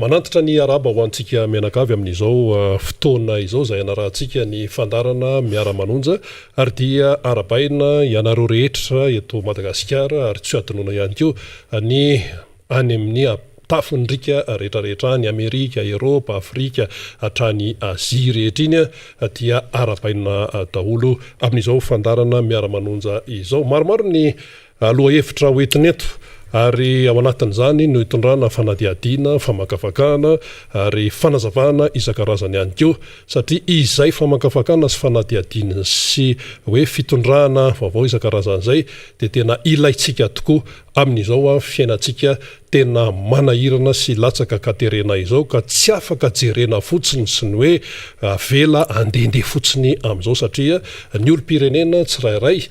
Manantitra ny araba ho antsika mianakavy amin'izao fotoana izao izay ianarantsika ny fandarana Miara Manonja ary dia arabaina ianareo rehetra eto Madagasikara ary tsy adinoina ihany koa ny any amin'ny tafindrika rehetrarehetra ny Amerika, Eropa, Afrika hatrany Azia rehetra iny dia arabaina daholo amin'izao fandarana Miara Manonja izao. Maromaro ny lohahevitra hoentiny eto ary ao anatin'izany no hitondrana fanadihadiana, famakafakana ary fanazavana isan-karazany ihany koa satria izay famakafakana sy fanadihadiana sy hoe fitondrana vaovao isan-karazany izay dia tena ilaitsika tokoa amin'izao fiainantsika tena manahirana sy latsaka katerena izao ka tsy afaka jerena fotsiny sy ny hoe vela andehandeha fotsiny amin'izao satria ny olom-pirenena tsirairay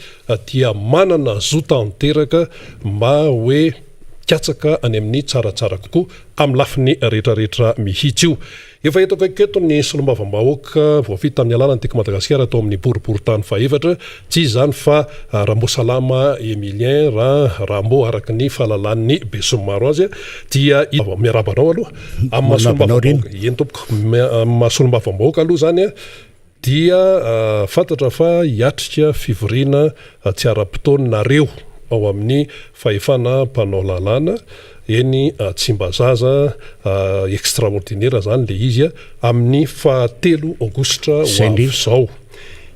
dia manana zo tanteraka mba hoe katsaka any amin'ny tsaratsara kokoa amin'ny lafiny rehetrarehetra mihitsy io. Efa eto akaiketo ny solombavambahoaka voafita amin'ny alalany teko Madagasikara atao amin'ny boriboritany faefatra tsy izany fa Rambo Salama Emilien Rambo araky ny fahalalan'ny Besomaro azy dia miarabanao aloha amin'ny solombavambahoaka aloha zany dia fantatra fa hiatrika fivoriana tsy ara-potoanareo ao amin'ny fahefana mpanao lalàna eny Tsimbazaza extraordinaire zany le izy amin'ny 3 Aogositra hoavy.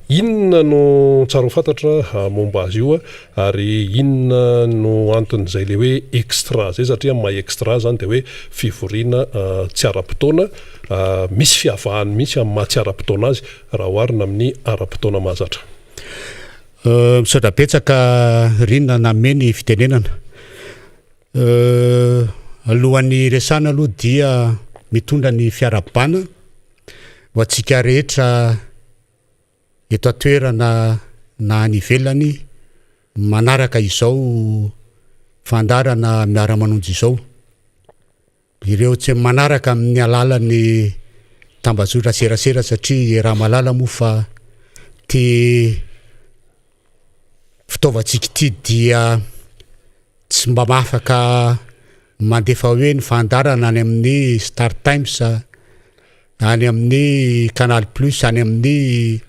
Inona no tsara fantatra momba azy io ary inona no anton'izay le hoe extra zay satria maha extra zany dia hoe fivoriana tsy ara-potoana misy fiavahany mihitsy amin'ny maha tsy ara-potoana azy raha oharina amin'ny ara-potoana mahazatra. Misaotra betsaka rinona nameny fitenenana. Alohan'ny resana aloha dia mitondra ny fiarabana ho antsika rehetra eto atoerana na any ivelany manaraka izao fandarana Miara Manonja izao. Ireo tsy manaraka amin'ny alalan'ny tambazotra serasera satria raha malala moa fa fitaovantsika ity dia tsy mba mahafaka mandefa hoe ny fandarana any amin'ny Star Times, any amin'ny Canal Plus, any amin'ny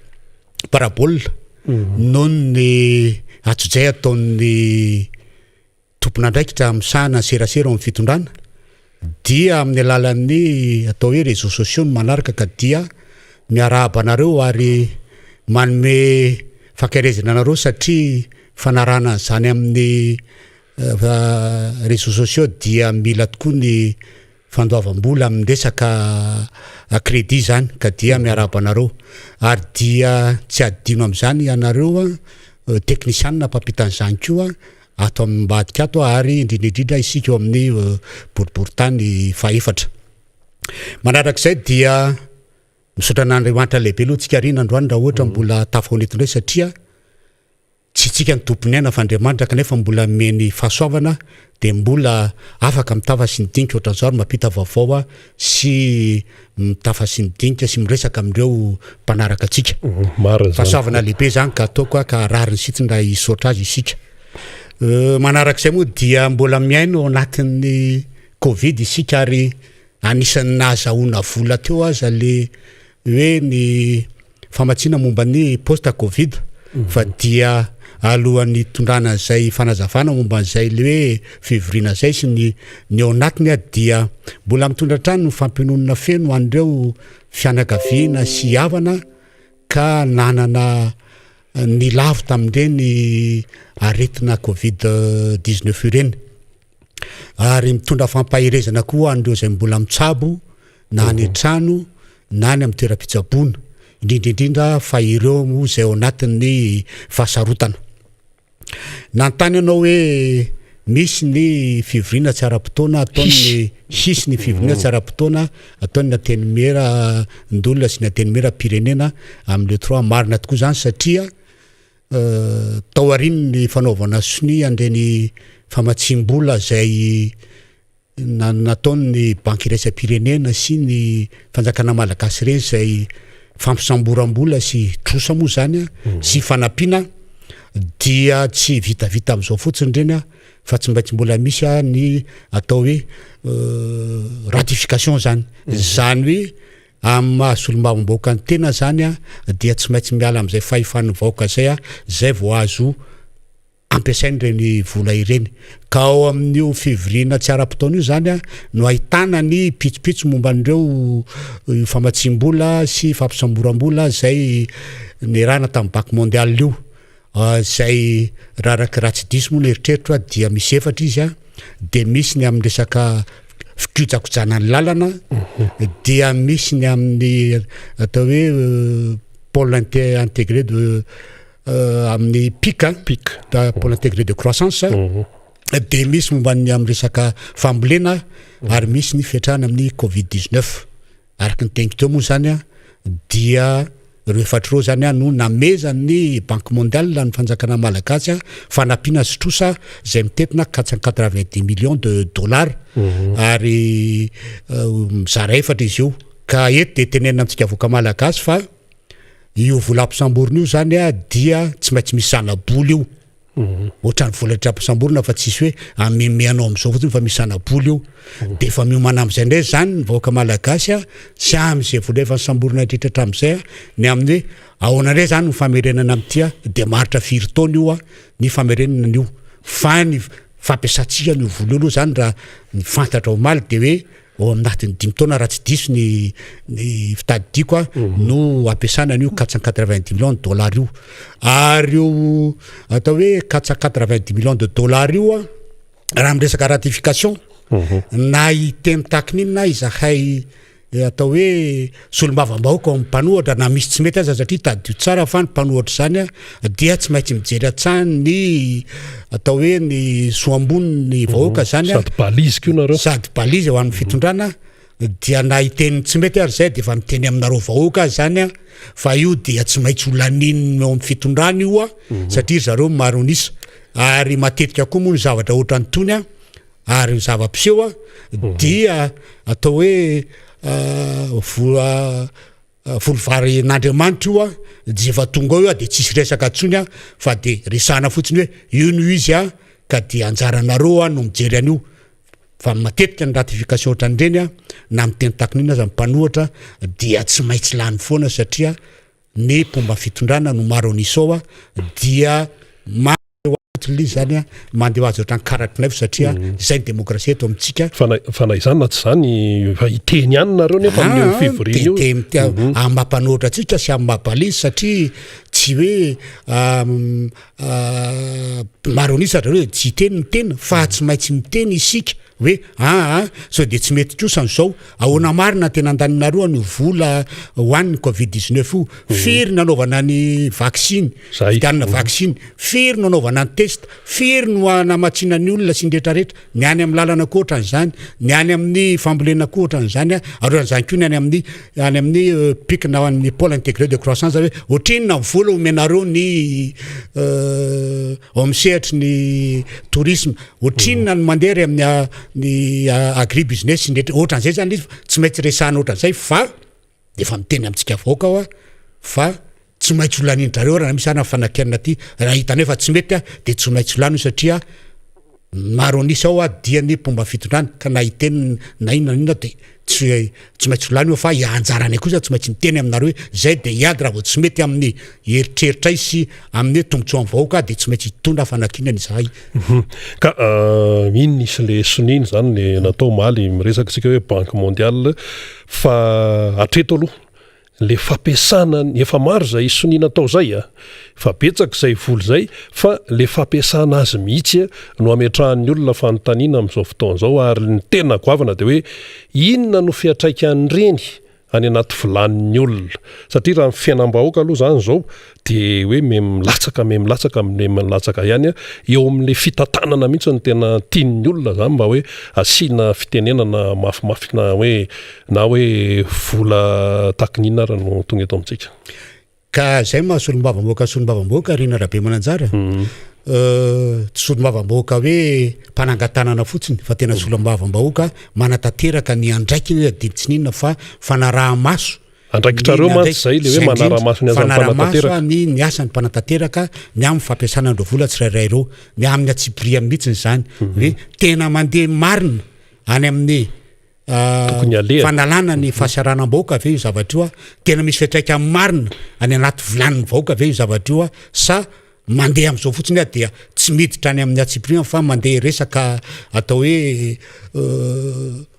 Parabole noho ny atsojay ataon'ny tompon'andraikitra misahana serasera amin'ny fitondrana dia amin'ny alalan'ny atao hoe réseaux sociaux no manaraka ka dia miarahaba anareo ary manome fankahirezana anareo satria fanarana zany amin'ny réseaux sociaux dia mila tokoa ny fandoavam-bola amin'ny resaka crédit zany ka dia miarahaba anareo ary dia tsy adino amin'izany ianareo teknisianina mpampitan'izany koa ato amin'ny mbadika ato ary indrindrindrindra isika eo amin'ny boriboritany faefatra. Manarak'izay dia misaotra n'Andriamanitra lehibe aloha tsika rina androany raha ohatra mbola tafahoneto satria tsy tsika ny tompony aina fa Andriamanitra kanefa mbola meny fahasoavana dia mbola afaka mitafa sy nidinika ohatran'izao ary mampita vaovao sy mitafa sy nidinika sy miresaka amin'ireo mpanaraka antsika. Fahasoavana lehibe zany ka ataoko ka rariny sitsiny raha hisaotra azy isika. Manarak'izay moa dia mbola miaino ao anatin'ny Covid isika ary anisan'ny nahazahoana vola teo aza le hoe ny famatsiana momba ny post Covid fa dia alohan'ny tondrana izay fanazavana momba an'izay le hoe fivoriana izay sy ny ao anatiny dia mbola mitondra trano ny fampiononana feno an'ireo fianakaviana sy havana ka nanana ny lavo tamin'ireny aretina Covid-19 ireny ary mitondra fampahirezana koa an'ireo izay mbola mitsabo na any trano na any amin'ny toeram-pitsaboana indrindrindrindra fa ireo moa izay ao anatin'ny fahasarotana. Nantany ianao hoe misy ny fivoriana tsy ara-potoana ataony hisy ny fivoriana tsy ara-potoana ataony nateny mera ndolona sy nateny mera pirenena amin'ny 3 marina tokoa zany satria tao ariny ny fanaovana soni andreny famatsim-bola izay nataony ny banky iraisam-pirenena sy ny fanjakana malagasy ireny izay fampisamboram-bola sy trosa moa zany sy fanampiana dia tsy vitavita amin'izao fotsiny ireny fa tsy maintsy mbola misy ny atao hoe ratification zany zany hoe amin'ny mahasolo-mavambahoaka ny tena zany dia tsy maintsy miala amin'izay fahefan'ny vahoaka zay zay vao azo ampiasainy reny vola ireny ka ao amin'io février tsy ara-potaona io zany no ahitana ny pitsopitso momba an'ireo famatsim-bola sy fampisamboram-bola zay nirana tamin'ny banque mondiale io zay raha tsy diso moa no eritreritro dia misy 4 izy de misy ny amin'ny resaka fikojakojana ny lalana dia misy ny amin'ny atao hoe pôle intégré de amin'ny pic pôle intégré de croissance de misy momban'ny amin'ny resaka fambolena ary misy ny fiatrahana amin'ny covid-19 araky ny teniko teo moa zany dia reo efatr'ireo zany no namezan'ny banque mondiale ny fanjakana malagasy fanampiana sotrosa zay mitetina 490 millions de dollars ary mizara efatra izy io ka eto de tenenina amintsika voaka malagasy fa io vola ampisamborona io zany dia tsy maintsy misy zana-boly io ohatrany vola ampisamborona fa tsisy hoe amemeanao am'izao fotsiny fa misy zana-boly io de efa miomana am'izay ndray zany ny vahoaka malagasy sy am'izay vola efa nysamborona indritra hatram'izay ny amin'ny hoe ahoana indray zany ny famerenana amin'ity de maritra 4 taona io ny famerenana an'io fa ny fampiasantsika ny vola io aloha zany raha ny fantatra ho maly de hoe ao amin'natin'ny 5 taona raha tsy diso ny fitadidiko no ampiasana an'io 490 millions de dollars io ary io atao hoe 490 millions de dollars io raha miresaka ratification na iteny takin'inona izahay atao hoe solo-mavambahoaka amin'ny mpanohatra na misy tsy mety aza satria tadio tsara fa ny mpanohatra zany dia tsy maintsy mijery atsany ny atao hoe ny soambony ny vahoaka zany sady balizy ho amin'ny fitondrana dia na iteny tsy mety ary zay de efa miteny aminareo vahoaka zany fa io dia tsy maintsy olanininy eo amin'ny fitondrana io satria zareo maronisa ary matetika koa moa ny zavatra ohatra ny tony ary ny zava-piseho dia atao hoe volovary n'Andriamanitra io de efa tonga io de tsisy resaka atsony fa de resana fotsiny hoe io no izy ka de anjaranareo no mijery an'io fa matetika ny ratification ohatran'ireny na miteny takin'ina aza mpanohatra dia tsy maintsy lany foana satria ny mpomba fitondrana no maro anisao dia zany mandeha azy ohatrany karakinaivo satria zay ny demokrasia eto amintsika fa na izany na tsy zany fa iteny ihany nareo nefa amin'ny février io amin'ny mampanohatra atsika sy amin'ny mahabalizy satria tsy hoe maro anisa zareo hoe tsy hiteny miteny fa tsy maintsy miteny isika hoe sao de tsy mety kosany zao ahoana marina tena andaninareo ny vola hoan'ny covid-19 io firy nanaovana ny vaccine vitanina vaccine firy nanaovana ny test firy no anamatsina ny olona sy ndretrarehetra ny any amin'ny lalana ko ohatran'izany ny any amin'ny fambolena ko ohatran'izany aroan'izany ko ny any amin'ny pic na amin'ny pôle intégré de croissance hoe ohatrinona vola omenareo ny amsehatry ny tourisme ohatrinona ny mandery amin'ny ny agri business ndretra ohatran'izay zany izy tsy maintsy resana ohatran'izay fa de efa miteny amintsika vahoaka fa tsy maintsy olanindrareo raha misy ana fanakianina ty raha hitana fa tsy mety de tsy maintsy olano satria maro anisa ao dia ny mpomba fitondrana ka na hiteny na inona de tsy maintsy olano io fa ianjarany kosa tsy maintsy miteny aminareo hoe zay de iady raha vao tsy mety amin'ny eritreritra izy sy amin'ny tombotsoan'ny vahoaka de tsy maintsy hitondra fanakinana izahay ka ino nisy le soniny zany le natao maly miresaka tsika hoe banque mondiale fa atreto aloha le fampiasana efa maro zay sonina atao zay fa betsaka zay voly zay fa le fampiasana azy mihitsy no ametrahan'ny olona fanontaniana amin'izao fotoana zao ary ny tena goavana de hoe inona no fiatraikan'ireny any anaty vilanin'ny olona satria raha ny fiainam-bahoaka aloha zany zao de hoe milatsaka ihany eo amin'le fitantanana mihitsy ny tena tian'ny olona zany mba hoe asiana fitenenana mafimafy na hoe vola takinina raha no tonga eto amintsika ka zay solo-mavamboaka rina rabe mananjara solo-mavamboaka hoe mpanangatanana fotsiny fa tena solo-mavambahoaka manatanteraka ny andraikiny adilitsinina fa fanaraha maso andraikitrareo mantsy zay le hoe manara-maso ny fanara-maso ny asany mpanatateraka ny amin'ny fampiasana andro vola tsirairay reo ny amin'ny atsipria mihitsiny zany hoe tena mandeha marina any amin'ny fanalana ny fahasaranam-bahoaka ave io zavatra io a tena misy fiatraika amin'ny marina any anaty vilaniny vahoaka ave io zavatra io a sa mandeha am'izao fotsiny a dia tsy miditra any amin'ny atsipria fa mandeha resaka atao hoe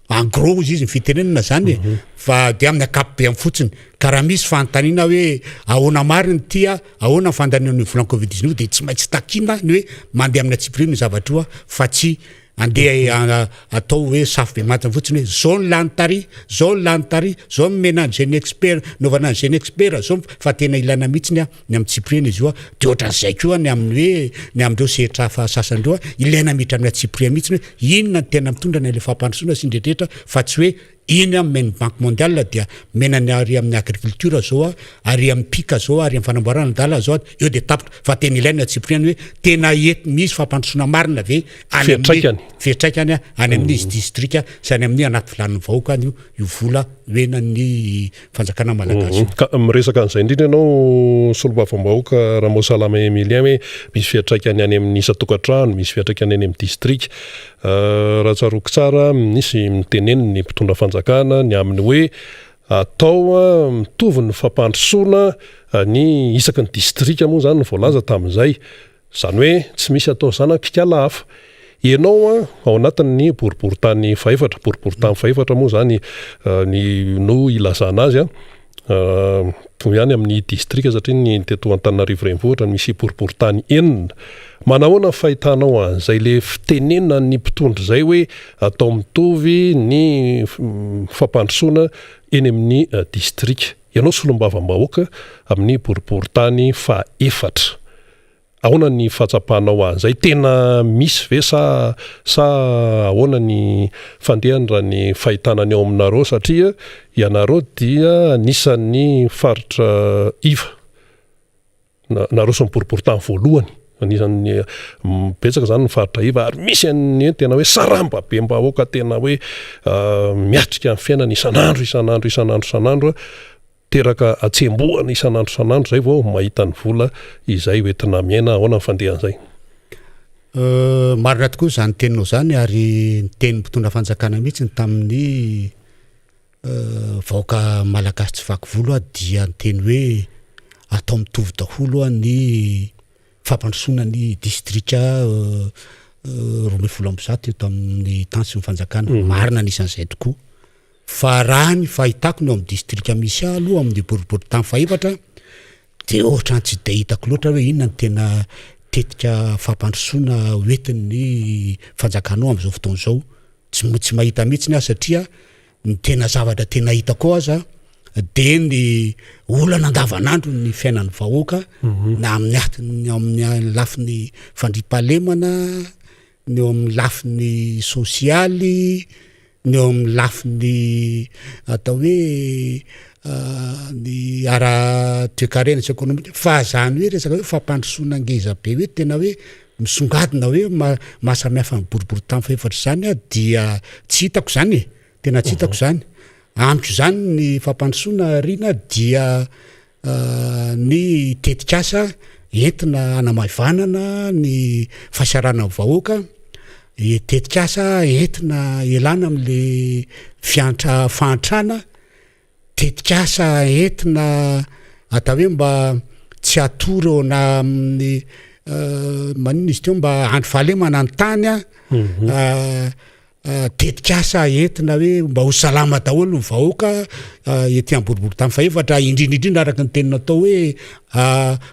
en gros izy fitenenana zany fa dia amin'ny akapobe amin'ny fotsiny ka raha misy fanontaniana hoe ahoana marina tia ahoana fandaninan'ny volan covid-19 dia tsy maintsy takina ny hoe mandeha amin'ny atsipria ny zavatra io a fa tsy andeha atao hoe safo be matiny fotsiny hoe zao ny lany tary zao mena ny jeune expert novana ny jeune expert zao fa tena ilana mihitsiny a ny amin'ny tsipriana izy io a de ohatran'izay koa ny amin'ny hoe ny amindreo sehatra fa sasandreo a ilaina miditra amin'ny atsipria mihitsiny hoe inona ny tena mitondra ny le fampandrosoana sy indretrehtra fa tsy hoe iny ameny banque mondiale dia menany ary amin'ny agriculture zao a ary amin'ny pika zao ary amin'ny fanamboarana dala zao eo de tapitra fa tena ilaina atsipriany hoe tena misy fampandrosoana marina ve any fiatraikany any amin'ny izy distrika sy any amin'ny anaty vilaniny vahoaka io vola hoenan'ny fanjakana malagasy miresaka an'izay indrindra ianao solobavambahoaka raha mosalama Emilien hoe misy fiatraikany any amin'ny isa-tokantrano misy fiatraikany any amin'ny distrika raha tsaroko tsara misy miteneniny ny mpitondra fanjakana ny amin'ny hoe atao mitovy ny fampandrosoana ny isaky ny distrika moa zany ny voalaza tamin'izay zany hoe tsy misy atao zanakikala hafa ianao ao anatin'ny boriboritany fahefatra moa zany ny no ilazana azy ihany amin'ny distrika satria ny teto Antananarivo renivohitra misy boriboritany enina manahoana fahitanao an'izay le fitenenana ny mpitondra zay hoe atao mitovy ny fampandrosoana eny amin'ny distrika ianao solombavam-bahoaka amin'ny boriboritany fahefatra ahoana ny fahatsapanao an'izay tena misy ve sa ahoana ny fandehany raha ny fahitanany ao aminareo satria ianareo dia anisan'ny faritra iva nareo sy ny boriboritany voalohany anisan'ny betsaka zany ny faritra iva ary misy ny tena hoe saramba be mbahoaka tena hoe miatrika amin'ny fiainana isanandro teraka atsemboana isanandro zay vao mahita ny vola izay hoentina miaina ahoana ny fandehan'izay marina tokoa zany teninao zany ary ny teny mpitondra fanjakana mihitsy tamin'ny vahoaka malagasy tsy vaky volo dia ny teny hoe atao mitovy daholo ny fampandrosoana ny distrika 2017 eto amin'ny tany sy ny fanjakana marina anisan'izay tokoa fa raha ny fahitako ny amin'ny distrika misy aloha amin'ny boriboritany fahefatra de ohatrany tsy de hitako loatra hoe inona ny tena tetika fampandrosoana hoentin'ny fanjakanao amin'izao fotoana izao tsy mahita mihitsy satria ny tena zavatra tena hitako aza de ny olana andavanandro ny fiainan'ny vahoaka na amin'ny atiny amin'ny lafiny fandripahalemana ny eo amin'ny lafiny sosialy ny eo amin'ny lafiny atao hoe ny ara-toekarena sy économika fa zany hoe resaka hoe fampandrosoana ngeza be hoe tena hoe misongadina hoe mahasamihafa ny boriboritany fahefatra zany dia tsy hitako zany tena tsy hitako zany amiko zany ny fampandrosoana rina dia ny tetikasa entina hanamavanana ny fahasarana vahoaka tetikasa entina elana amin'le fahantrana tetikasa entina atao hoe mba tsy atory eo na amin'ny manino izy teo mba andro fahalemana ny tany tetikasa entina hoe mba ho salama daholo ny vahoaka ety amin'ny boriboritany fahefatra indrindrindrindra araka ny tenina atao hoe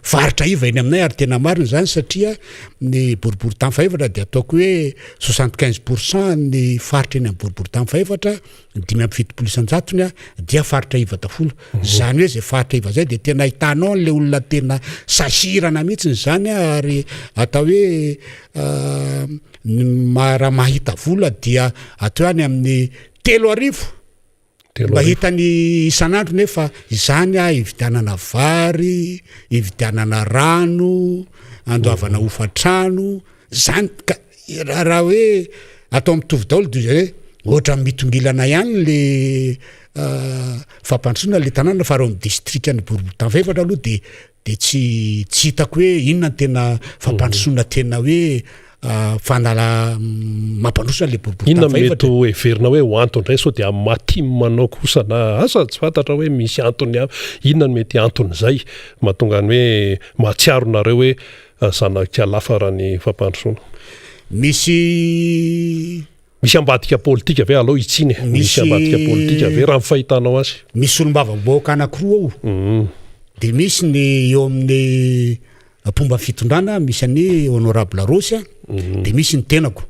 faritra iva eny aminay ary tena marina zany satria ny boriboritany fahefatra dia ataoko hoe 75% ny faritra eny amin'ny boriboritany fahefatra 5.7% dia faritra iva daholo zany hoe zay faritra iva zay dia tena hitanao le olona tena sahirana mihitsy zany ary atao hoe raha mahita vola dia atao any amin'ny 3,000 mba hitany isanandro nefa izany hividianana vary hividianana rano andoavana hofatrano zany raha hoe atao mitovy daholo de hoe ohatra mitongilana ihany le fampandrosoana le tanàna fa raha ny distrika ny boroboritany-faefatra aloha de tsy hitako hoe inona ny tena fampandrosoana tena hoe fanala mampandrosona le inona mety boroboritany-faefatra. everina hoe ho antony ray sao dia maty manao kosa na asa tsy fantatra hoe misy antony inona ny mety antony zay mahatonga ny hoe mahatsiaro nareo hoe zanaka lafa raha ny fampandrosoana. Misy ambadika politika ave alao itsiny misy ambadika politika ave raha mifahitanao azy. Misy olombava-bahoaka anankiroa ao. De misy ny eo amin'ny mpomba fitondrana misy any honorable Rosy de misy ny tenako.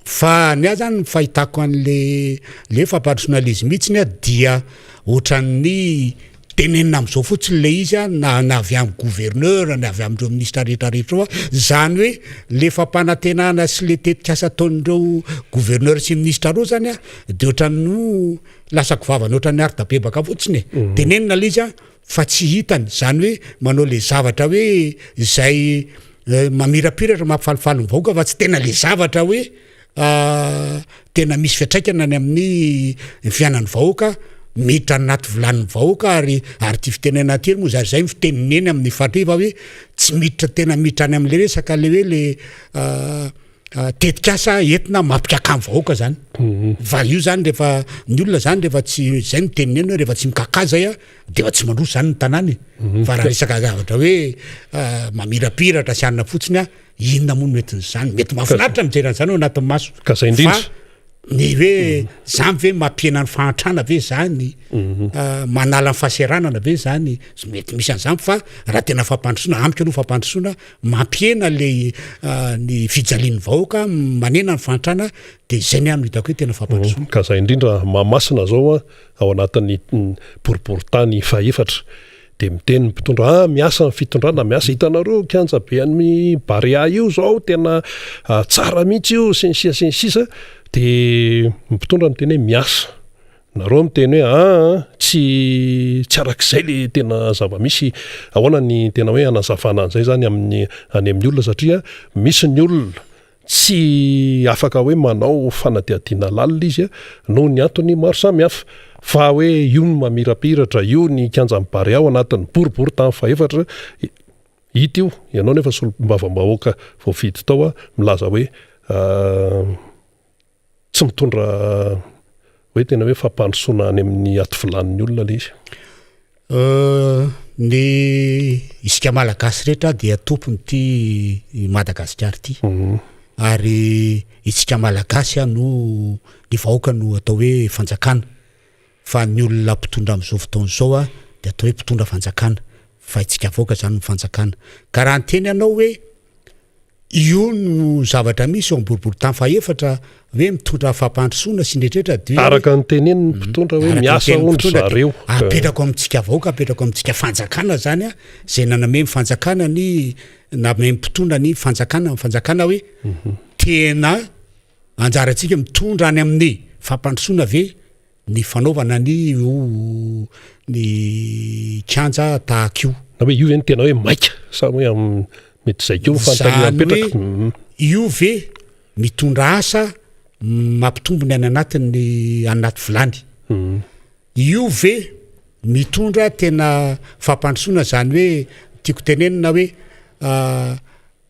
Fa ny azy zany fahitako an'le fampandrosoana le izy mihitsiny dia ohatran'ny tenenina am'izao fotsiny le izy na avy amin'ny gouverneur na avy amindreo ministra rehetrarehetra zany hoe le fampanantenana sy le tetikasa ataon'ireo gouverneur sy ministra reo zany de ohatran'ny lasako vavany ohatran'ny ardabebaka fotsiny tenenina le izy fa tsy hitany zany hoe manao le zavatra hoe izay mamirapiratra mampifalifaly ny vahoaka fa tsy tena le zavatra hoe tena misy fiatraikana ny amin'ny fiainan'ny vahoaka miditra anaty volan'ny vahoaka ary ty fitenena teny moa zay fiteneneny amin'ny fandriva hoe tsy miditra tena miditra any amin'le resaka le hoe le tetikasa entina mampikaka amin'ny vahoaka zany. Va io zany rehefa ny olona zany rehefa tsy zay ny teneneny hoe rehefa tsy mikakazay de efa tsy mandroso zany ny tanàny fa raha resaka zavatra hoe mamirapiratra sy anina fotsiny inona moa metin'zany mety mahafinaritra mijery an'izany ao anatin'ny maso ka zay indrindra ny hoe zany ve mampiena ny fahantrana ve zany manala ny fahaseranana ve zany mety misy an'izany fa raha tena fampandrosoana amiko aloha fampandrosoana mampiena le ny fijalian'ny vahoaka manena ny fahantrana de zay ny ano hitako hoe tena fampandrosoana. Ka zay indrindra mahamasina zao ao anatin'ny boriboritany faefatra de miteny mpitondra miasa ny fitondrana miasa hitanareo kianja be amin'ny Barea io zao tena tsara mihitsy io sensisa de mpitondra miteny hoe miasa nareo miteny hoe tsy arak'izay le tena zava-misy ahoana ny tena hoe anazavana an'izay zany any amin'ny olona satria misy ny olona tsy afaka hoe manao fanadihadiana lalina izy noho ny antony maro samihafa fa hoe io ny mamirapiratra io ny kianja mibary ao anatin'ny boriboritany faefatra hita io ianao nefa solom-bava-bahoaka voafidy tao milaza hoe tsy mitondra hoe tena hoe fampandrosoana any amin'ny aty volan'ny olona le izy. Ny isika malagasy rehetra dia tompony ty Madagasikara ty ary isika malagasy no ny vahoaka no atao hoe fanjakana fa ny olona mpitondra am'izao fotoana zao de atao hoe mpitondra fanjakana fa itsika vahoaka zany ny fanjakana ka raha ny teny ianao hoe io no zavatra misy ao boriboritany faefatra hoe mitondra fampandrosoana sy nrehetrrehetra de araka ny teneny ny mpitondra hoe miasa ondry zareo apetrako amintsika vahoaka apetrako amintsika fanjakana zany zay naname fanjakana na me mpitondra ny fanjakana hoe tena anjarantsika mitondra any amin'ny fampandrosoana ve ny fanaovana ny kianja tahak'io na hoe io ve ny tena hoe maika sa hoe mety zay keo fantaniana mipetraka io ve mitondra asa mampitombony any anaty vilany io ve mitondra tena fampandrosoana zany hoe tiako tenenina hoe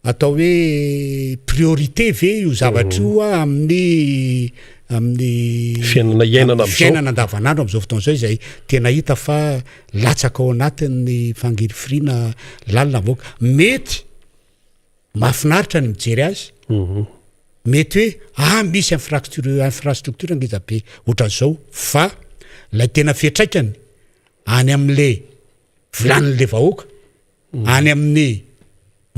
atao hoe priorité ve io zavatra io amin'ny fiainana andavanandro am'izao fotoana zao izay tena hita fa latsaka ao anatin'ny fangirifirina lalina vaoaka mety mahafinaritra ny mijery azy mety hoe misy infrastructure ngezabe ohatran'izao fa lay tena fiatraikany any amin'le vilan'le vahoaka any amin'ny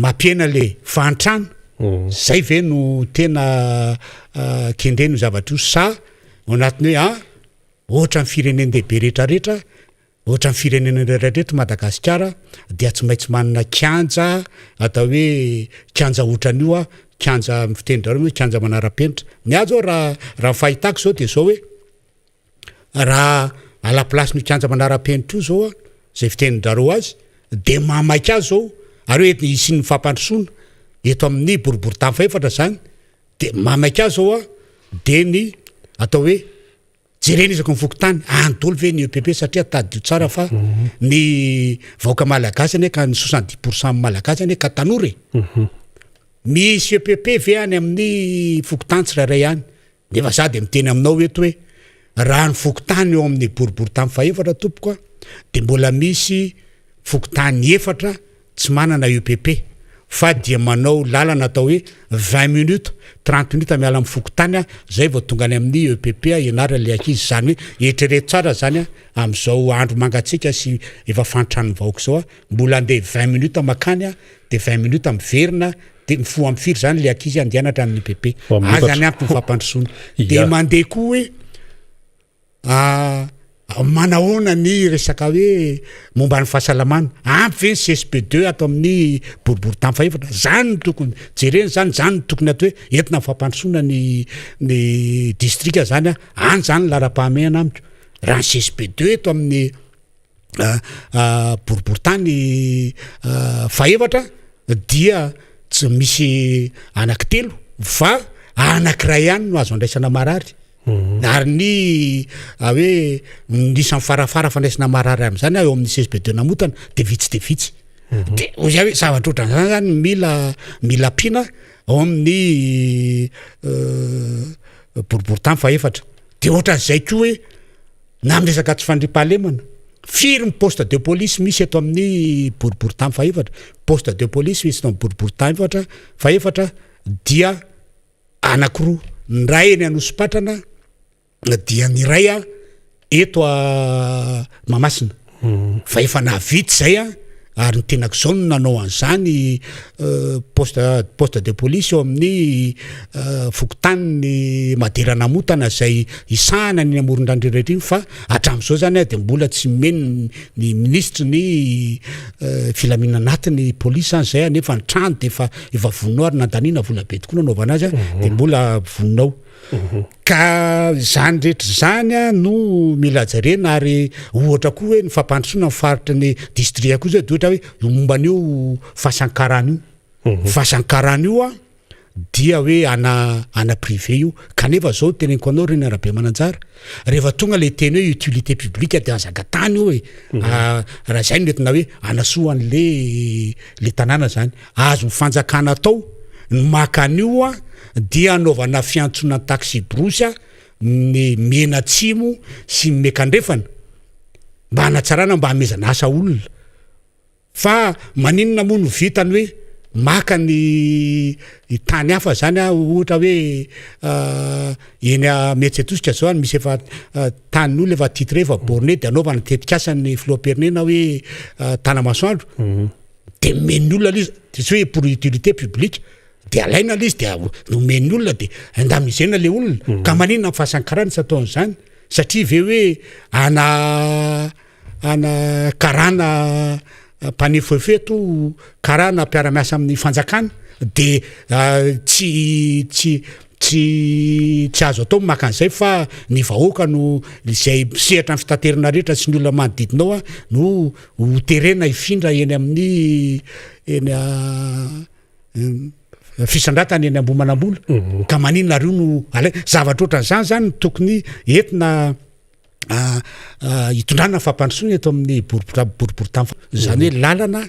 mampiena le fahantrana zay ve no tena kendreny zavatra io sa ao anatiny hoe ohatra ny firenendehibe rehetrarehetra ohatra ny firenena rehetrarehetra Madagasikara dia tsy maintsy manana kianja atao hoe kianja ohatran'io kianja mifitendreo hoe kianja manara-penitra ny azy ao raha fahitako zao de zao hoe raha à la place ny kianja manara-penitra io zao zay fitendrareo azy de mamaika azy zao ary hoe isin'ny fampandrosoana eto amin'ny boriboritany faefatra zany de mamaika azy zao de ny atao hoe jerena izako mivokotany antolo ve ny EPP satria tadio tsara fa ny vahoaka malagasy ane ka ny 70% malagasy ane ka tanora misy EPP ve any amin'ny fokotany tsirairay ihany nefa za de miteny aminao eto hoe raha ny fokotany eo amin'ny boriboritany faefatra tompoka de mbola misy fokotany efatra tsy manana EPP fa dia manao lalana atao hoe 20 minutes 30 minutes miala amin'ny fokotany zay vao tonga any amin'ny EPP ianara le ankizy zany hoe eritrereto tsara zany amin'izao andro mangatsika sy efa fantrany vahoaka zao mbola andeha 20 minutes makany de 20 minutes miverina de mifo amin'ny firy zany le ankizy andianatra amin'ny EPP azany ampy ny fampandrosoana de mandeha koa hoe manahoana ny resaka hoe momba ny fahasalamana ampy ve ny CSP2 atao amin'ny boriboritany faefatra zany tokony jerena zany tokony atao hoe entina fampandrosoana ny distrika zany any zany lara-pahamehana amiko raha ny CSP2 eto amin'ny boriboritany faefatra dia tsy misy anankitelo fa anankiray ihany no azo andraisana marary ary ny hoe nisany farafara fandraisana marary am'zany eo amin'ny CSP2 namotana de vitsy de ozy hoe zavatra ohatran'izany zany mila pina ao amin'ny boriboritany faefatra de ohatran'izay koa hoe na miresaka tsy fandriam-pahalemana firy ny poste de police misy eto amin'ny boriboritany faefatra poste de police misy eto amin'ny boriboritany faefatra dia anankiroa ny ray eny Anosipatrana dia ny ray eto Mahamasina fa efa navity zay ary ny tenako zao no nanao an'izany poste de police eo amin'ny fokotany ny Madera namotana zay isahana ny amoron-dranorehetra fa hatramin'izao zany de mbola tsy meno ny ministre ny filaminana anaty police zay nefa ny trano de efa voninao ary nandaniana vola be tokoa nanaovana azy de mbola voninao ka zany rehetra zany no mila jerena ary ohatra koa hoe ny fampandrosoana ny faritra ny district koa zay de ohatra hoe momba an'io fahasankarana io dia hoe ana privé io kanefa zao teneniko anao reny Miara Manonja rehefa tonga le teny hoe utilité publique de anzaka tany io hoe raha zay no entina hoe anasoa an'le tanàna zany azo mifanjakana atao ny maka an'io dia anaovana fiantsona taxi brosy ny mena atsimo sy mekandrefana mba hanatsarana mba hamezana asa olona fa maninona moa no vitany hoe maka ny tany hafa zany ohatra hoe eny Metsetosika zao misy efa tanin'olona efa titré efa borné de anaovana tetikasany Filopernena hoe Tanamasoandro de men'ny olona izy de tsy hoe pour utilité publique de alaina izy de nomen'ny olona de andamizena le olona ka maninona fahasankarana tsy ataon'izany satria ve hoe ana karana mpanefefeto karana mpiara-miasa amin'ny fanjakana de tsy azo atao maka an'izay fa ny vahoaka no izay sehatra ny fitaterana rehetra sy ny olona manodidinao no hoterena ifindra eny amin'ny fisandratany eny Ambomanambola ka maninona rio no zavatra ohatran'izany zany tokony entina hitondrana fampandrosoana eto amin'ny boriboritany zany hoe lalana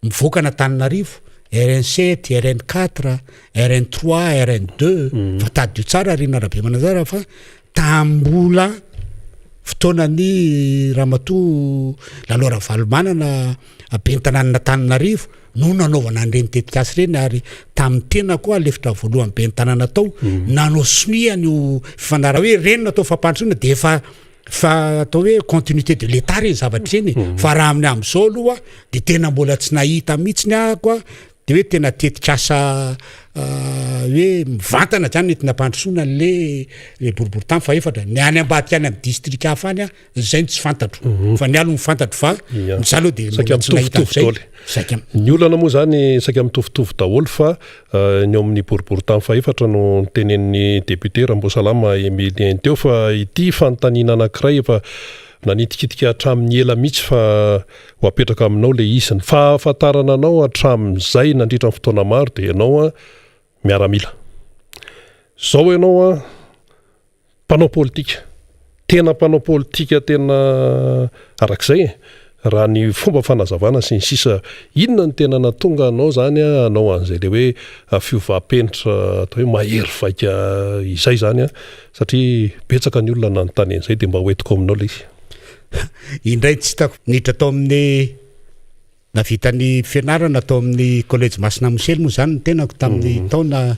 mivoaka n'Antananarivo RN7 RN4 RN3 RN2 fa tadio tsara ry Miara Manonja fa tambola fotoanany ramatoa lalora valomanana ben'ny tanànan'Antananarivo no nanaovana an'ireny tetikasy reny ary tamin'ny tena koa lefitra voalohany ben'ny tanàna tao nanao soniany io fifanara hoe reny natao fampandrosoana de fa atao hoe continuité de l'état reny zavatra eny fa raha amin'ny am'izao aloha de tena mbola tsy nahita mihitsiny koa de hoe tena tetikasa hoe mivantana zany entina ampandrosoana le boriboritany faefatra ny any ambadika any amin'ny district hafa any zay no tsy fantatro fa ny alo mifantatro fa misalo de tsy nahita zay ny olana moa zany saika mitovitovy daholo fa ny ao amin'ny boriboritany faefatra no tenen'ny député Rambosalama Emilien teo fa ity fanontaniana anankiray efa nanitikitika hatramin'ny ela mihitsy fa ho apetraka aminao le isiny fa ahafantarana anao hatramin'izay nandritra ny fotoana maro de ianao miaramila zao ianao mpanao politika tena mpanao politika tena arak'izay raha ny fomba fanazavana sy ny sisa inona ny tena natonga anao zany anao an'izay le hoe fiovapenitra atao hoe mahery vaika izay zany satria betsaka ny olona nanontany an'izay dia mba hoentiko aminao le izy indray tsy hitako niditra tao amin'ny navitany fianarana tao amin'ny collège Masina Mosely moa zany ny tenako tamin'ny taona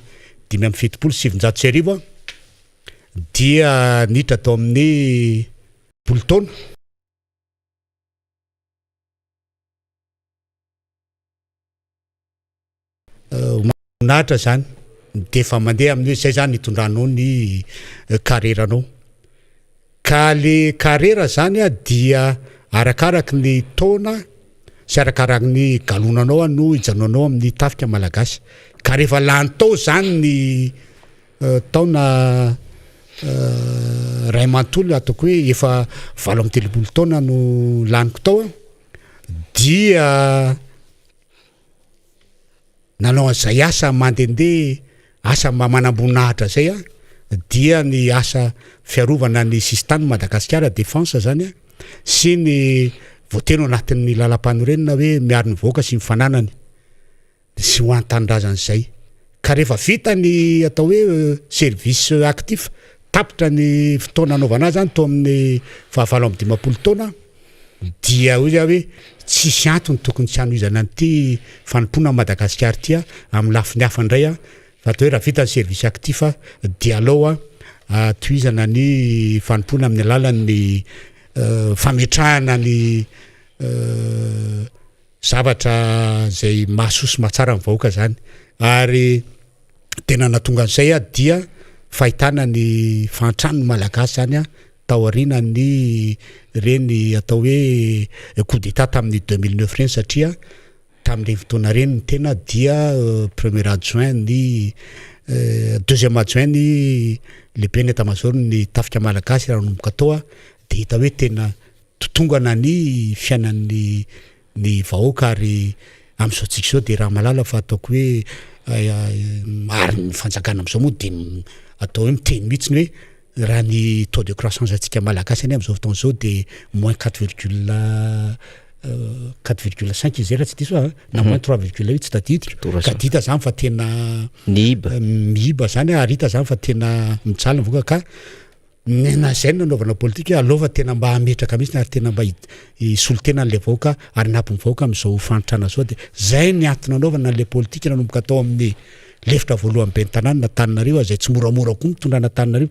577 dia niditra tao amin'ny politaona nahatra zany de efa mandeha amin'ny hoe zay zany hitondranao ny carrière-nao ka le carrière zany dia arakaraky ny taona sy arakaraky ny galonanao no ijanonanao amin'ny tafika malagasy ka rehefa lany tao zany ny taona ray mantolo ataoko hoe efa 17 taona no laniko tao dia nanao an'izay asa mandendeha asa manambonahitra zay dia ny asa fiarovana ny sistany Madagasikara défense zany sy ny voateno anatin'ny lalam-panorenana hoe miaro ny vahoaka sy mifananany sy ho antanindrazana zay ka rehefa vita ny atao hoe service actif tapitra ny fotoana anaovana zany tao amin'ny 7 taona dia hoe tsisy antony tokony tsy hanohizana an'ity fanompoana Madagasikara ty amin'ny lafiny hafa indray fa atao hoe raha vita ny service actif dia alao tohizana ny fanompoana amin'ny alalan'ny fametrahana ny zavatra zay mahasoso mahatsara ny vahoaka zany ary tena natonga an'izay dia fahitana ny fantrano malagasy zany taoriana ny reny atao hoe coup d'état tamin'ny 2009 reny satria tamin'ireny fotoana reny ny tena dia premier adjoint ny deuxième adjoint ny lehibe ny état-major ny tafika malagasy raha nomboka tao de hita hoe tena totongana ny fiainan'ny ny vahoaka ary amin'izao tsika zao de raha malala fa ataoko hoe ary ny fanjakana amin'izao moa de atao hoe miteny mihitsy ny hoe raha ny taux de croissance atsika malagasy any amin'izao fotoana zao de moins 4,5 izy raha tsy diso na moins 3,8 tsy tadiditra ka dita zany fa tena miiba zany ary hita zany fa tena mitsala voka ka nena zay nanaovana politika alova tena mba hametraka mihitsy ary tena mba isolo tena an'le vahoaka ary nampiny vahoaka amin'izao fanitrana zao de zay ny antony anaovana an'le politika nanomboka atao amin'ny lefitra voalohany be ny tanàna na Tananarivo zay tsy moramora koa mitondrana Tananarivo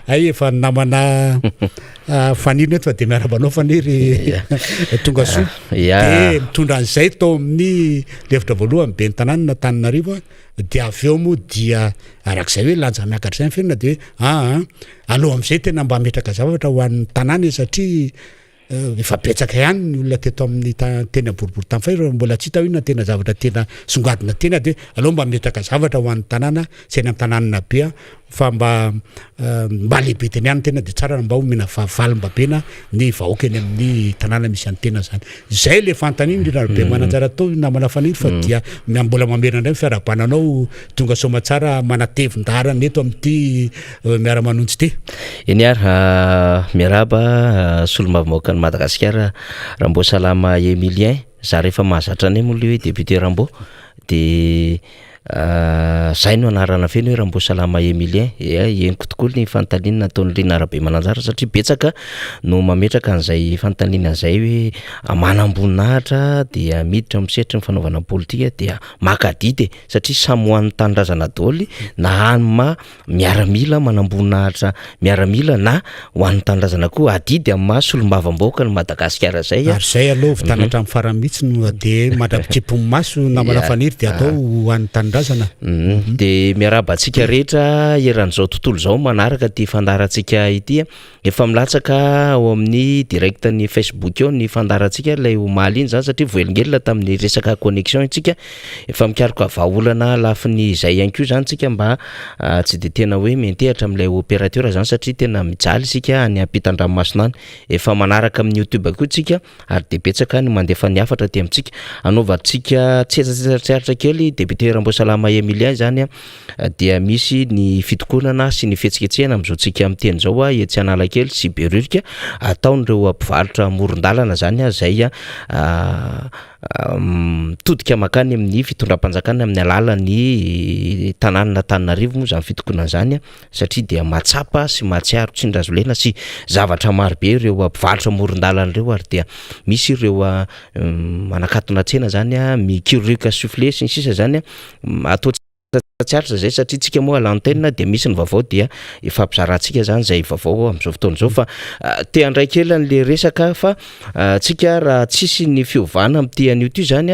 ay efa namana faniriny eto fa de miarabanao faniry tonga soa de mitondra an'izay tao amin'ny lefitra voalohany be ny tanàna na Tananarivo de avy eo moa dia arak'izay hoe lanja miakatra zay firina de hoe aloha am'izay tena mba metraka zavatra ho an'ny tanàna satria efa betsaka ihany ny olona teto amin'ny tena boribory tamy fay mbola tsy hita inona tena zavatra tena songadina tena de aloha mba metraka zavatra ho an'ny tanàna sy any amin'ny tanàna be fa mba lehibe teny ihany tena de tsara mba homena valim-babena ny vahoaka eny amin'ny tanàna misy any tena zany zay le fantaniny indrindra be mananjara tao namana faniry fa dia mbola mamerina indray fiarabananao tonga soma tsara manatevin-darana eto amin'ity Miara Manonja ty eny ary miaraba solomavimoaka ny Madagasikara Rambo Salama Emilien za rehefa mahazatra any moa le hoe député Rambo de zay no anarana feno hoe Rambo Salama Emilien eniko tokoa ny fanontaniana nataon'ny Rina Arabe Mananjara satria betsaka no mametraka an'izay fanontaniana zay hoe manamboninahitra dia miditra misetra ny fanaovana politika dia makadity satria samy ho an'ny tanindrazana daholo na anma miaramila manamboninahitra miaramila na ho an'ny tanindrazana koa adidy amin'ny mahasolombavamboaka ny Madagasikara zay ary zay aloha vitanatra amin'ny farany mihitsy no de mandrapitsipomy maso namana faniry de atao ho an'ny tanindrazana de miaraba atsika rehetra eran'izao tontolo zao manaraka ty fandarantsika ity efa milatsaka ao amin'ny direct ny Facebook eo ny fandarantsika ilay omaly iny zany satria voelingelina tamin'ny resaka connexion itsika efa mikariko avaolana lafiny izay ihany koa zany tsika mba tsy de tena hoe mentehatra amin'ilay opérateur zany satria tena mijaly isika any ampitan-dranomasina any efa manaraka amin'ny YouTube koa tsika ary de betsaka ny mandefa ny afatra ty amintsika anaovantsika tsetsatsaratra kely député Rambo Salama Emilia zany dia misy ny fitokonana sy ny fihetsiketsehana amin'izao tsika miteny zao etsy Analakely sy Berurika ataon'ireo mpivarotra amoron-dalana zany zay mitodika makany amin'ny fitondram-panjakana amin'ny alalan'ny tanàna Antananarivo moa zany fitokonana zany satria dia matsapa sy matsiaro tsindrazolena sy zavatra marobe ireo mpivarotra amoron-dalana ireo ary dia misy ireo manakatona tsena zany mikirurika soufflé sy ny sisa zany atao tsiaritra zay satria tsika moa l'antenne dia misy ny vaovao dia ifampizarantsika zany zay vaovao amin'izao fotoana zao fa te handray kely an'le resaka fa tsika raha tsisy ny fiovana amin'ity anio ty zany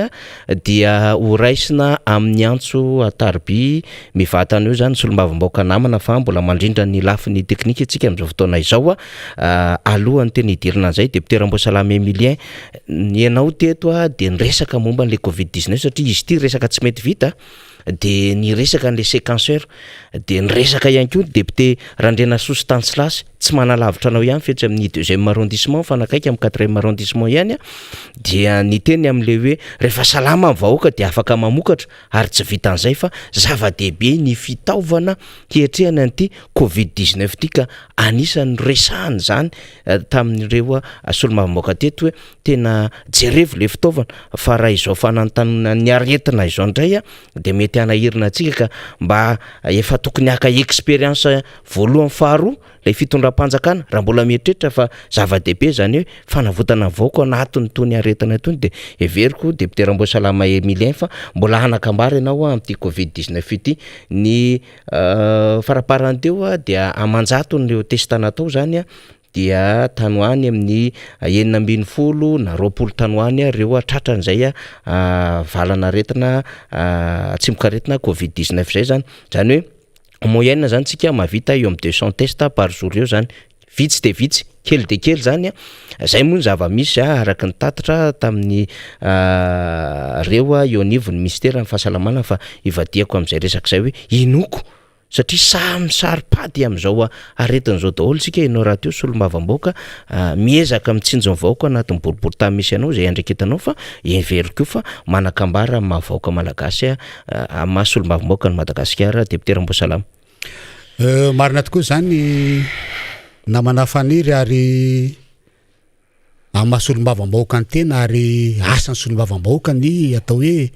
dia ho raisina amin'ny antso atarby mivantana io zany solombavambaoka namana fa mbola mandrindra ny lafiny teknika tsika amin'izao fotoana izao alohan'ny teny hidirina an'izay deputera Amboasalama Emilien ianao teto dia ny resaka momba n'le Covid-19 satria izy ty resaka tsy mety vita dia ny resaka n'le séquenceur dia ny resaka ihany koa député Randrena Stanislas tsy manalavitra anao ihany fetsy amin'ny 2e arrondissement fa nakaiky amin'ny 4e arrondissement ihany dia ny teny amin'le hoe rehefa salama amin'ny vahoaka dia afaka mamokatra ary tsy vita an'izay fa zava-dehibe ny fitaovana hiatrehana an'ity Covid-19 ty ka anisan'ny resahany zany tamin'ireo solombavambaoka teto hoe tena jerevo le fitaovana fa raha izao fanantanana ny aretina izao indray dia mety anahirina antsika ka mba efa tokony haka expérience voalohany faharoa ilay fitondram-panjakana raha mbola mieritreritra fa zava-dehibe zany hoe fanavotana vahoaka anatiny tony aretina tony dia everiko deputera Amboasalama Emilien fa mbola hanakambara ianao amin'ity Covid-19 ity ny faraparany teo dia amanjato n'ireo testana tao zany dia tanoany amin'ny 920 na 20 tanoany ireo tratran'izay valana aretina tsimokaretina Covid-19 zay zany hoe moyenne zany tsika mavita eo amin'ny 200 test par jour eo zany vitsy de vitsy kely de kely zany zay moa ny zava-misy araky ny tatitra tamin'ny reo eo anivon'ny ministera ny fahasalamana fa ivadiako amin'izay resaka zay hoe inoko satria samy saripady amin'izao aretin'izao daholo tsika ianao raha teo solombavambaoka miezaka mitsinjo vahoaka anatin'ny boribory tany misy anao zay andreketanao fa everiko fa manakambara amin'ny mahavahoaka malagasy amin'ny solombavambaoka ny Madagasikara deputera Amboasalama marina tokoa zany namana faniry ary amin'ny solombavambaoka ny tena ary asan'ny solombavambaoka ny atao hoe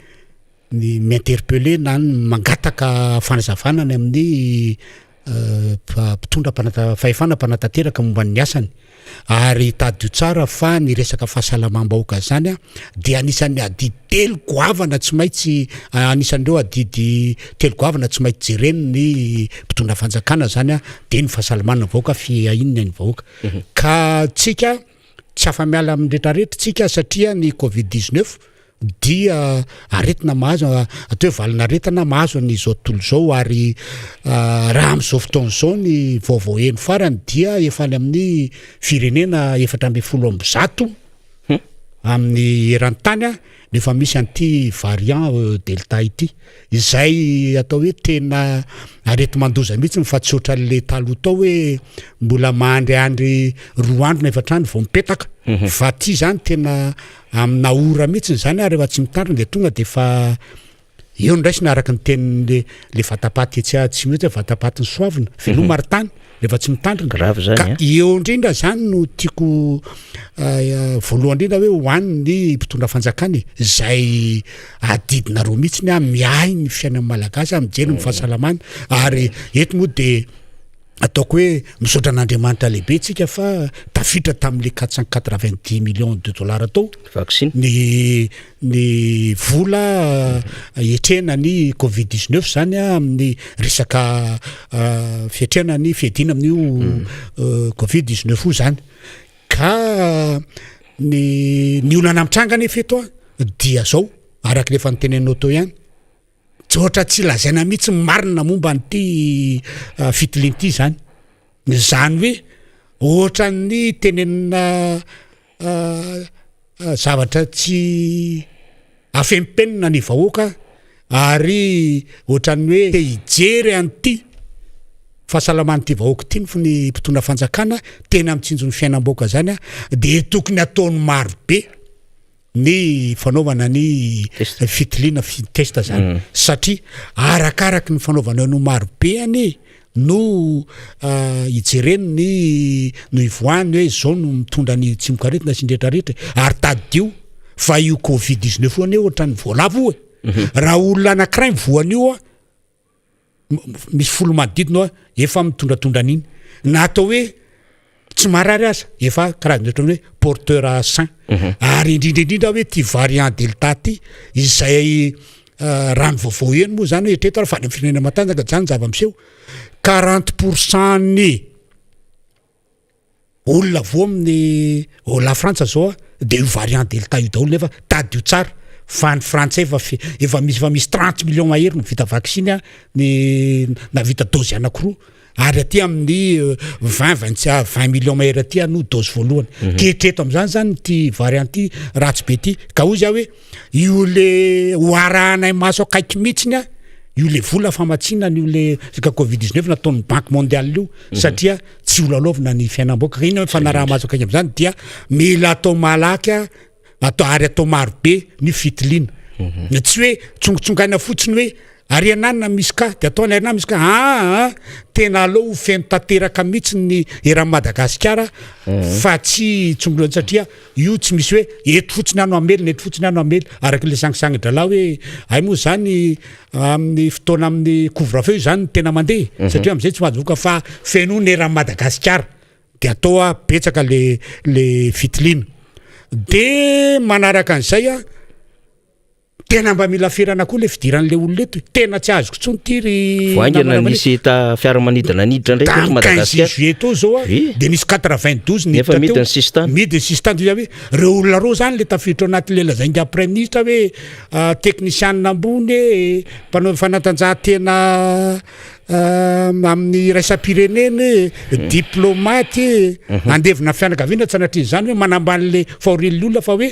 ny m'interpeller na mangataka fanazavanany amin'ny mpitondra fahefana mpanatateraka momba ny asany ary tadio tsara fa ny resaka fahasalamam-bahoaka zany dia anisan'ny adidy telo goavana tsy maintsy anisan'ireo adidy telo goavana tsy maintsy jereny ny mpitondra fanjakana zany dia ny fahasalamana vahoaka fiainina ny vahoaka ka tsika tsy afa-miala amin'ny rehetrarehetra tsika satria ny Covid-19 dia aretina mahazo atao hoe valina aretina mahazo n'izao tontolo zao ary raha amin'izao fotoana zao ny vaovao eny farany dia efa any amin'ny firenena 410 amin'ny eran-tany nefa misy an'ity variant delta ity izay atao hoe tena arety mandoza mihitsy fa tsy ohatry an'le taloha tao hoe mbola mahandryandry 2 andro na 4 andro vao mipetaka fa ty zany tena amina ora mihitsy zany rehefa tsy mitandrina dia tonga dia fa eo ndraisina araka ny tenin'le vatapaty tsy mihitsy vatapaty ny soavina veloma maritany rehefa tsy mitandrina ka eo indrindra zany no tiako voalohany indrindra hoe hoaniny mpitondra fanjakany zay adidina roa mihitsy miahy ny fiainan'ny malagasy mijery ny fahasalamana ary eto moa dia ataoko hoe misaotra an'Andriamanitra lehibe tsika fa tafiditra tamin'le 490 millions de dollars tao vaccine ny vola etrena ny Covid-19 zany amin'ny resaka fietrena ny fiadina amin'io Covid-19 io zany ka ny olana mitranga nefa eto dia zao araka lefa nytenenao tao ihany tsy ohatra tsy lazaina mihitsy marina momba n'ity fitilin'ity zany hoe ohatra ny tenenina zavatra tsy afempenina ny vahoaka ary ohatran'ny hoe hijery an'ity fahasalaman'ity vahoaka ity ny mpitondra fanjakana tena mitsinjo ny fiainam-bahoaka zany dia tokony ataony marobe ny fanaovana ny fitiliana testa zany satria arakaraka ny fanaovana no marobeany no ijereny no ivoany hoe zao no mitondra ny tsimokaretina sy ndretrarehetra ary tadio fa io covid-19 ane ohatrany voalavo raha olona anankiray mivoany io misy folo manodidina efa mitondratondra an'iny na atao hoe tsy marary aza efa karazana hoe porteur sain ary indrindraindrindra hoe ty variant delta ty izay rano vaovao eny moa zany hoe etreto fa ny firenena matanjaka zany zava-miseho 40% ny olona vo amin'ny la Frantsa zao de io variant delta io daholo nefa tadio tsara fa ny frantsay efa misy 30 millions mahery no vita vaccine ny navita dose anankiroa ary aty amin'ny 20 millions mahery aty no dose voalohany ketreto am'zany zany ty variant ty ratsy be ty ka ozy hoe io le hoarahanay maso akaiky mihitsiny io le vola famatsinany io le sika covid-19 nataon'ny banque mondiale io satria tsy olalovina ny fiainam-boaka ina hoe fanaraha maso akaiky am'zany dia mila atao malaky atao marobe ny fitiliana tsy hoe tsongotsongaina fotsiny hoe ary anana misy ka de ataony arina misy ka tena aloha feno tanteraka mihitsy ny eran'ny Madagasikara fa tsy tsongolony satria io tsy misy hoe eto fotsiny ano amelina eto fotsiny ano amelina araky le sangisangy drala hoe ay moa zany amin'ny fotoana amin'ny couvre-feu zany tena mandeha satria am'izay tsy mahazoka fa feno ny eran'ny Madagasikara de atao betsaka le fitiliana de manaraka an'izay tena mba mila ferana koa le fidiran'le olona eto tena tsy azoko tsony tiry voaingana nisy fiaramanidina niditra ndraiky eto Madagasikara juillet to zao de nisy 92 nefa midiny sistany midiny sistany hoe reo olona reo zany le tafiditra anaty lela zainga premier ministre hoe technicien ambony mpanao fanatanjahantena amin'ny raisam-pireneny diplomaty andevina fianakaviana tsy anatriny zany hoe manambany le fahorin'le olona fa hoe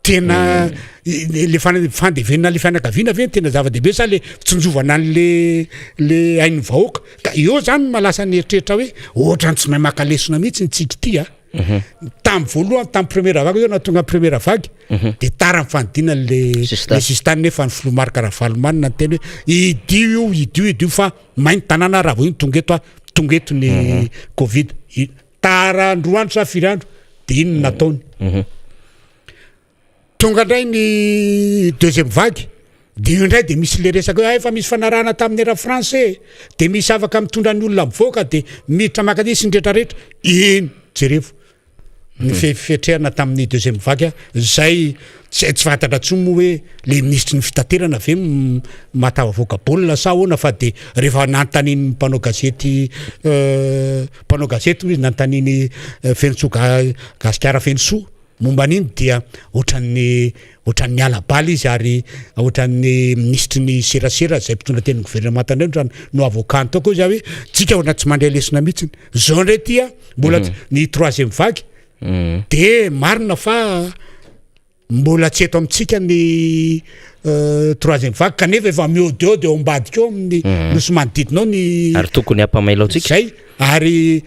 tena le fandevenina le fianakaviana ve tena zava-dehibe sa le fitsonjovana le hainy vahoaka ka eo zany malasa ny eritreritra hoe ohatrany tsy mahay makalesona mihitsy ny tsiky ty tam'y voalohany tam'y première vague eo na tonga première vague de tara mifanidina le sistany nefa ny filomarika rahavalomanina ny teny hoe idio fa mainy tanàna raha vo iny tonga eto ny covid tara androandro sa firandro de iny nataony tonga ndray ny deuxième vague de io ndray de misy le resaka hoe efa misy fanarahana tamin'ny era français de misy afaka mitondra ny olona mivoaka de miditra makady sy ndretrarehetra iny jerevo ny fetreana tamin'ny deuxième vague zay tsy fantatra tsony moa hoe le ministry ny fitaterana ave matavavoaka baolina sa ahoana fa de rehefa nantaniny mpanao gazety izy nantaniny Fenitsoa Gasikara Fenitsoa momba an'iny dia ohatran'ny alabaly izy ary ohatran'ny ministry ny serasera zay mpitondra teny gouvernement andray no avocat tao koa za hoe tsika ona tsy mandray lesona mihitsiny zao ndray tia mbola ny troisième vague de marina fa mbola tsy eto amitsika ny troisième vague kanefa efa miodeo de ombadika eo amin'ny nosy manodidinao ny ary tokony ampamailaotsika zay ary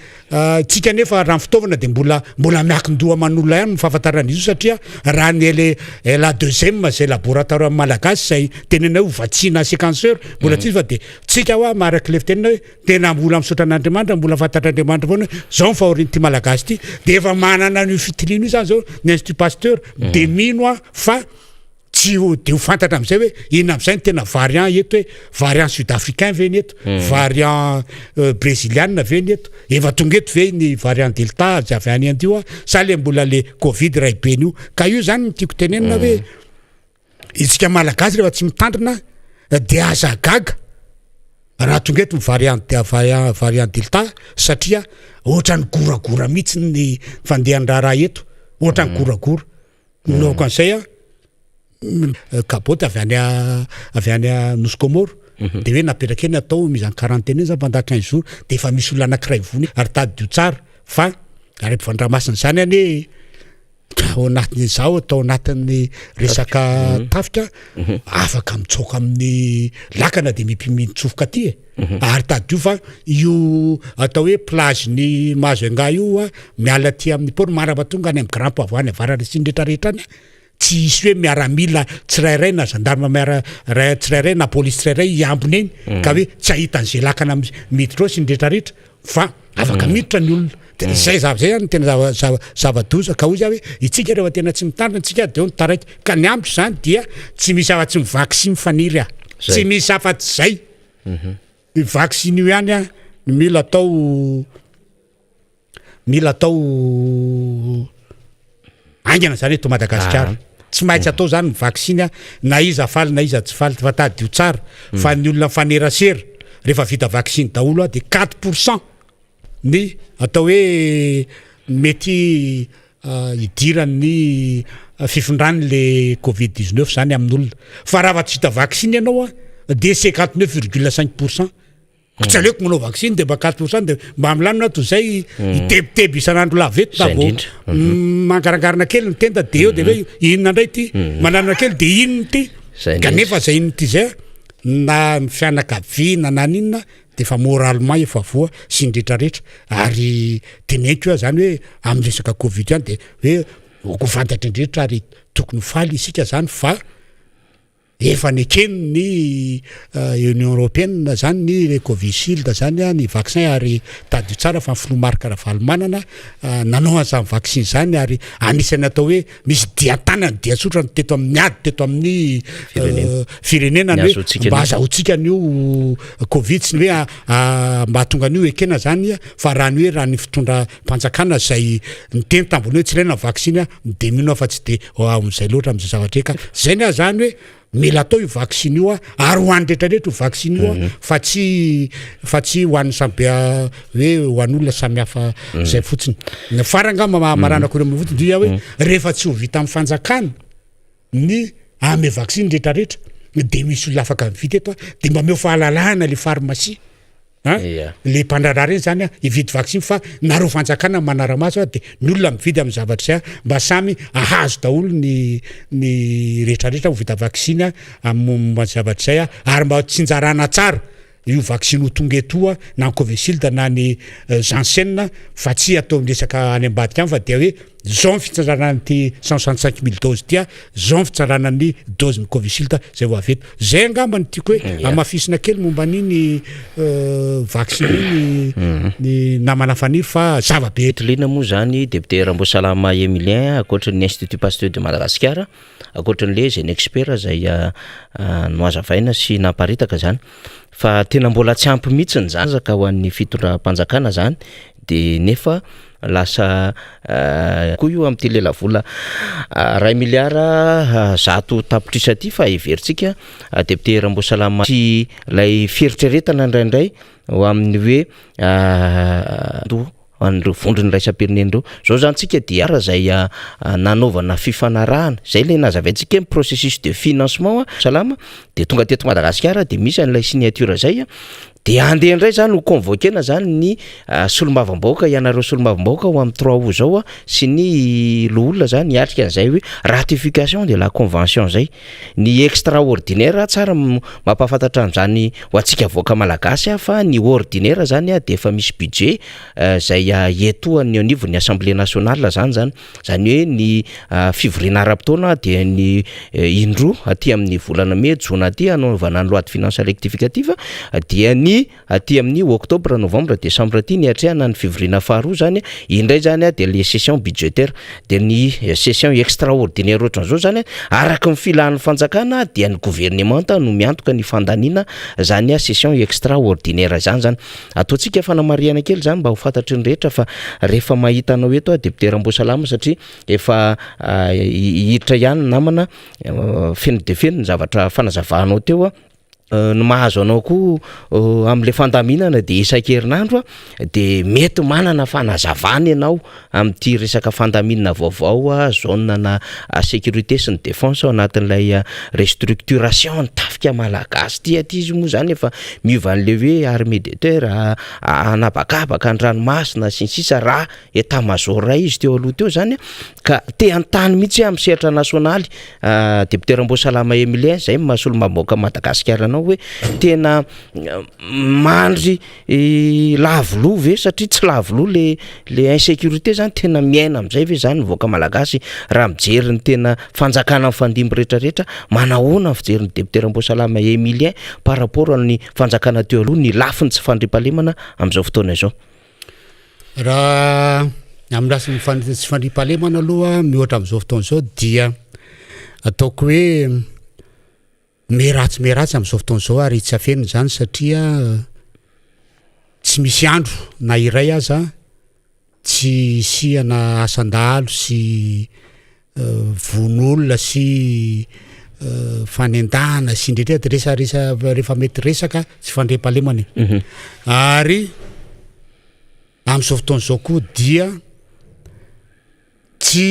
tsika nefa raha fitaovana de mbola miakin-doha man'olona ihany fahafantarana izy io satria raha ny la deuxième zay laboratoire malagasy zay tenenao vaccine séquenceur mbola tsy fa de tsika hoa maharaky le fitenina hoe tena mbola misaotra an'Andriamanitra mbola fantatr'Andriamanitra foana zao fahorin'ty malagasy ty de efa manana ny fitilino io zany zao ny Institut Pasteur de mino fa tsy de ho fantatra am'izay hoe ina am'izay ny tena variant eto hoe variant sud-africain ve ny eto variant brésilianina ve ny eto efa tonga eto ve ny variant delta zay avy any andio sa le mbola le covid ray beny io ka io zany ny tiako tenenina hoe itsika malagasy rehefa tsy mitandrina de aza gaga raha tonga eto ny variant delta satria ohatrany goragora mihitsy ny fandehan-draharaha eto ohatrany goragora naoko an'izay kaboty avy any Nosy Comore de hoe napetraka eny atao mizany quarantaine za pendant 15 jours de efa misy olona anankiray vony ary tady io tsara fa ary mpivandramasina zany any ao anatin'ny zao atao anatin'ny resaka tafika afaka mitsoka amin'ny lakana de mitsofoka aty ary tady io fa io atao hoe plage ny mahazo anga io miala aty amin'ny port maraba tonga any amin'ny grand poivroine avarany sy ndretrarehetra any tsy isy hoe miaramila tsirairay na gendarme tsirairay na polisy tsirairay iambony eny ka hoe tsy ahitan'izay lakana miditra ao sy nydretrarehetra fa afaka miditra ny olona zay zay any tena zava-doza ka hoy za hoe itsika rehefa tena tsy mitandrina tsika de nitaraiky ka ny ambitry zany dia tsy misy afa-tsy mivaksiny faniry tsy misy afa-tsy zay vaksiny io ihany mila atao angana zany eto Madagasikara tsy maintsy atao zany vaksiny na iza faly na iza tsy faly fa tady io tsara fa ny olona fanerasera rehefa vita vaksiny daholo de 4% ny atao hoe mety idiran'ny fifindrany le Covid-19 zany amin'olona fa raha tsy vita vaksiny ianao de 59,5%. Tsy aleoko manao vaksiny de mba 4% de mba milanona to zay itebiteby isan'andro laveto davo mangarangarana kely ny tenda de eo de hoe inona indray ty mananana kely de inona ty kanefa zay inona ty zay na ny fianakaviana na ninona de fa moralement efa voa sy ndretrarehetra ary teneniko zany hoe amin'ny resaka Covid ihany de hoe ko fantatra ndrehetra ary tokony faly isika zany fa efa nekeny ny Union Européenne zany ny Covishield zany ny vaccin ary tady tsara fa filomarika raha nanao an'izany vaccin zany ary anisany atao hoe misy diatanany dia tsotra teto amin'ny ady teto amin'ny firenena ny hoe mba azahotsika an'io Covid sy ny hoe mba tonga an'io ekena zany fa raha ny hoe raha ny fitondra mpanjakana zay ny teny tambony hoe tsy ilaina vaccin de mino fa tsy de amin'izay loatra amin'izay zavatra eka zay ny zany hoe mila atao io vaccine io ary ho an'ny rehetrarehetra io vaccine io fa tsy ho an'ny samby hoe ho an'olona samy hafa zay fotsiny ny farangamba maranako ireo amin'ny fotsiny dia hoe rehefa tsy ho vita amin'ny fanjakana ny ame vaccine rehetrarehetra de misy olona afaka mividy eto de mba meo fahalalahana le pharmacie le mpandrarah reny zany ividy vaccine fa nareo fanjakana manaramaso de ny olona mividy amin'ny zavatra zay mba samy ahazo daholo ny rehetrarehetra vita vaccine amin'ny zavatra zay ary mba tsinjarana tsara io vaccine ho tonga eto na ny Covishield na ny Janssen fa tsy atao miresaka any ambadika any fa dia hoe zao ny fitsandrana ty 165,000 doses dia zao ny fitsandrana ny dose ny Covishield zay ho aveto zay angamba ny tiako hoe amafisina kely momba niny vaccine ny namana faniry fa zavabe lina moa zany député Rambosalama Emilien akoatra ny Institut Pasteur de Madagascar akoatra n'le zay ny expert zay noazavaina sy namparitaka zany fa tena mbola tsy ampy mihitsy ny zanjaka ho an'ny fitondram-panjakana zany de nefa lasa koa io amin'ny telelavola ray miliara zato tapitrisa ty fa everitsika député Rambosalama sy lay fieritreretana indraindray ho amin'ny hoe an'ireo vondrony raisam-pirenen'ireo zao zany tsika diara zay nanaovana fifanarahana zay le nazavaintsika processus de financement salama de tonga teto Madagasikara de misy an'ilay signature zay de andeha indray zany ho convoquena zany ny solombavambaoka ianareo solombavambaoka ho amin'ny 3 août zao sy ny loolona zany hiatrika an'izay hoe ratification de la convention zay ny extraordinaire tsara mampafantatra an'izany ho antsika voaka malagasy fa ny ordinaire zany de efa misy budget zay etoan'ny anivon'ny assemblée nationale zany hoe ny fivoriana ara-potoana de ny indroa aty amin'ny volana mai jona aty anaovana ny loi de finances rectificative dia ny aty amin'ny octobre novembre décembre aty ny atrehana ny fivoriana faharoa zany indray zany de les sessions budgétaires de ny session extraordinaire ohatran'izao zany araka ny filahan'ny fanjakana dia ny gouvernement no miantoka ny fandanina zany session extraordinaire zany ataontsika fanamariana kely zany mba ho fantatry ny rehetra fa rehefa mahita anao eto député Rambosalama satria efa hiditra ihany namana feno de feno ny zavatra fanazavahanao teo ny mahazo anao koa am'le fandaminana de isan-kerinandro de mety manana fanazavana ianao amin'ty resaka fandaminana vaovao zone na sécurité sy ny défense anatin'ilay restructuration ny tafika malagasy ty aty izy moa zany efa miova an'le hoe armée de terre anabakabaka an-dranomasina sy ny sisa raha état-major izy teo aloha teo zany ka te antany mihitsy amin'ny sehatra nasionaly député Rambosalama Emilien zay mahasolo mamboaka Madagasikara anao anao hoe tena mandry lavoloha ve satria tsy lavoloha le insécurité zany tena miaina am'izay ve zany voaka malagasy raha mijery ny tena fanjakana amin'ny fandimby rehetrarehetra manahoana fijery ny député Ramboasalama Emilien par rapport amin'ny fanjakana teo aloha ny lafiny tsy fandripahalemana amin'izao fotoana izao. Raha amin'ny lafiny tsy fandripahalemana aloha mihoatra amin'izao fotoana izao dia ataoko hoe meratsy amin'izao fotoana izao ary tsy afenina zany satria tsy misy andro na iray aza tsy siana asandalo sy von'olona sy fanendahana sy indrindra rehefa mety resaka tsy fandripahalemana ary amin'izao fotoana izao koa dia tsy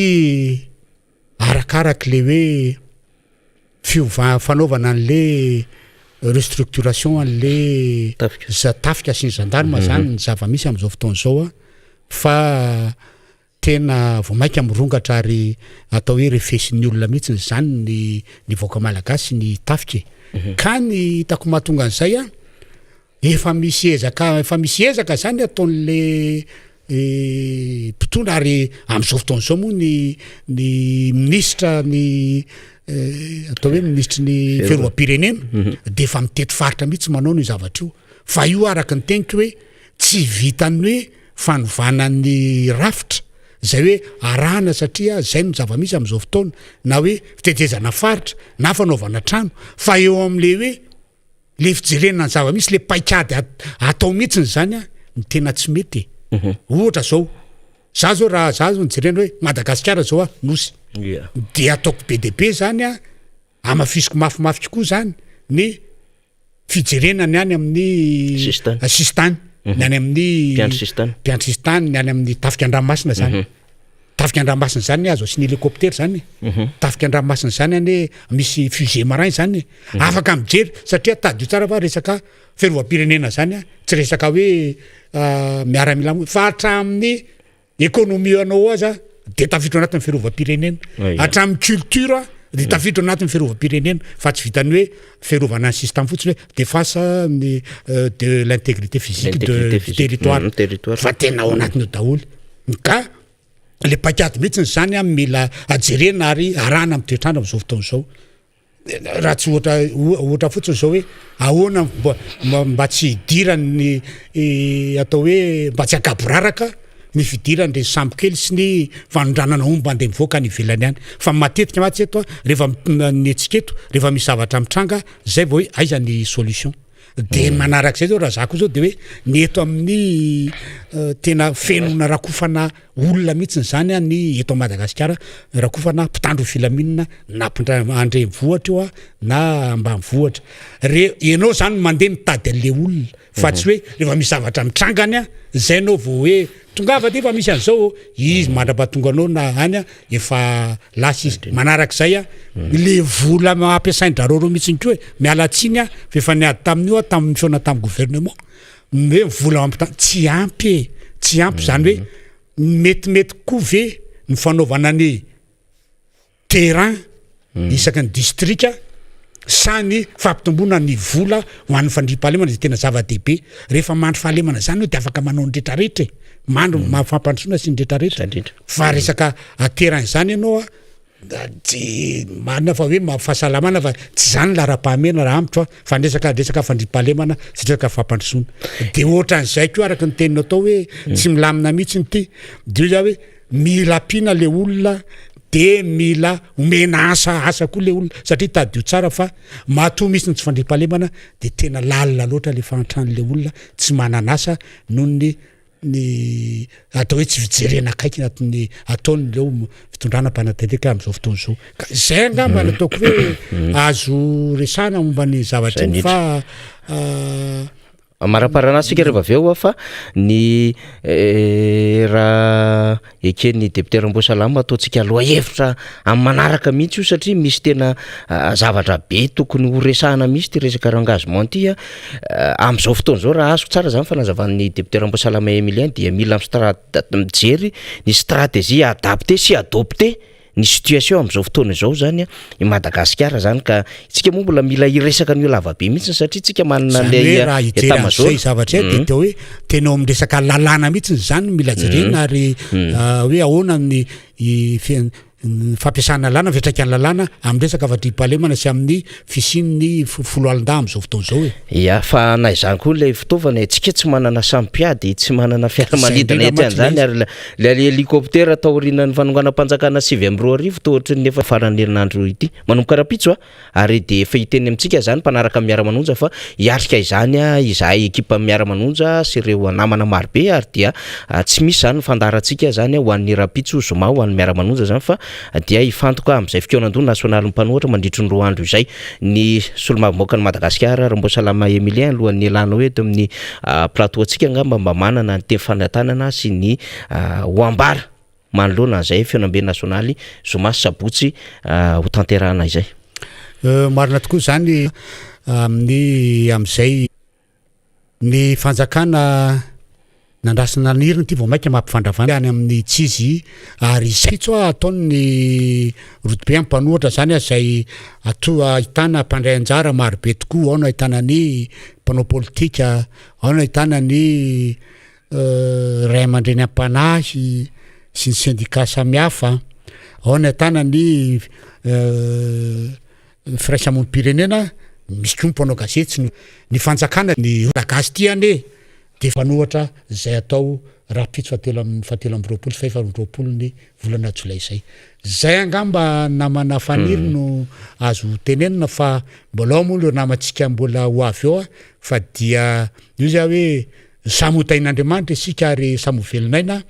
arakaraky le hoe fanaovana an'le restructuration an'le tafika sy ny gendarme zany ny zava-misy amin'izao fotoana izao fa tena vao mainka mirongatra ary atao hoe refesin'ny olona mihitsy zany ny voaka malagasy ny tafika ka ny hitako mahatonga an'izay efa misy ezaka zany ataon'le mpitondra ary amin'izao fotoana izao moa ny ministra ny atao hoe ministra ny fiarovam-pirenena de efa mitety faritra mihitsy manao ny zavatra io fa io araka ny teniko hoe tsy vitany hoe fanovana ny rafitra zay hoe arahana satria zay no zava-misy amin'izao fotoana na hoe fitetezana faritra na fanaovana trano fa eo amin'le hoe le fijerena ny zava-misy le paikady atao mihitsiny zany ny tena tsy mety ohatra zao za zao raha za zao nijerena hoe Madagasikara zao nosy de ataoko be de be zany amafisiko mafimafy koa zany ny fijerenany any amin'ny sistany ny any amin'ny piano sistany ny any amin'ny tafika andranomasina zany tafika andranomasina zany azo sy ny hélicoptère zany tafika andranomasina zany any misy fusée marin zany afaka mijery satria tadio tsara fa resaka fiarovam-pirenena zany tsy resaka hoe miaramila fa hatramin'ny économie anao aza de tafiditra anatin'ny fiarovam-pirenena hatramin'ny culture de tafiditra anatin'ny fiarovam-pirenena fa tsy vitany hoe fiarovana ny système fotsiny hoe défense de l'intégrité physique de territoire fa tena ao anatiny daholo ka le paikady mihitsy zany mila ajerena ary arahana amin'ny toetrandro amin'izao fotoana izao raha tsy ohatra fotsiny zao hoe ahoana mba tsy hidirany atao hoe mba tsy akaboraraka ny fidirany le sambo kely sy ny fanondranana omba andeha mivoaka ny ivelany any fa matetika matsy eto rehefa ny etsiketo rehefa misy zavatra mitranga zay vao hoe aiza ny solution de manarak'izay zao raha zako zao de hoe ny eto amin'ny tena fenona rakofana olona mihitsy zany ny eto Madagasikara rakofana mpitandro filaminana na andrenivohatra io na ambanivohatra enao zany mandeha mitady an'le olona fa tsy hoe rehefa misy zavatra mitrangany zay anao vao hoe tongava ty fa misy an'izao izy mandra-pahatonga anao na any efa lasa izy manarak'izay le vola ampiasain-drareo mihitsy koa hoe miala tsiny fa efa niady tamin'io tamin'ny fiona tamin'ny gouvernement hoe vola mampitany tsy ampy zany hoe metimety koa ve ny fanaovana ny terrain isaky ny distrika sa ny fampitomboana ny vola ho an'ny fandripahalemana zay tena zava-dehibe rehefa mandry fahalemana zany hoe de afaka manao ny rehetrarehetra mandro mafampandrosoana sy ny rehetrarehetra fa resaka terrain zany ianao tsy marina fa hoe mahafahasalamana fa tsy zany lara-pahamena raha amitra fa resaka fandripahalemana sy resaka fampandrosoana de ohatra an'izay koa araka ny teninao atao hoe tsy milamina mihitsy ny ty de za hoe mila ampiana le olona de mila omena asa koa le olona satria tadio tsara fa matoa misy ny tsy fandripahalemana de tena lalina loatra le fanatran'le olona tsy mananasa noho ny atao hoe tsy fijerena akaiky anatin'ny ataon'leo fitondrana mpanatedeka amin'izao fotoana izao ka zay angamba ny ataoko hoe azo resana momba ny zavatra iny fa maraparanasika rehefa avy eo fa ny raha ekeny député Ramboasalama ataontsika aloha hevitra amin'ny manaraka mihitsy io satria misy tena zavatra be tokony ho resahana mihitsy ty resaka engagement ty amin'izao fotoana izao raha azoko tsara zany fanazavan'ny député Ramboasalama Emilien dia mila mijery ny stratégie adapté sy adopté ny situation amin'izao fotoana izao zany i Madagasikara zany ka itsika moa mbola mila iresaka ny lavabe mihitsy satria itsika manana raha ijerizay zavatra de teo hoe tenao amresaka lalàna mihitsy zany mila jerena ary hoe ahoana ny fampiasana lalàna fiatraikany lalàna amresaka vadripalemana sy amin'ny fisin'ny folo alin-da am'izao fotoana zao ya fa na izany koa le fitaovana tsika tsy manana sampiady tsy manana fiaramanidina ety an'izany ary le hélicoptère taorinan'ny fanonganam-panjakana 7 tohatra ny efa farany herinandro ity manomboka rapitso ary de efa hiteny amintsika zany mpanaraka Miara Manonja fa hiatrika izany izahay ekipa Miara Manonja sy ireo namana marobe ary dia tsy misy zany fandarantsika zany ho an'ny rapitso zoma ho an'ny Miara Manonja zany fa dia ifantoka amin'izay fikonan-dono nasionaly mpanohatra mandritry ny 2 andro izay ny solomavimbokany Madagasikara Rambosalama Emilien alohan'ny elana hoe eto amin'ny plateau antsika ngamba mba manana ny teny fanatanana sy ny hoambara manoloana an'izay fionam-be nasionaly zoma sabotsy ho tanterahana izay marina tokoa zany amin'ny am'izay ny fanjakana nandrasana niriny ty vao maika mampifandravana any amin'ny tsizy ary sitso ataony rotobe mpanohatra zany zay ahitana mpandray anjara marobe tokoa ao no ahitana ny mpanao politika ao no ahitana ny ray aman-dreny ampanahy sy ny syndicat samihafa ao no ahitana ny firaisamonim-pirenena misy koa mpanao gazety ny fanjakana ny gasy ty ane de fanohatra zay atao rapitso fatelo ambiroapolo sy fahefaroapolo ny volana Jolay zay angamba namana faniry no azo tenenina fa mbola ao moa lo namatsika mbola ho avy eo fa dia io zay hoe samotain'Andriamanitra isika ary samovelinaina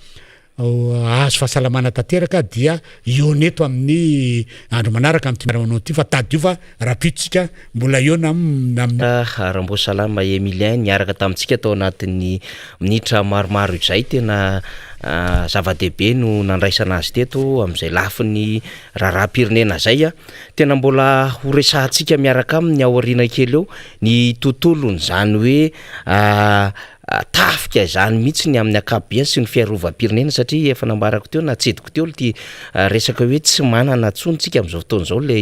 azo fahasalamana tanteraka dia eo neto amin'ny andro manaraka amin'ny Miara Manonja ty fa tadiova rapitsika mbola eo Rambosalama Emilien niaraka tamintsika tao anatin'ny minitra maromaro izay tena zava-dehibe no nandraisana azy teto amin'izay lafiny raharam-pirenena zay tena mbola ho resahantsika miaraka amin'ny aoriana kely eo ny tontolony zany hoe tafika zany mihitsy ny amin'ny akapobeany sy ny fiarovam-pirenena satria efa nambarako teo natsediko teo ty resaka hoe tsy manana tsontsika amin'izao fotoana izao le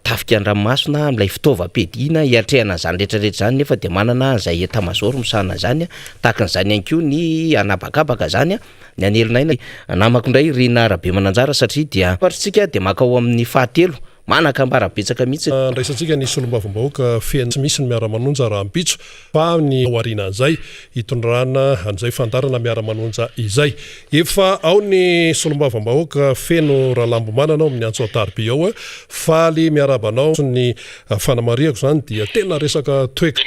tafika an-dranomasina am'ilay fitaovam-piadiana hiatrehana zany rehetrarehetra zany nefa de manana zay etamazoro misana zany tahakan'izany ihany koa ny anabakabaka zany ny anelonaina namako indray Rina Rabe Mananjara satria dia paritsika de makao amin'ny fahatelo manaka ambarabetsaka mihitsy ndraisantsika ny solombavambahoaka feny tsy misy ny Miara Manonja raha ampitso fa ny aoriana an'izay hitondrana an'izay fandarana Miara Manonja izay efa ao ny solombavambahoaka feno raha lambomanana ao amin'ny antso atarby ao faly miarabanao ny fanamariako zany dia tena resaka toeka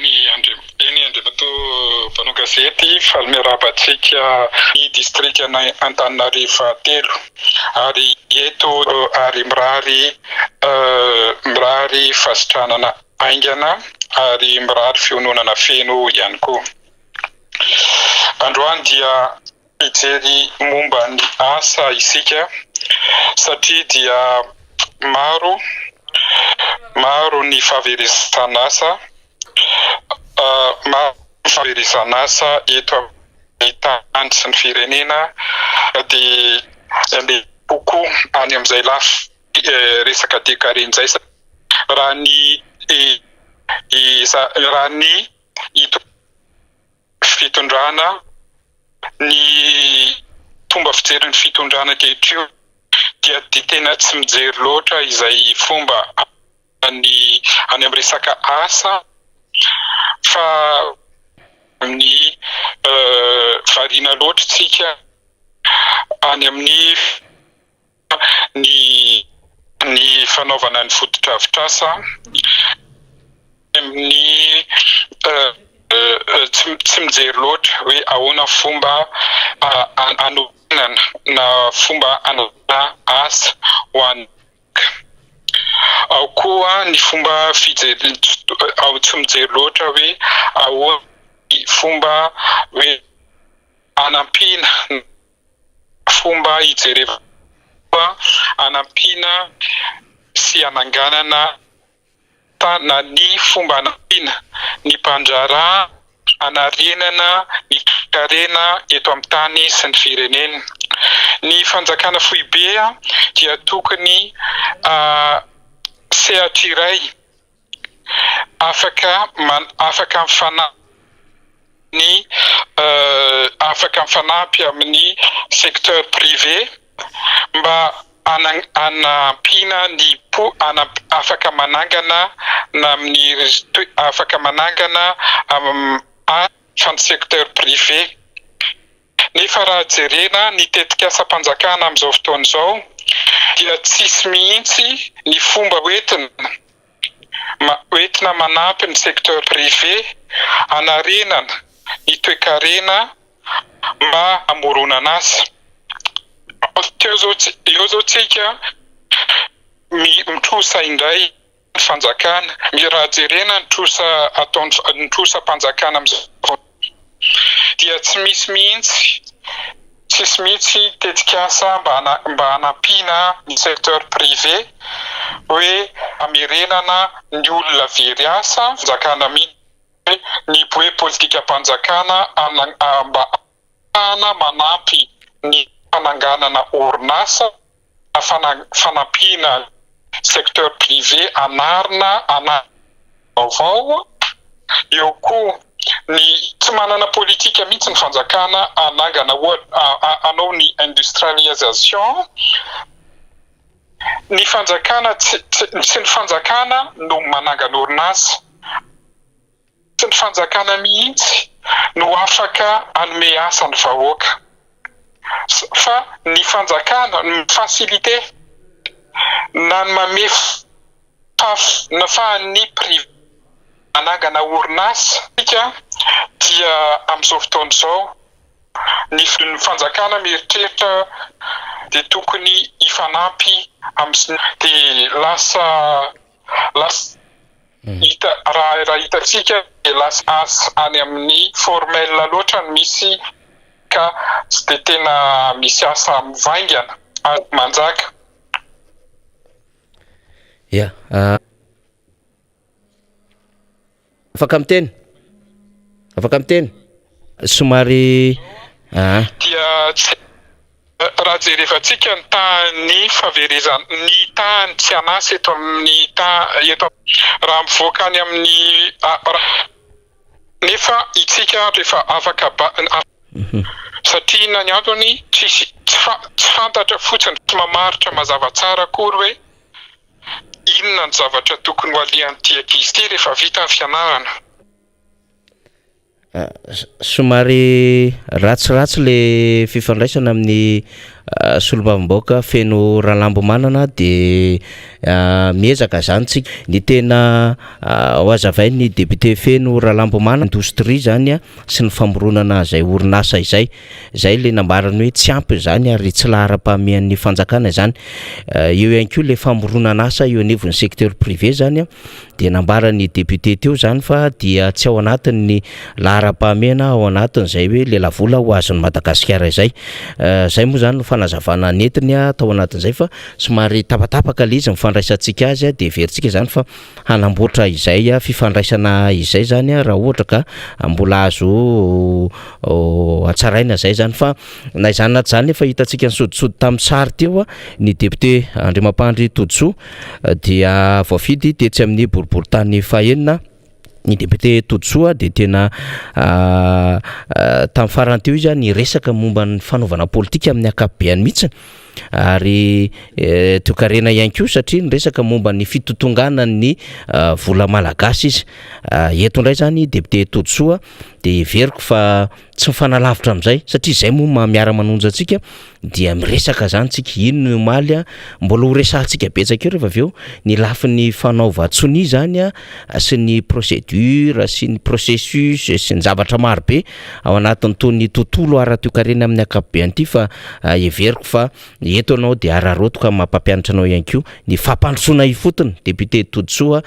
mpanao gazety faly miarabantsika i district Antananarivo telo ary eto ary mirary fasitranana aingana ary mirary fiononana feno ihany koa. Androany dia ijery momba ny asa isika satria dia maro ny fahaverizana asa fahaverizana asa eto amin'ny sy ny firenena de kokoa any amin'izay lafy resaka dekarenzay raha ny fitondrana ny fomba fijery ny fitondrana kehitrio dia tena tsy mijery loatra izay fomba any amin'ny resaka asa fa ny variana loatra tsika any amin'ny ny fanaovana ny fotodrafitrasa amin'ny tsy mijery loatra hoe ahoana fomba anorenana na fomba anana asa ho any ao koa ny fomba fijery tsy mijery loatra hoe ahoana fomba hoe anampina fomba hijerevana anampina sy ananganana na ny fomba anampina ny mpanjara anarenana ny toekarena eto amin'ny tany sy ny firenena Ny fanjakana foibe dia tokony sehatra iray afaka mifanampy amin'ny secteur privé mba anampina ny afaka manangana na amin'ny afaka manangana amin'ny secteur privé. Nefa raha jerena ny tetikasa-panjakana amin'izao fotoana izao dia tsisy mihitsy ny fomba hoentina manampy ny secteur privé anarenana ny toe-karena mba amoronana azy. Eo zao tsika mitrosa indray ny fanjakana, raha jerena nitrosa mpanjakana amin'izao dia tsy misy mihitsy tetikasa mba hanampiana ny secteur privé hoe amerenana ny olona very asa fanjakana mihitsy ny hoe politika-panjakana mba manampy ny fananganana orinasa fanampiana secteur privé anarina vaovao. Eo koa ny tsy manana politika mihitsy ny fanjakana anangana anao ny industrialisation. Ny fanjakana tsy ny fanjakana no manangana orinasa, tsy ny fanjakana mihitsy no afaka hanome asa ny vahoaka, fa ny fanjakana ny fasilite na ny manome ny privé manangana orinasa dia amin'izao fotoana izao ny fanjakana mieritreritra dia tokony hifanampy dia lasa raha hitantsika dia lasa asa any amin'ny formel loatra no misy ka tsy dia tena misy asa mivaingana manjaka. Ya, afaka miteny somary dia raha jerevantsika ny tany fahaverezana ny tany tsy anasa eto amin'ny raha mivoaka any amin'ny nefa itsika rehefa afaka satria na ny antony tsy fantatra fotsiny, tsy mamaritra mazava tsara akory hoe inona ny zavatra tokony ho alian'ity ankizy ity rehefa vita ny fianarana. Somary ratsiratsy le fifandraisana amin'ny solombavam-baoaka feno rahalambo manana dia miezaka zany tsika ny tena hoazavai ny député feno rahalambo manana indostria zany sy ny famoronana izay orinasa izay le nambarany hoe tsy ampy zany ary tsy lahara-pahamehan'ny fanjakana zany. Eo ihany koa le famoronana asa eo anivon'ny secteur privé zany dia nambarany député teo zany fa dia tsy ao anatin'ny lahara-pahamehana, ao anatin'izay hoe lelavola ho azon'ny Madagasikara izay. Zay moa zany no fanazavana netiny tao anatin'izay fa somary tapatapaka le izy mifandraisantsika azy dia veritsika zany fa hanamboatra izay fifandraisana izay zany raha ohatra ka mbola azo atsaraina zay zany fa na izany naty zany efa hitantsika ny sodisody tamin'ny sary teo ny député Andriamampandry Todsoa dia voafidy tetsy amin'ny boriboritany fahaenina. Ny député Todsoa dia tena tamin'ny farany teo izy ny resaka momba ny fanaovana politika amin'ny akapobeany mihitsy ary toe-karena ihany koa satria ny resaka momba ny fitotongana ny vola malagasy izy. Eto indray zany député Todsoa dia veriko fa tsy mifanalavitra amin'izay satria izay moa miara manonja antsika dia miresaka zany tsika ino no maly mbola ho resahantsika betsaka eo rehefa avy eo ny lafin'ny fanaova-tsoni zany sy ny procédure sy ny processus sy ny zavatra maro be ao anatin'ny tony tontolo ara-toe-karena amin'ny akapobeany ity fa everiko fa eto anao dia ararotoka mampampianatra anao ihany koa ny fampandrosoana ifotony député Todsoa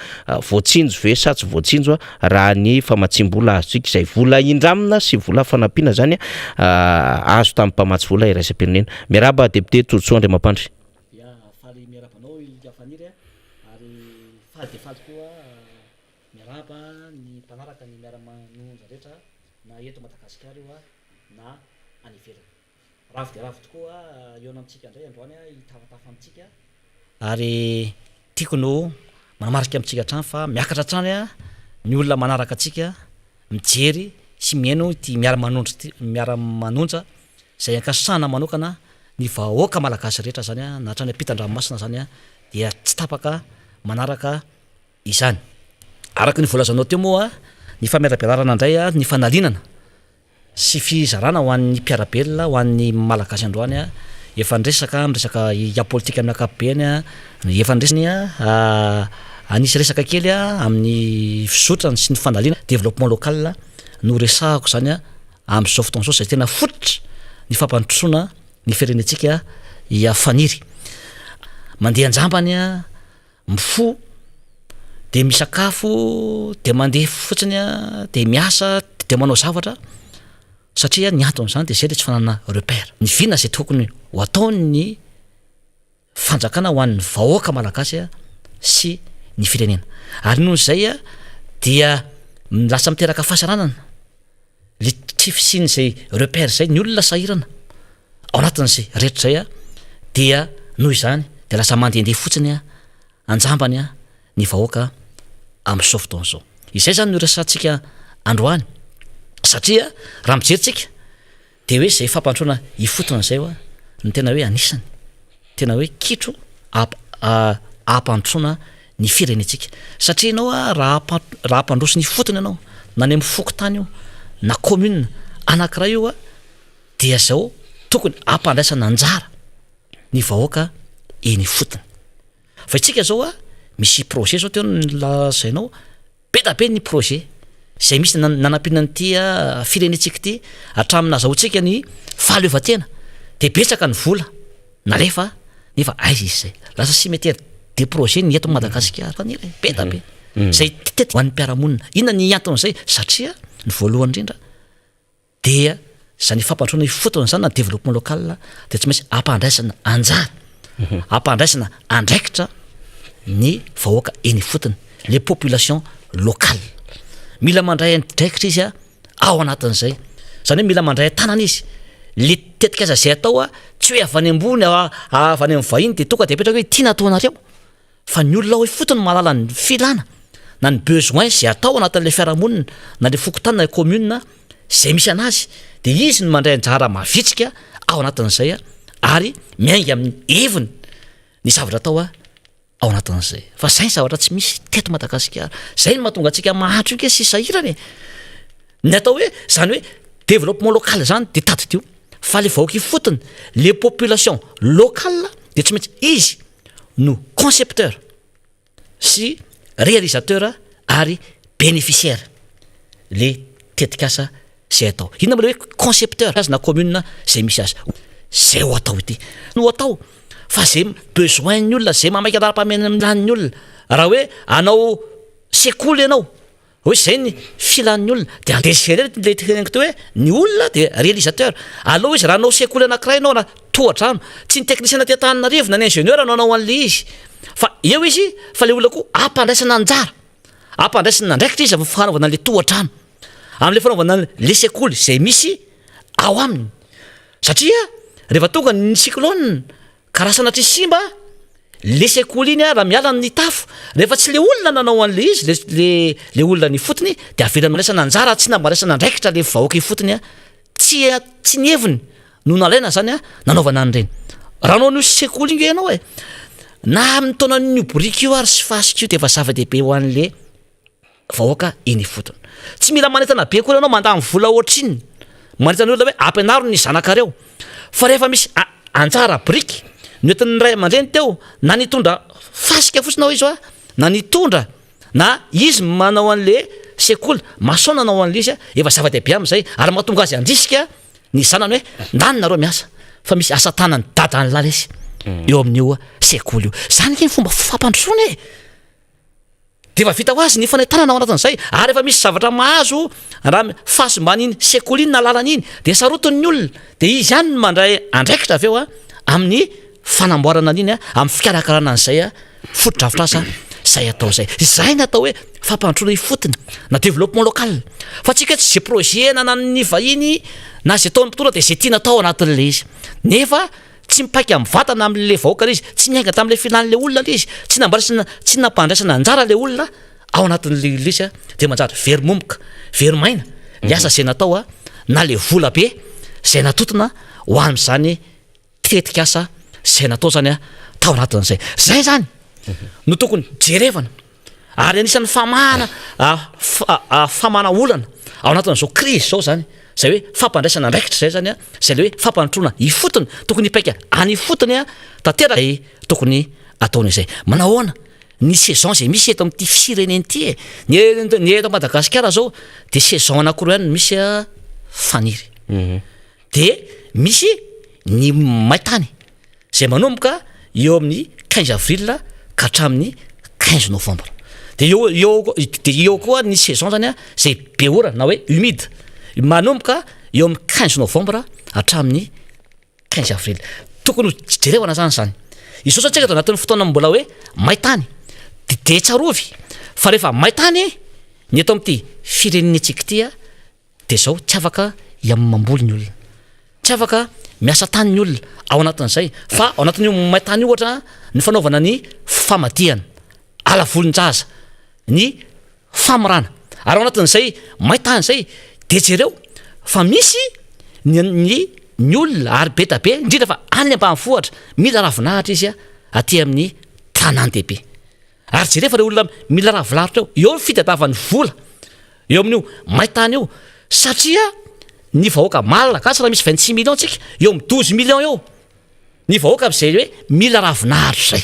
voatsinjo ve sa tsy voatsinjo raha ny famatsim-bola azotsika izay vola indramina sy vola fanampiana zany azo tamin'ny mpamatsy vola iraisam-pirenena. Miarahaba député Todsoa Andriamampandry. Faly miarabanao ikafaniry ary faly dia faly koa miaraba ny mpanaraka ny Miara Manonja rehetra na eto Madagasikara io na any ivelany. ravo dia ravo tokoa eo amintsika indray androany hitafatafa amintsika ary tiako no manamarika amintsika hatrany fa miakatra hatrany a ny olona manaraka atsika mijery sy miaino ty miara manonja zay ankasana manokana ny vahoaka malagasy rehetra zany a na hatrany ampitan-dranomasina zany a dia tsy tapaka manaraka izany araka ny volazanao teo moa ny famerabelarana indray a ny fanalinana sy fizarana ho an'ny mpiarabelona ho an'ny malagasy androany a efa nresaka miresaka iapolitika amin'ny akapobeny a efa nresany a anisy resaka kely a amin'ny fisotrany sy ny fanaliana développement local no resahako zany a amin'izao fotoana zao zay tena fototra ny fampandrosoana ny firenetsika iafaniry mandeha anjambany a mifo de misakafo de mandeha fotsiny a de miasa de manao zavatra satria ny anton'izany de zay le tsy fanana repère ny vina zay tokony ho ataony fanjakana ho an'ny vahoaka malagasy a sy ny firenena ary noho zay a dia lasa miteraka fahasaranana le tsy fisiny zay repère zay ny olona sahirana ao anatin'zay rehetra zay a dia noho izany de lasa mandehandeha fotsiny a anjambany a ny vahoaka amin'izao fotoana zao izay zany no resantsika androany satria raha mijeritsika de hoe zay fampandroana ifotona zay a ny tena hoe anisany tena hoe kitro ampandrosoana ny firenetsika satria ianao a raha ampandroso ny fotony ianao na ny am'foko tany io na commune anankiray io a dia zao tokony ampandraisana anjara ny vahoaka eny fotony fa itsika zao a misy projet zao teo lazainao be da be ny projet zay misy nanampianan'ity firenetsika ty hatraminazahotsika ny fahaleovatena de betsaka ny vola nalefa nefa aiza izy zay lasa cimetière des projets ny eto Madagasikara fanira be da be zay titety ho an'ny mpiaramonina inona ny anton'izay satria ny voalohany indrindra dia zany fampandroana ifotony zany na développement local de tsy maintsy ampandraisana anjara ampandraisana andraikitra ny vahoaka eny fotony les populations locales mila mandray andraikitra izy a ao anatin'izay zany hoe mila mandray tanana izy le tetikasa zay atao a tsy hoe avy any ambony avy any amin'ny vahiny de tonga de apetraka hoe tiana ataonareo fa ny olona ao ifotony mahalala ny filana na ny besoin zay atao anatin'le fiarahamonina na le fokotany na commune zay misy anazy de izy no mandray anjara mavitsika ao anatin'izay a ary miainga amin'ny heviny ny zavatra atao a ao anatin'izay fa zay ny zavatra tsy misy teto Madagasikara zay no mahatonga antsika mahatro ike sy sahirany ny atao hoe zany hoe développement local zany de tadidio fa le vahoaka ifotony les populations locales de tsy maintsy izy no concepteur sy réalisateur ary bénéficiaire le tetikasa zay atao inona moa le hoe concepteur azy na commune zay misy azy zay ho atao ity no atao fa zay besoin ny olona zay mamaika lara-pahamena milan'ny olona raha hoe anao sekoly ianao hoe zay ny filan'ny olona de andesirele le teneniko teo hoe ny olona de réalisateur aloha izy raha anao sekoly anankiray anao na tohatrano tsy ny technicien ty Antananarivo na ny ingénieur anao anao an'le izy fa eo izy fa le olona koa ampandraisana anjara ampandraisana andraikitra izy fanaovana le tohatrano am'le fanaovana le sekoly zay misy ao aminy satria rehefa tonga ny cyclone karasana tsy simba le sekoly iny a raha miala ny tafo rehefa tsy le olona nanao an'le izy le olona ny fotony de avelany mandraisana anjara tsy namaraisana andraikitra le vahoaka ifotony a tsy ny heviny no nalaina zany a nanaovana an'ireny raha anao ny sekoly iny ianao na amin'ny taona ny brique io ary sy fasika io de efa zava-dehibe ho an'le vahoaka eny fotony tsy mila manentana be koa ianao mandamy vola ohatriny manentana olona hoe ampianaro ny zanakareo fa rehefa misy anjara brique noentin'ny ray aman-dreny teo na nitondra fasika fotsiny ao izy a na nitondra na izy manao an'le sekoly maçon nanao an'le izy efa zava-dehibe am'izay ary mahatonga azy andrisika ny zanany hoe ndany nareo miasa fa misy asa tanany dadany lalesy eo amin'io sekoly io zany ny fomba fampandrosoana de efa vita ho azy ny fanentanana ao anatin'izay ary efa misy zavatra mahazo raha fahasombany iny sekoly iny na lalana iny de saroton'ny olona de izy ihany no mandray andraikitra avy eo amin'ny fanamboarana an'iny amin'ny fikarakarana an'izay fotodrafitrasa zay atao zay zay natao hoe fampantroana ifotony na développement local fa tsika tsy zay projet nanany vahiny na zay atao mpitona de zay tiana atao anatin'le izy nefa tsy mipaika amin'ny vatana amin'le vahoaka le izy tsy niainga tamin'le filan'le olona le izy tsy nambarasana tsy nampandraisana anjara le olona ao anatin'le iglesy de manjary verimomboka verimaina le asa zay natao na le vola be zay natotona ho amin'izany tetika asa zay natao zany tao anatin'izay zay zany no tokony jerevana ary anisan'ny famana famana olana ao anatin'izao crise zao zany zay hoe fampandraisana andraikitra zay zany zay le hoe fampantroana ifotony tokony hipaika any ifotony tanteraka tokony ataon'izay manahoana ny saison zay misy eto amin'ity fireneny ity ny eto Madagasikara zao de saison anankiroa ihany misy faniry de misy ny maintany zay manomboka eo amin'ny 15 avril ka hatramin'ny 15 novembre de eo koa ny saison zany zay be orana na hoe humide manomboka eo amin'ny 15 novembre hatramin'ny 15 avril tokony jerevana zany iso satsika ato anatin'ny fotoana mbola hoe maintany de tsarovy fa rehefa maintany ny eto amin'ity fireneny antsika ity de zao tsy afaka mamboly ny olona tsy afaka miasa tany ny olona ao anatin'izay fa ao anatin'io maintany io ohatra ny fanaovana ny famadihana ala volonjaza ny famirana ary ao anatin'izay maintany zay de jereo fa misy ny olona ary be tabe indrindra fa any ambanivohitra mila ravinahitra izy aty amin'ny tanàn-dehibe ary jereo fa le olona mila ravilavitra eo fitadiavany vola eo amin'io maintany io satria ny vahoaka malagasy raha misy 26 millions tsika eo amin'ny 12 millions eo ny vahoaka am'izay hoe mila ravinahitra zay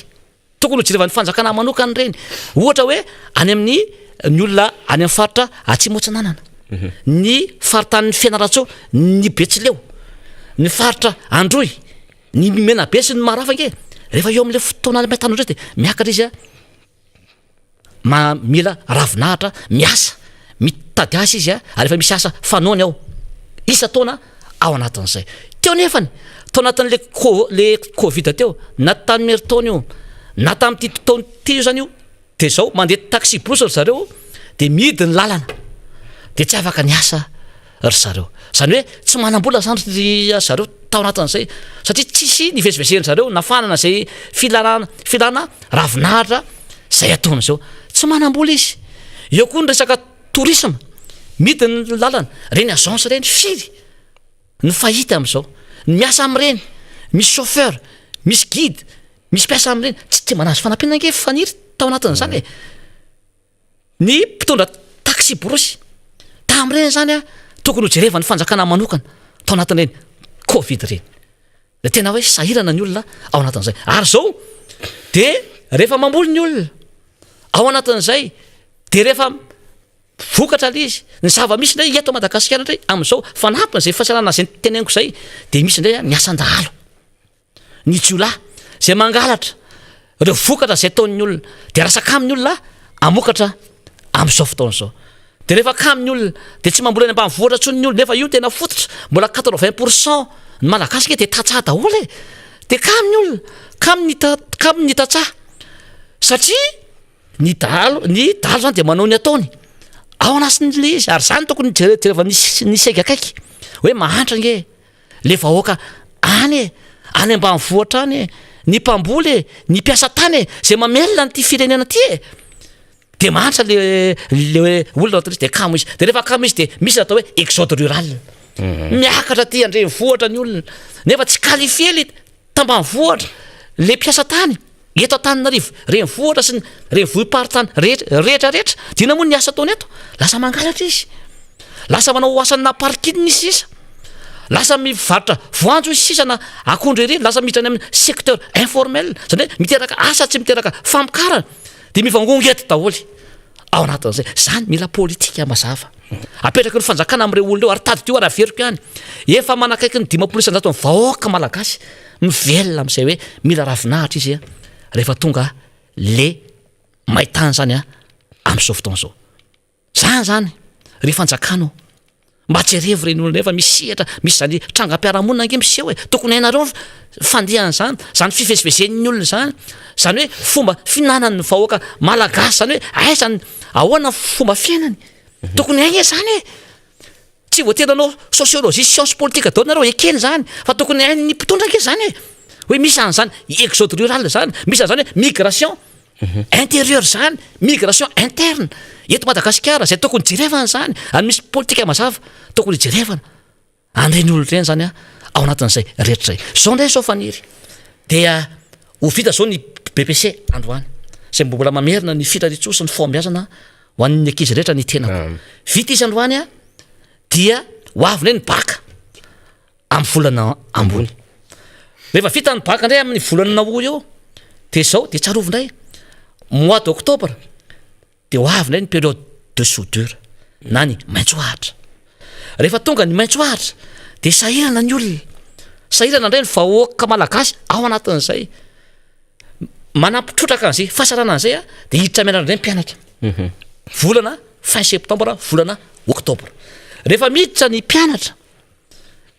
tokony ho jerevany fanjakana manokany reny ohatra hoe any amin'ny ny olona any amin'ny faritra Atsimo-Atsinanana ny faritany Fianaratso ny Betsileo ny faritra Androy ny Menabe sy ny Marafange rehefa eo amin'le fotoana maintany ohatry de miakatra izy mila ravinahitra miasa mitady asa izy ary efa misy asa fanaony ao isa taona ao anatin'izay teo nefany tao anatin'le covid teo na tamin'ny taona io na tamin'ity taona ity io zany io de zao mandeha taxi bros ry zareo de mihidy ny lalana de tsy afaka ny asa ry zareo zany hoe tsy manam-bola zany zareo tao anatin'izay satria tsisy nivezivezeny zareo nafanana zay filana ravinahitra zay ataon'izao tsy manam-bola izy eo koa ny resaka tourisme mihidy ny lalana reny agence reny firy ny fahita am'izao ny miasa am'ireny misy chauffeur misy guide misy mpiasa am'ireny tsy manazy fanampina nge faniry tao anatin'izany ny mpitondra taxi brosy tam'ireny zany tokony ho jerevany fanjakana manokana tao anatin'ireny covid reny de tena hoe sahirana ny olona ao anatin'izay ary zao de rehefa mamboly ny olona ao anatin'izay de rehefa vokatra le izy ny zava-misy ndray eto Madagasikara ndray am'izao fanampina zay fahasalana zay teneniko zay de misy ndray ny asan-dahalo ny Jolay zay mangalatra reo vokatra zay ataon'ny olona de rasaka amin'ny olona amokatra am'izao fotoana zao de rehefa ka amin'ny olona de tsy mamboly any ambanivohitra tsony ny olona nefa io tena fototra mbola 80% ny malagasy de tatsaha daholo de ka amin'ny olona ka amin'ny tatsaha satria ny dahalo zany de manao ny ataony ao anasin'le izy ary zany tokony jereva ny sega akaiky hoe mahantra nge le vahoaka any ambanivohitra any ny mpamboly ny mpiasa tany zay mamelona nyty firenena ty de mahantra le olona atao izy de kamo izy de rehefa kamo izy de misy atao hoe exode rural miakatra ty andrenivohitra ny olona nefa tsy qualifié le tambanivohitra le mpiasa tany eto Antananarivo renivohitra sy renivohim-paritany rehetra dina moa ny asa ataony eto lasa mangalatra izy lasa manao asana parkiny izy sisa lasa mivarotra voanjo izy sisa na akondro ery lasa miditra any amin'ny secteur informel zany hoe miteraka asa tsy miteraka famokarana de mivangongety daholy ao anatin'izay zany mila politika mazava apetraka ny fanjakana am'ireo olona eo ary tady teo ary averiko ihany efa manakaiky ny 50% ny vahoaka malagasy mivelona am'izay hoe mila ravinahitra izy rehefa tonga le maintany zany am'izao fotoana zao zany ry fanjakana mba tsy revy reny olona rehefa misihatra misy zany trangam-piarahamonina ange miseho tokony hainareo fandehana zany fifezivezen'ny olona zany hoe fomba finanan'ny vahoaka malagasy zany hoe aizany ahoana fomba fiainany tokony haigny zany tsy voatena anao sociologie science politique dao nareo ekeny zany fa tokony hain'ny mpitondra ange zany hoe misy an'zany exode rural zany misy an'zany hoe migration intérieur zany migration interne eto Madagasikara zay tokony jerevana zany ary misy politika mazava tokony jerevana an'ireny olona ireny zany ao anatin'izay rehetra zay zao ndray zao faniry dia ho vita zao ny BPC androany zay mbola mamerina ny firaritsoa sy ny fombiazana ho an'ny ankizy rehetra ny tenako vita izy androany dia ho avy ndray ny baka amin'ny volana ambony rehefa vita ny baka ndray amin'ny volana naory eo dia zao dia tsarovy ndray mois d'octobre dia ho avy ndray ny période de soudure na ny maintsoahatra rehefa tonga ny maintsoahatra dia sahirana ny olona sahirana ndray ny vahoaka malagasy ao anatin'izay manampitrotraka an'izay fahasarana an'izay dia hiditra mianatra ndray ny mpianatra volana fin septembre volana octobre rehefa miditra ny mpianatra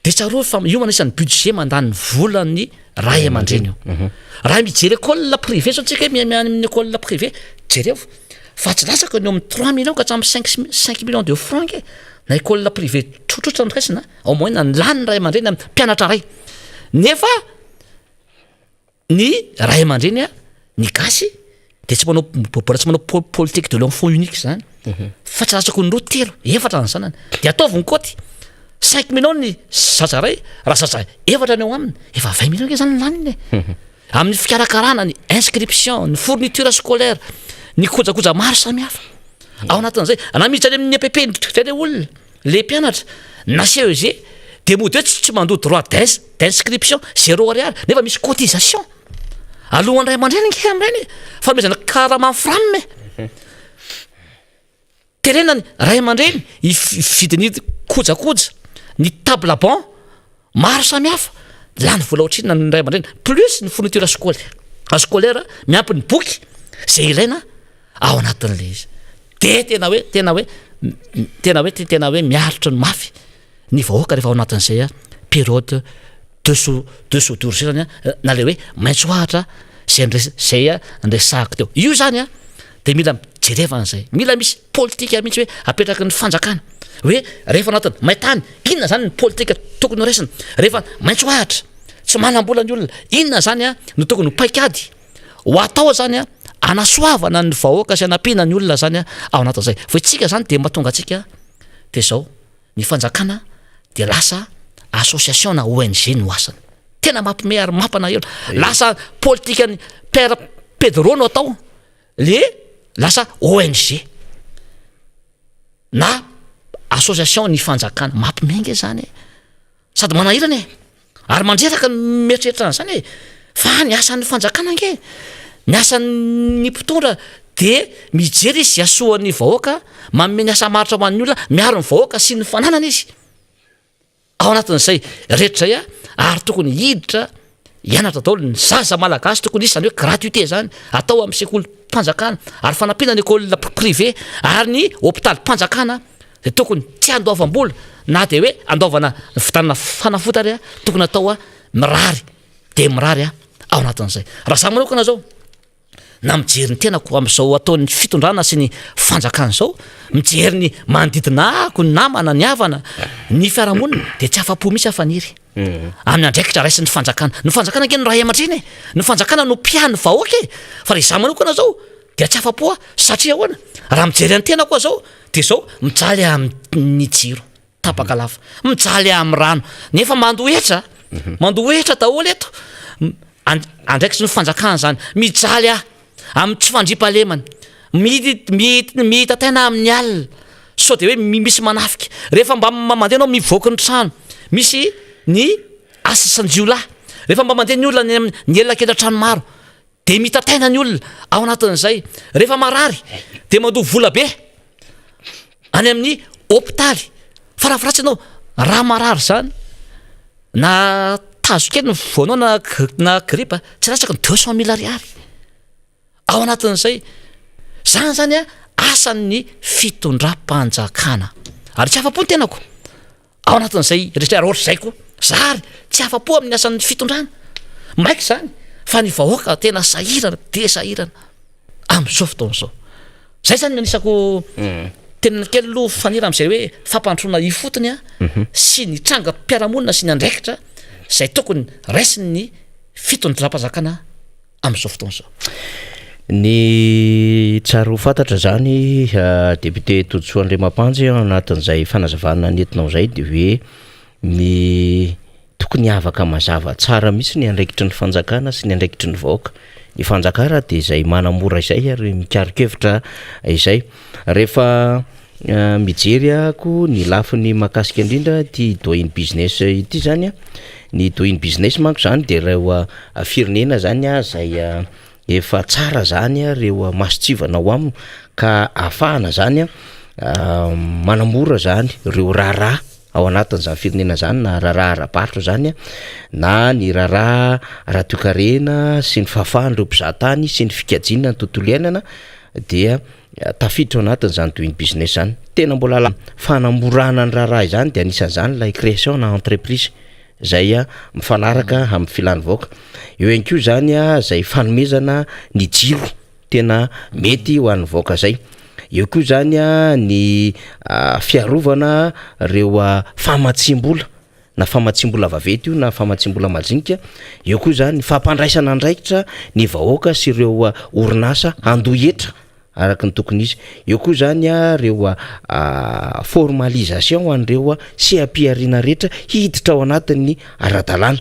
dia tsaroa fa io manisan'ny budget mandany volany ray aman-dreny io raha mijery école privé sao tsika hoe miany amin'ny école privé jereo fa tsy lasaka ny eo amin'ny 3 millions ka hatramin'ny 5 millions de francs na école privé trotrotra ndraisina au moins na ny lany ray aman-dreny amin'ny mpianatra ray nefa ny ray aman-dreny ny gasy dia tsy manao bola tsy manao politique de l'enfant unique zany fa tsy lasako ny roa telo efatra ny zanany dia ataoviny koty 5 millions ny zaza ray raha zaza efatra ny eo aminy efa 20 millions ke zany ny laniny amin'ny fikarakarana ny inscription ny fourniture scolaire ny kojakoja maro samihafa ao anatin'izay na miditra any amin'ny APP zay le olona le mpianatra na CEG dia mody hoe tsy mandoa droit d'inscription 0 ariary nefa misy cotisation alohan'ny ray aman-dreny nge amin'ireny fanomezana karamany framme terena ny ray aman-dreny vidiny kojakoja ny table banc maro samihafa lany vola ohatrina ny ray aman-dreny plus ny fourniture scolaire miampy ny boky zay ilaina ao anatin'le izy dia tena hoe miaritra ny mafy ny vahoaka rehefa ao anatin'izay période de soudure zany na le hoe maintsoahatra zay andresahako teo io zany dia mila jerevana zay mila misy politika mihitsy hoe apetraka ny fanjakana hoe rehefa anatiny maintany inona zany ny politika tokony horesina rehefa maintsoahatra tsy manam-bola ny olona inona zany no tokony ho paikady ho atao zany anasoavana ny vahoaka sy anampiana ny olona zany ao anatin'izay fa itsika zany dia mahatonga atsika dia zao ny fanjakana dia lasa association na ONG no asany tena mampime ary mampana helo lasa politika ny père Pedro no atao le lasa ONG na association ny fanjakana mampimenge zany sady manahirana ary mandreraka mieritreritra zany fa ny asan'ny fanjakana nge ny asan'ny mpitondra dia mijery izy asoan'ny vahoaka manome ny asa maritra ho an'ny olona miaro ny vahoaka sy ny fananana izy ao anatin'izay rehetra zay ary tokony hiditra hianatra daholo ny zaza malagasy tokony izy zany hoe gratuité zany atao amin'ny sekoly mpanjakana ary fanampiana ny école privé ary ny hôpital mpanjakana dia tokony tsy andoavam-bola na dia hoe andaovana vitanana fanafotary tokony atao mirary dia mirary ao anatin'izay raha za manokana zao na mijery ny tenako amin'izao ataon'ny fitondrana sy ny fanjakana zao mijery ny manodidinako ny namana ny havana ny fiarahamonina dia tsy afa-po misy afaniry amin'ny andraikitra raisy ny fanjakana nge no ray aman-dreny ny fanjakana no mpiany vahoaka fa raha za manokana zao dia tsy afa-po satria ahoana raha mijery any tenako zao dia zao mijaly amin'ny jiro tapaka lafa mijaly amin'ny rano nefa mandohetra daholo eto andraikitry ny fanjakana zany mijaly amin'ny tsy fandripalemana mihita tena amin'ny alina sao dia hoe misy manafika rehefa mba mandeha anao mivoaka ny trano misy ny asasanjiolahy rehefa mba mandeha ny olona ny elakela trano maro dia mitataina ny olona ao anatin'izay rehefa marary dia mandoa vola be any amin'ny hôpitaly farafaratsy ianao raha marary zany na tazo kely ny voanao na gripa tsy ratsaka ny 200 000 ariary ao anatin'izay zany asan'ny fitondram-panjakana ary tsy afa-po ny tenako ao anatin'izay rehetra ohatr'izay koa zary tsy afa-po amin'ny asan'ny fitondrana maiky zany fa ny vahoaka tena sahirana de sahirana amin'izao fotoana zao zay zany anisako tena kely aloha fanira amin'izay hoe fampantroana ifotony a sy ny tranga mpiaramonina sy ny andraikitra zay tokony raisiny ny fitondram-panjakana amin'izao fotoana zao. Ny tsara ho fantatra zany député Tontsoa Andriamapanjy anatin'izay fanazavana nentinao zay de hoe ny tokony afaka mazava tsara mihitsy ny andraikitry ny fanjakana sy ny andraikitry ny vahoaka. Ny fanjakana de izay manamora izay ary mikarikevitra izay rehefa mijery ako ny lafiny makasika indrindra ty doing business ity zany ny doing business manko zany de reo firenena zany zay efa tsara zany reo masitsivana ao aminy ka afahana zany manamora zany reo raharaha ao anatin'izany firenena zany na raharaha ara-barotra zany na ny raharaha ara-toekarena sy ny fahafahan'ireo mpizahatany sy ny fikajinana ny tontolo iainana dia tafiditra ao anatin'izany doing business zany. Tena mbola fanamborana ny raharaha izany de anisan'izany la création na entreprise zay mifanaraka amin'ny filany vahoaka. Eo ihany koa zany zay fanomezana ny jiro tena mety ho an'ny vahoaka zay. Eo koa zany ny fiarovana reo famatsim-bola na famatsim-bola vaventy io na famatsim-bola majinika. Eo koa zany ny fampandraisana andraikitra ny vahoaka sy ireo orinasa andohetra araka ny tokony izy. Eo koa zany reo formalisation an'ireo seapihariana rehetra hiditra ao anatin'ny ara-dalàna.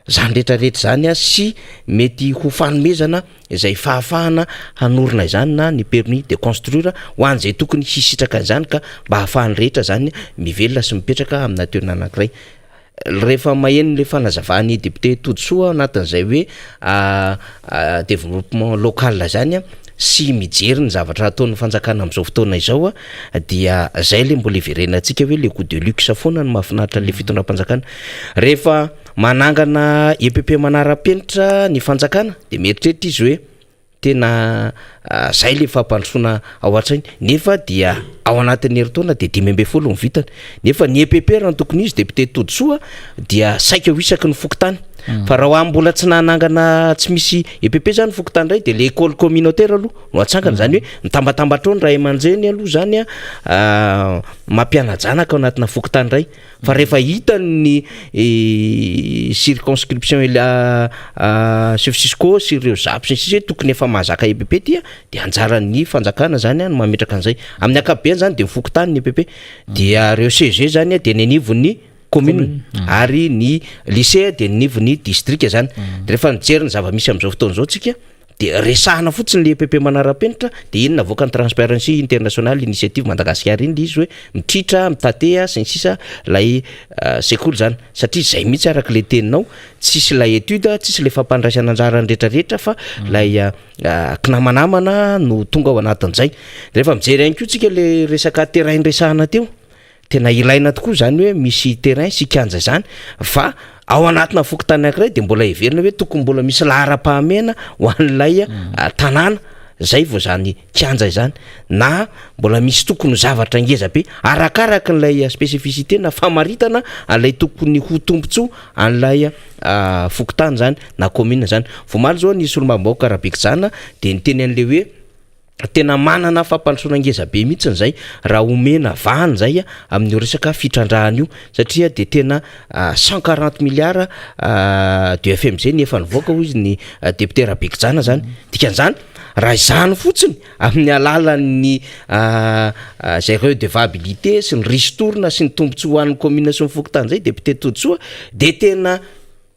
Zany rehetrarehetra zany sy mety ho fanomezana izay fahafahana hanorina izany na ny permis de construire ho an'izay tokony hisitraka izany ka mba hahafahany rehetra zany mivelona sy mipetraka amina toerana anankiray. Rehefa maheno le fanazavany député Tontsoa anatin'izay hoe développement local zany sy mijery ny zavatra ataon'ny fanjakana amin'izao fotoana izao dia zay le mbola iverenantsika hoe le coup de luxe foana ny mahafinaritra le fitondram-panjakana. Rehefa manangana EPP manara-penitra ny fanjakana de mieritreritra izy hoe tena zay le fampandrosoana ao an-tsainy nefa dia ao anatin'ny herintaona de 10 ny vitany nefa ny EPP raha ny tokony izy député Tontsoa dia saika ho isaky ny fokotany. Fa raha mbola tsy nanangana tsy misy EPP zany fokotany ray de le école communautaire aloha no atsangana zany hoe mitambatambatrao ny ray aman-dreny aloha zany mampiana-janaka ao anatina fokotany ray. Fa rehefa hita ny circonscription sefsisco sy ireo zapy sy tokony efa mahazaka EPP ty de anjaran'ny fanjakana zany no mametraka an'izay. Amin'ny ankapobeny zany de mifokotany ny EPP dia reo CG zany de ny anivon'ny commune ary ny lycée de nivon'ny district zany. Rehefa nijery ny zava-misy amin'izao fotoana zao tsika de resahana fotsiny le EPP manara-penitra de inona voaka ny Transparency International Initiative Madagasikara iny izy hoe mitritra mitatea sy ny sisa lay sekoly zany satria zay mihitsy araka le teninao tsisy lay étude tsisy le fampandraisana anjarany rehetrarehetra fa lay kinamanamana no tonga ao anatin'izay. Rehefa mijery ihany koa tsika le resaka terrain resahana teo tena ilaina tokoa zany hoe misy terrain sy kianja zany fa ao anatina fokotany anankiray de mbola heverina hoe tokony mbola misy lahara-pahamena ho an'ilay tanàna zay vao zany kianja izany na mbola misy tokony zavatra ngeza be arakaraka n'ilay spécificité na famaritana an'ilay tokony ho tombontsoa an'ilay fokotany zany na commune zany. Vomaly zao nisy olo-mambaoaka arabeky zana de niteny an'le hoe tena manana fampandrosoana ngeza be mihitsy zay raha omena vahany zay amin'ny resaka fitrandrahana io satria de tena 140 milliards de FMG ny efa nivoaka ho izy ny député Rabekijana zany. Dikan'izany raha izany fotsiny amin'ny alalan'ny zay redevabilité sy ny ristourna sy ny tombontsoa ho an'ny commune sy ny fokotany zay député Tontsoa de tena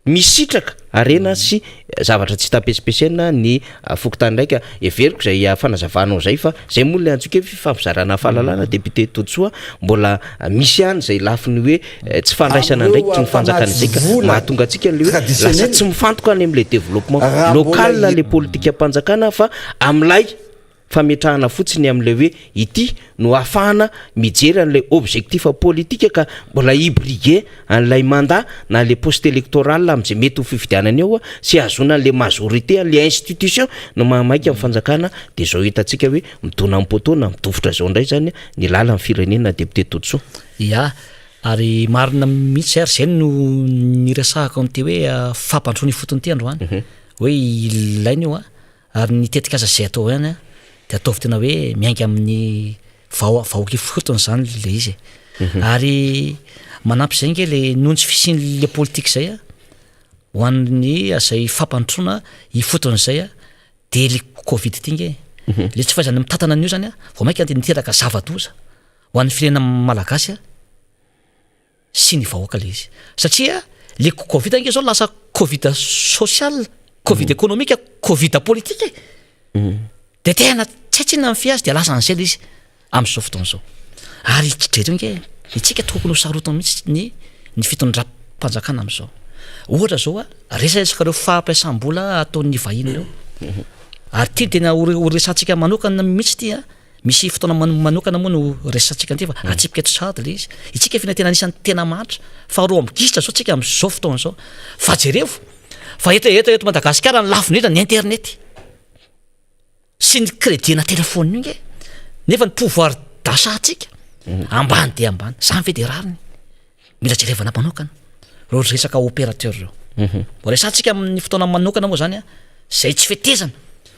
misitraka arena sy zavatra tsy tapespesiana ny fokotany ndraika everiko zay fanazavanao zay fa zay moa le antsoika fifampizarana fahalalana député Tontsoa mbola misy ihany zay lafiny hoe tsy fandraisana ndraikitry ny fanjakana zay ka mahatonga antsika le hoe lasa tsy mifantoka any amin'le développement local le politika ampanjakana fa am'lay fametrahana fotsiny amin'le hoe ity no ahafahana mijery an'ilay objectif politika ka mbola hibriguer an'ilay mandat na le poste électoral amin'izay mety ho fifidianana eo sy azona an'le majorité an'le institution no mahamaika amin'ny fanjakana de zao hitantsika hoe midona am-potona midofotra zao indray zany ny lala amin'ny firenena député Tontsoa. Ya ary marina mihitsy ary zay no niresahako an'ity hoe fampandroany fotony ty androany hoe ilaina io ary nitetika aza zay atao ihany de ataovy tena hoe miainga amin'ny vahoaky fotony zany le izy ary manampy zay nge le nontsy fisiny le politika zay ho an'ny azay fampandroana ifotony zay de le covid ty nge le tsy fahaizany mitatana an'io zany vao mainka de niteraka zava-doza ho an'ny firenena malagasy sy ny vahoaka le izy satria le covid nge zao lasa covid social covid économique covid politique de tena tsetsyna mify azy de lasa an'zay le izy am'zao fotoana zao ary itsidreto nge itsika tokony ho sarotana mihitsy ny fitondram-panjakana am'zao ohatra zao resaresaka reo fampiasam-bola ataon'ny vahiny reo ary ty tena resantsika manokana mihitsy ty misy fotoana manokana moa no resantsika an'ty fa atsipika eto sady le izy itsika fina tena anisan'ny tena matra fa roa am'gisitra zao tsika am'zao fotoana zao fa jerevo fa eto Madagasikara ny lafo indrindra ny internet sy ny crédit-na telefônina io nge nefa ny pouvoir d'achat tsika ambany de ambany samy fédéraliny mila jerevana manokana ro resaka opérateur reo resantsika amin'ny fotoana manokana moa zany zay tsy fetezana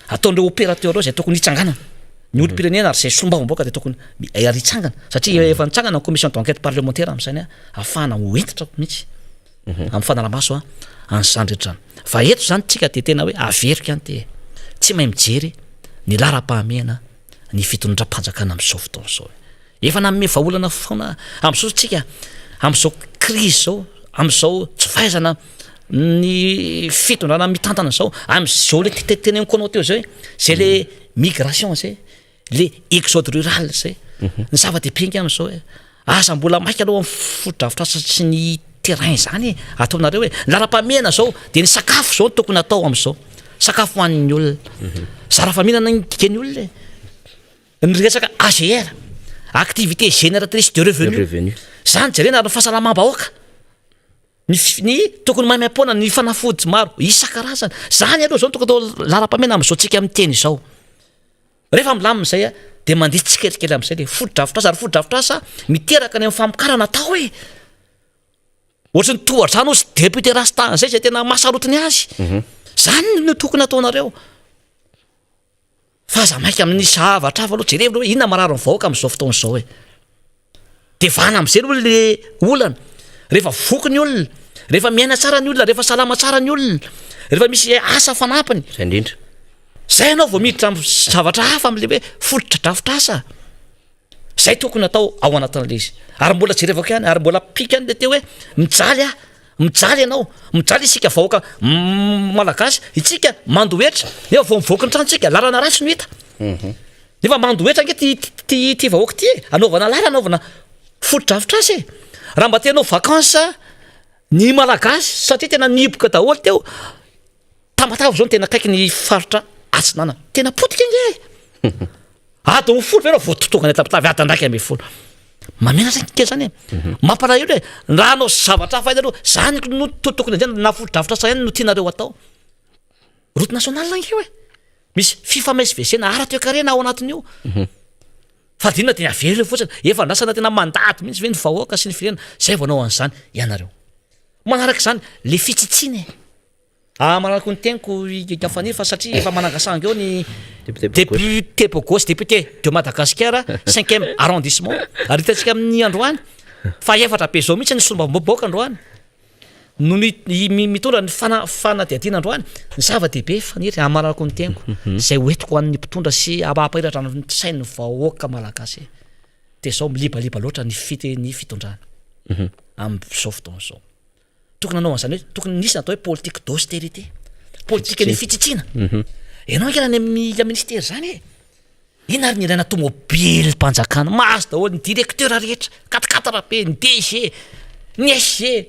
ataon'ireo opérateur reo zay tokony hitsanganana ny olo-pirenena ary zay sombavam-boaka de tokony ritsangana satria efa nitsangana ny commission d'enquête parlementaire am'zany ahafahana hoentitra mihitsy amin'ny fanaramaso an'zany rehetra fa eto zany tsika de tena hoe averika any te tsy mahay mijery ny lara-pahamehana ny fitondram-panjakana am'zao fotoana zao efa namme vaolana foana am'zao tsika am'zao crise zao am'zao tsy fahaizana ny fitondrana mitantana zao am'zao le teneniko anao teo zay zay le migration zay le exode rural zay ny zava-dehibe nge am'zao asa mbola maika aloha am'fotodrafitrasa sy ny terrain zany ataonareo hoe lara-pahamehana zao de ny sakafo zao tokony atao am'zao sakafo hoan'ny olona zara faminana ny olona ny resaka AGR activité génératrice de revenu zany jerena ary ny fahasalamam-bahoaka ny tokony maimam-poana ny fanafody maro isan-karazany zany aloha zao tokony atao lara-pahamehana am'zao tsika am'teny zao rehefa milamina zay de mandeha tsikelikely am'zay le fotodrafitrasa ary fotodrafitrasa miteraka ny am'famokarana atao hoe ohatrany tohatrano sy député rasta zay tena masarotiny azy zany no tokony ataonareo fa za maika amin'ny zavatra hafa aloha jerevina hoe inona mararo ny vahoaka am'zao fotoana zao de vana am'zay aloha le olana rehefa voky ny olona rehefa miaina tsara ny olona rehefa salama tsara ny olona rehefa misy asa fanampiny zay indrindra zay anao vao miditra zavatra hafa am'le hoe fotodrafitrasa zay tokony atao ao anatin'le izy ary mbola jerevako ihany ary mbola pika any le teo hoe mijaly ianao mijaly isika vahoaka malagasy itsika mandoetra nefa vao mivoaka ny trantsika lalana ratsy no hita nefa mandoetra nge ty vahoaka ty anaovana lala anaovana fotodrafitrasa raha mba tenao vacances ny malagasy satria tena niboka daholo teo tambatava zao no tena kaiky ny faritra atsinana tena potika nge ado folo vena vao totokana tapitavy adandraiky ambe folo mamena zany zany mampalahelo hoe raha anao zavatra hafa aloha zany no tokony na fotodrafitrasa ihany no tianareo atao route nationale nge hoe misy fifamezivezena ara-toekarena ao anatin'io fa dinona de averina fotsiny efa andrasana tena mandady mihitsy ve ny vahoaka sy ny firenena zay vao anao an'zany ianareo manaraka zany le fitsitsiny manaraka ny teniko ikafaniry fa satria efa manangasanga eo ny député bogosy député de Madagascar 5e arrondissement ary hitantsika amin'ny androany fa efatra be zao mihitsy ny sombaboaka androany no mitondra ny fanadiadiana androany ny zava-dehibe faniry amanarako ny teniko zay hoentiko an'ny mpitondra sy apapairatra ny sain'ny vahoaka malagasy de zao milibaliba loatra ny fitondrana am'zao fotoana zao tokony anao an'zany hoe tokony nisy natao hoe politique d'austérité politique ny fitsitsina ianao nge any amin'ny ministère zany ina ary ny ilaina tomobily mpanjakana mahazo daholo ny directeur rehetra 4 be ny DG ny SG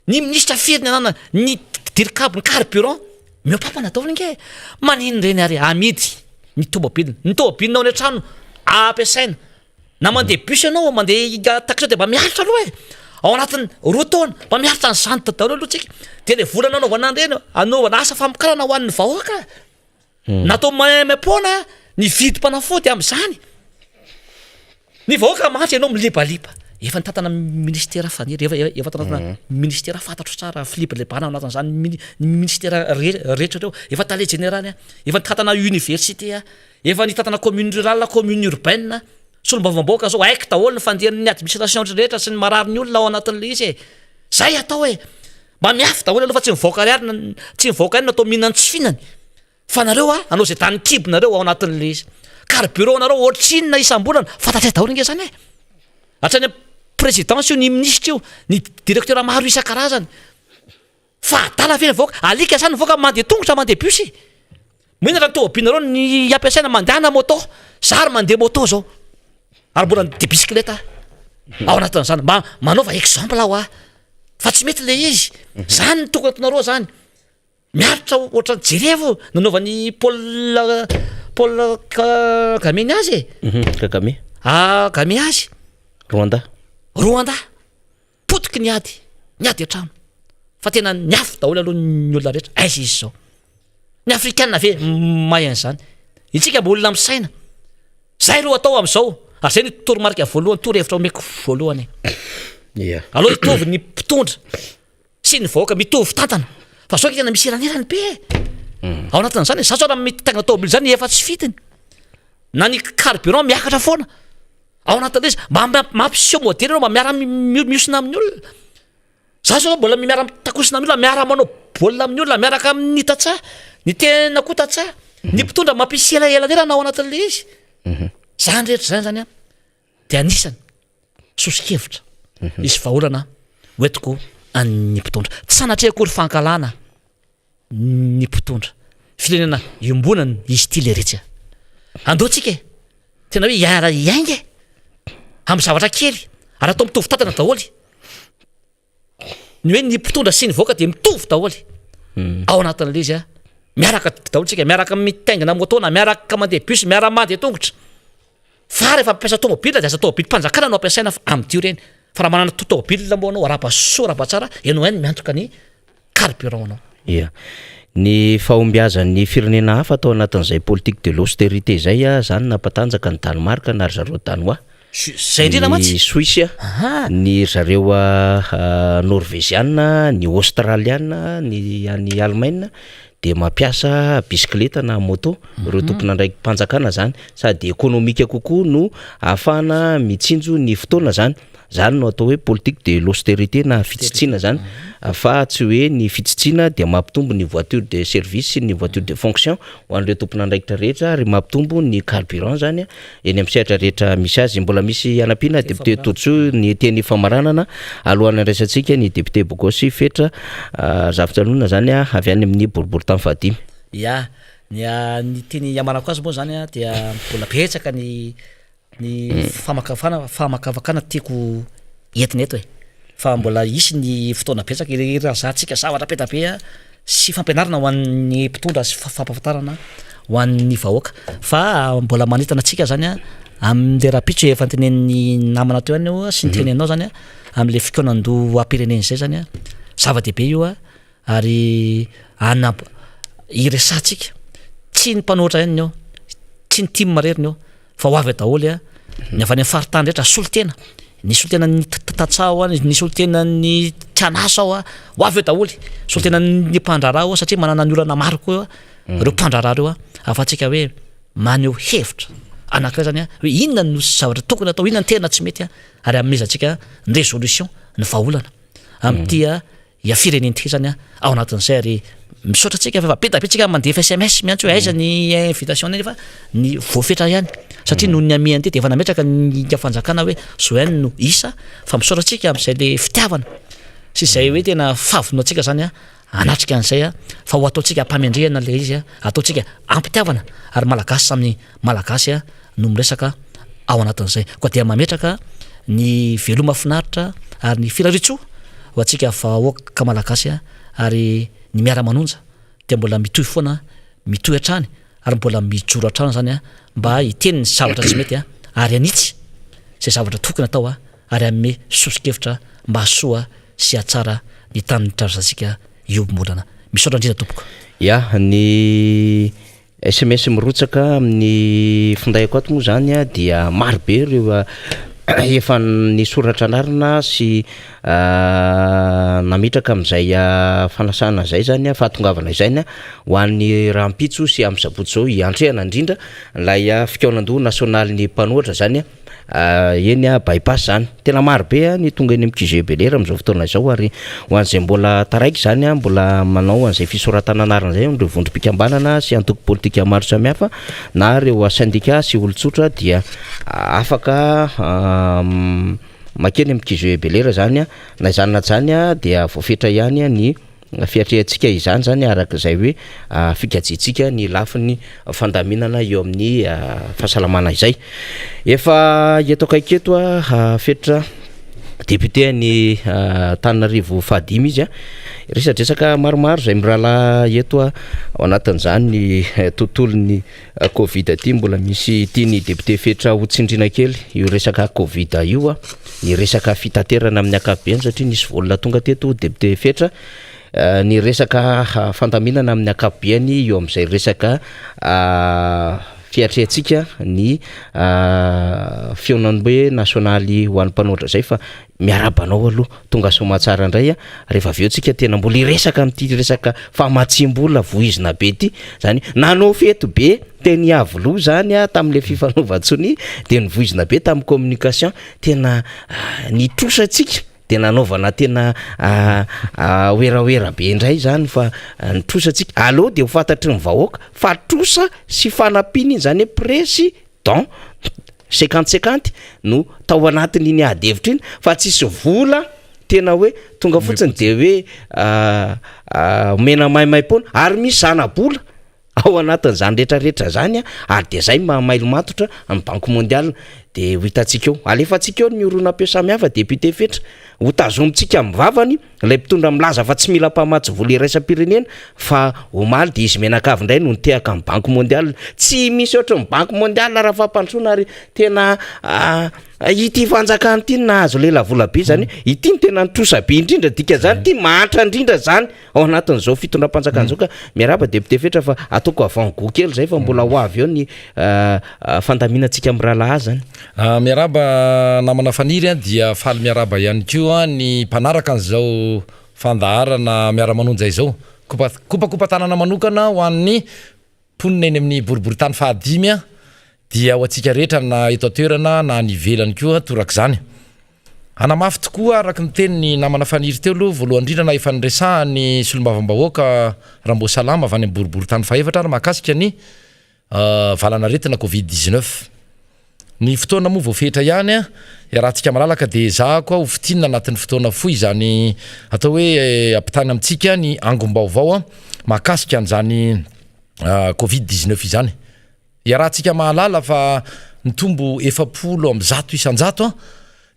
ny ministre firenena ny dirikabo ny carburant miopapa nataony nge manino reny ary amidy ny tomobilinao ny trano ampiasaina na mandeha bus ianao mandeha taxi de mba miaritra aloha ao anatin'ny roa taona mba miaritra ny zany daholo aloha tsika de le volana anaovana andreny anaovana asa famokarana ho an'ny vahoaka natao maimam-poana ny vidim-panafody am'zany ny vahoaka mahatry ianao milibaliba efa nitatana ministera faniry efa tanatana ministera fantatro tsara Philippe Lebana anatin'izany ministera rehetra reo efa tale généraly efa nitatana université efa nitatana commune rurale commune urbaine solombavam-baoaka zao haiko daholo ny fandehan'ny administration rehetra sy ny marary ny olona ao anatin'le izy zay atao hoe mba miafy daholo aloha fa tsy mivoaka ary natao mihinany tsy fihinany fa nareo anao zay tany kibonareo ao anatin'le izy carburant nareo ohatrinona isam-bolana fantatray daholo inge zany hatrany présidence io ny ministre io ny directeur maro isan-karazany fa adala fena voaka alika zany voaka mandeha tongotra mandeha bus mihina raha tôbinareo ny ampiasaina mandehana moto zary mandeha moto zao ary mbola de bicyclette ao anatin'izany mba manaova exemple aho fa tsy mety le izy zany ny tokony ataonareo zany miaritra ohatra jerevo nanaovan'ny Paul Kagame azy Kagame Kagame azy Rwanda potiky niady atrano fa tena niafy daholo aloha ny olona rehetra aiza izy zao ny africaine ve mahay an'izany itsika mba olona misaina zay ro atao am'izao ary zay ny toromarika voalohany toro-hevitra omeko voalohany aloha hitovy ny mpitondra sy ny vahoaka mitovy tantana fa zao tena misy eranelany be ao anatin'izany za zao raha mitangana tômobily zany efa tsy fitiny na ny carburant miakatra foana ao anatin'le izy mba mampiseho modely anao mba miara miosina amin'ny olona za zao mbola miara mitakosina amin'ny olona miara manao baolina amin'ny olona miaraka amin'ny tatsaha ny tena koa tatsaha ny mpitondra mampisy elaelanelana ao anatin'le izy zany rehetra zany zany de anisany sosikevitra izy vaholana hoetiko ny mpitondra tsy sanatria akory fankalana ny mpitondra firenena iombonany izy ty le rehetra andoatsika tena hoe iara iainge amin'ny zavatra kely ary atao mitovy tantana daholy ny hoe ny mpitondra sy ny voaka de mitovy daholy ao anatin'le izy miaraka daholo tsika miaraka mitaingina motona miaraka mandeha bus miara mandeha tongotra fa rehefa mampiasa tômôbila de aza tômôbily mpanjakana no ampiasaina amin'tio reny fa raha manana tômôbila moa anao arabaso rabatsara ianao ihany miantoka ny carburant anao ny fahombiazan'ny firenena hafa atao anatin'izay politique de l'austérité zay zany nampatanjaka ny Danemark na ry zareo danois zay indrina matsy ny Suisse ny zareo norvégiana ny australiana ny Allemagne de mampiasa bicyclette na moto reo tompona ndraiky mpanjakana zany sady ekonomika kokoa no ahafahana mitsinjo ny fotoana zany no atao hoe politique de l'austérité na fitsitsina zany fa tsy hoe ny fitsitsina de mampitombo ny voiture de service sy ny voiture de fonction ho an'ireo tompona ndraikitra rehetra ary mampitombo ny carburant zany eny amin'ny sehatra rehetra misy azy mbola misy anampiana député Totso ny teny famaranana alohan'ny resantsika ny député Bogosy fetra zavitranona zany avy any amin'ny boribory tany fahadimy ny teny yamarako azy moa zany dia mbola betsaka ny famakavakana tiako entina eto fa mbola isy ny fotoana betsaka irazahantsika zavatra petabe sy fampianarana ho an'ny mpitondra sy fampahafantarana ho an'ny vahoaka fa mbola manitana antsika zany amin'le rapitso efa ntenen'ny namana teo any sy ny tenenao zany amin'le fikonan-do am-pireneny zay zany zava-dehibe io ary iresantsika tsy ny mpanohitra ihany ao tsy ny tima mareriny ao fa ho avy daholy ny avany amin'ny faritany rehetra solitena ny solitena ny tatsaha ny solitena ny tianasa ao ho avy daholy solitena ny mpandrarah satria manana ny olana maro koa reo mpandrarah reo afatsika hoe maneho hevitra anankiray zany hoe inona no zavatra tokony atao inona ny tena tsy mety ary amezantsika ny résolution ny vahaolana amin'ty firenenty zany ao anatin'izay ary misaotra tsika fa petapetrika mandefa SMS miantso aiza ny invitation nefa ny voafetra ihany satria noho ny amiany de efa nametraka ny fanjakana hoe zao ihany no isa fa misaotra tsika amin'izay le fitiavana sy zay hoe tena favona atsika zany anatrika an'izay fa ho ataotsika ampamendrehana le izy ataotsika ampitiavana ary malagasy samy malagasy no miresaka ao anatin'izay koa dia mametraka ny veloma finaritra ary ny filaritso ho atsika vahoaka malagasy ary ny Miara Manonja dia mbola mitohy foana mitohy hatrany ary mbola mijoro hatrany zany mba hiteny ny zavatra tsy mety ary anitsy zay zavatra tokony atao ary amme sosikevitra mba hasoa sy atsara ny tany trazatsika iobomolana misaotra indrindra tompoko ny SMS mirotsaka amin'ny findaiko ato moa zany dia maro be ireo efa ny soratra anarina sy namitraka amin'izay fanasana zay zany fahatongavana izany ho an'ny rahampitso sy amin'ny sabotsy zao iantrehana indrindra lay fikaonandoha nasionalny mpanoatra zany eny bypass zany tena marobe ny tonga eny am'QG Belera am'izao fotoana izao ary ho an'izay mbola taraiky zany mbola manao an'izay fisoratana anarana zay reo vondrom-pikambanana sy antoko politika maro samihafa na reo syndicat sy olon-tsotra dia afaka makeny am'QG Belera zany na izany na zany dia voafetra ihany ny fiatrehantsika izany zany arak'izay hoe fikajitsika ny lafiny fandaminana eo amin'ny fahasalamana izay efa eto akaiketo fetra député ny Tananarivo fahadimy izy resadresaka maromaro zay mirala eto ao anatin'izany ny tontolon'ny Covid aty mbola misy tiany député fetra ho tsindrina kely io resaka Covid io ny resaka fitaterana amin'ny ankapobeny satria nisy volona tonga teto député fetra ny resaka fandaminana amin'ny ankapobeny eo amin'izay resaka fiatrehantsika ny fionan'ny nasionaly ho an'ny mpanoatra zay fa miarabanao aloha tonga somatsara indray rehefa avy eo tsika tena mbola iresaka amin'ity resaka famatsim-bola voizina be ty zany nanao fety be teny avoloha zany tamin'le fifanaovantsony de nivoizina be tamin'ny communication tena nitrosatsika de nanaovana tena oeraoera be indray zany fa nitrosatsika allo de ho fantatry ny vahoaka fa trosa sy fanapiny zany hoe président 50-50 no tao anatiny iny adevitra iny fa tsisy vola tena hoe tonga fotsiny de hoe mena maimay-pona ary misy zana-bola ao anatin'izany rehetrarehetra zany ary de zay mailo matotra amin'ny banque mondiale de ho hitantsika eo alefantsika eo ny orona-peo samihafa député fetra ho tazomitsika amin'ny vavany lay mpitondra milaza fa tsy mila mpamatsy vola iraisam-pirenena fa omaly de izy menakavy indray no nitehaka amin'ny banque mondiale tsy misy oatra ny banque mondiale raha fampandroana ary tena ity fanjakany ity nahazo lela vola be zany ity ny tena nitrosa be indrindra dika zany ty mahatra indrindra zany ao anatin'izao fitondram-panjakana zao ka miaraba député fetra fa ataoko avango kely zay fa mbola ho avy eo ny fandaminantsika amin'ny rahalaha zany miaraba namana faniry dia faly miaraba ihany koa ny mpanaraka an'izao fandaharana Miara Manonja izao kopakopatanana manokana ho an'ny mponina eny amin'ny boriboritany fahadimy dia ho antsika rehetra na eto toerana na nivelany koa toraka zany anamafy tokoa araka ny teny ny namana faniry teo aloha voalohany indrindra na efa niresahany solombavambahoaka raha mbo salama avy any amin'ny boriboritany faefatra ary mahakasika ny valana retina Covid-19 ny fotoana moa voafetra ihany rahantsika malalaka de za koa ho fitinina anatin'ny fotoana foy zany atao hoe ampitany amintsika ny angom-baovao mahakasika an'izany Covid-19 izany rahantsika mahalala fa nitombo 700 isan-jato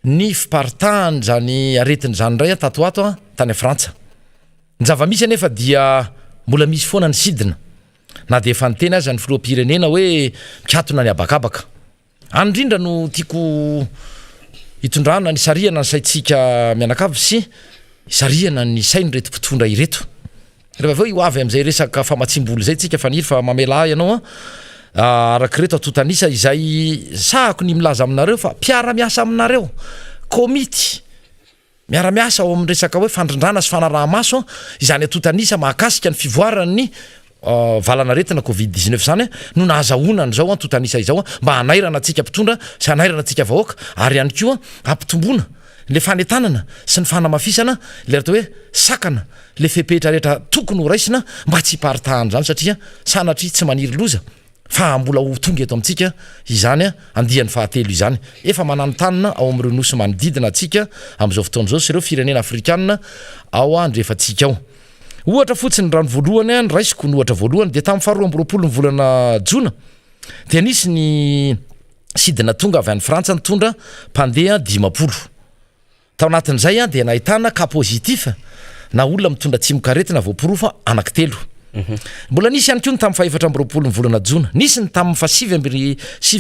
ny fiparitahany zany aretiny zany indray tatoato tany Frantsa ny zava-misy anefa dia mbola misy foana ny sidina na de efa niteny azy ny filoam-pirenena hoe mikatona ny abakabaka andrindra no tiako hitondrana ny sariana ny saitsika mianakavy sy sariana ny sainy reto mpitondra ireto rehefa aveo io avy am'izay resaka famatsim-boly zay tsika faniry fa mamela ianao araka reto atotanisa izay sahako ny milaza aminareo fa mpiara-miasa aminareo komity miara-miasa ao amin'ny resaka hoe fandrindrana sy fanaraha-maso izany atotanisa mahakasika ny fivoarany valana retina Covid-19 zany no nahazahoana zao atotanisa izao mba hanairana antsika mpitondra sy hanairana antsika vahoaka ary ihany koa ampitomboana le fanetanana sy ny fanamafisana le atao hoe sakana le fepetra rehetra tokony ho raisina mba tsy hiparitahana zany satria sanatry tsy maniry loza fa mbola ho tonga eto amintsika izany andian'ny fahatelo izany efa mananotanina ao amin'ireo nosy manodidina atsika amin'izao fotoana zao sy ireo firenena afrikanina ao andrefantsika ao ohatra fotsiny rano voalohany ny raisiko ny ohatra voalohany de tamin'ny faharoa amby roapolo ny volana jona dia nisy ny sidina tonga avy any Frantsa nitondra mpandeha 50 tao anatin'izay dia nahitana cas positif na olona mitondra tsimokaretina voaporofa anaky telo mbola nisy ihany koa ny tamin'ny faefatra amby roapolo ny volana jona nisy ny tamin'ny fa 7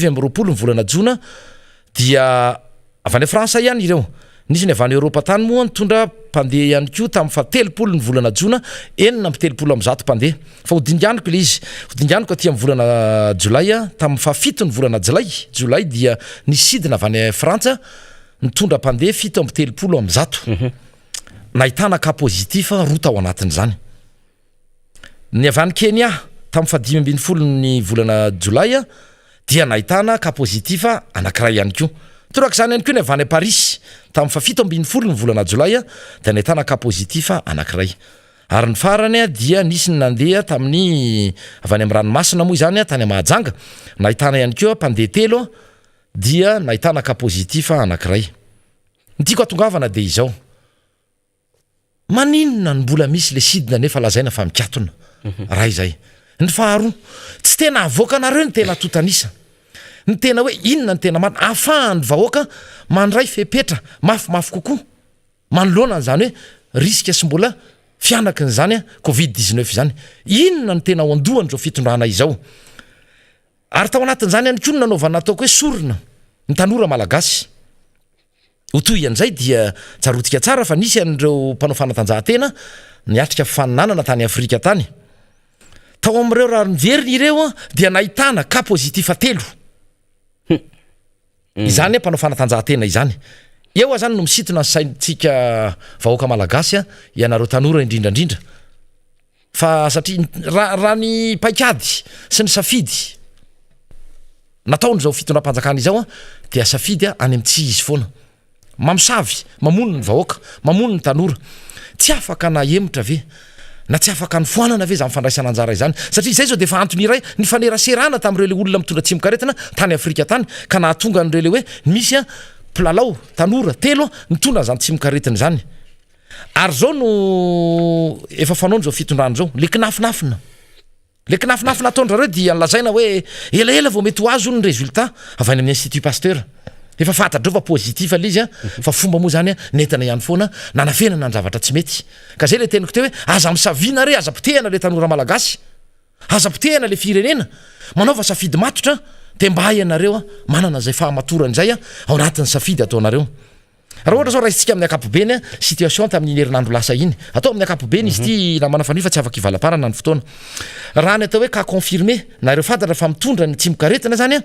amby roapolo ny volana jona dia avy any Frantsa ihany ireo nisy ny avany Eropa tany moa nitondra mpandeha ihany koa tamin'ny fa 30 ny volana jona 930 mpandeha fa hodinganiko ilay izy hodinganiko aty amin'ny volana jolay tamin'ny fa 7 ny volana jolay dia nisidina avy any Frantsa nitondra mpandeha 730 nahitana cas positif roa tao anatin'izany ny avy any Kenya tamin'ny fa 5 ny volana jolay dia nahitana cas positif anankiray ihany koa torak'izany ihany koa ny avy any Paris tamin'ny fa 7 ny volana jolay dia nahitana cas positif anankiray ary ny farany dia nisy ny nandeha tamin'ny avy any amin'ny ranomasina moa izany tany Mahajanga nahitana ihany koa mpandeha 3 dia nahitana cas positif anankiray ny tiako atongavana dia izao maninona ny mbola misy le sidina nefa lazaina fa mikatona raha izay ny faharoa tsy tena avoaka nareo ny tena totanisa ny tena hoe inona ny tena marina afahany vahoaka mandray fepetra mafimafy kokoa manoloana n'izany hoe riska sy mbola fianakin' zany covid-19 zany inona ny tena ondohan'izao fitondrana izao ary tao anatin'izany ihany koa ny nanaovana ataoko hoe sorona ny tanora malagasy hotoy an'izay dia tsarotika tsara fa nisy an'ireo mpanao fanatanjahantena niatrika fifaninanana tany Afrika tany tao amin'ireo raha niveriny ireo dia nahitana cas positif 3 izany mpanao fanatanjahantena izany eo zany no misitona ny saintsika vahoaka malagasy ianareo tanora indrindrandrindra fa satria raha ny paikady sy ny safidy nataon'izao fitondram-panjakana izao dia safidy any amin'ny tsy izy foana mamosavy mamono ny vahoaka mamono ny tanora tsy afaka na emotra ve na tsy afaka ny foanana ve za mifandraisana anjara izany satria izay zao dia efa antony iray ny faneraserana tamin'ireo le olona mitondra tsimikaretina tany Afrika tany ka nahatonga an'ireo le hoe misy pilalao tanora 3 nitondra zany tsimikaretina zany ary zao no efa fanaony zao fitondrana zao le kinafinafina ataondrareo dia nlazaina hoe elaela vao mety ho azo ny résultat avy any amin'ny Institut Pasteur efa fantatreo fa positif le izy fa fomba moa zany netana ihany foana nanafenana ny zavatra tsy mety ka zay le teniko teo hoe aza misavina re aza potehana le tanora malagasy aza potehana le firenena manaova safidy matotra dia mba ianareo manana zay fahamatorana izay ao anatin'ny safidy ataonareo raha ohatra zao raisitsika amin'ny akapobeny situation tamin'ny herinandro lasa iny atao amin'ny akapobeny izy ty namana fanifa tsy afaka ivalaparana ny fotoana raha ny atao hoe ka confirmé nareo fantatra fa mitondra ny tsimikaretina zany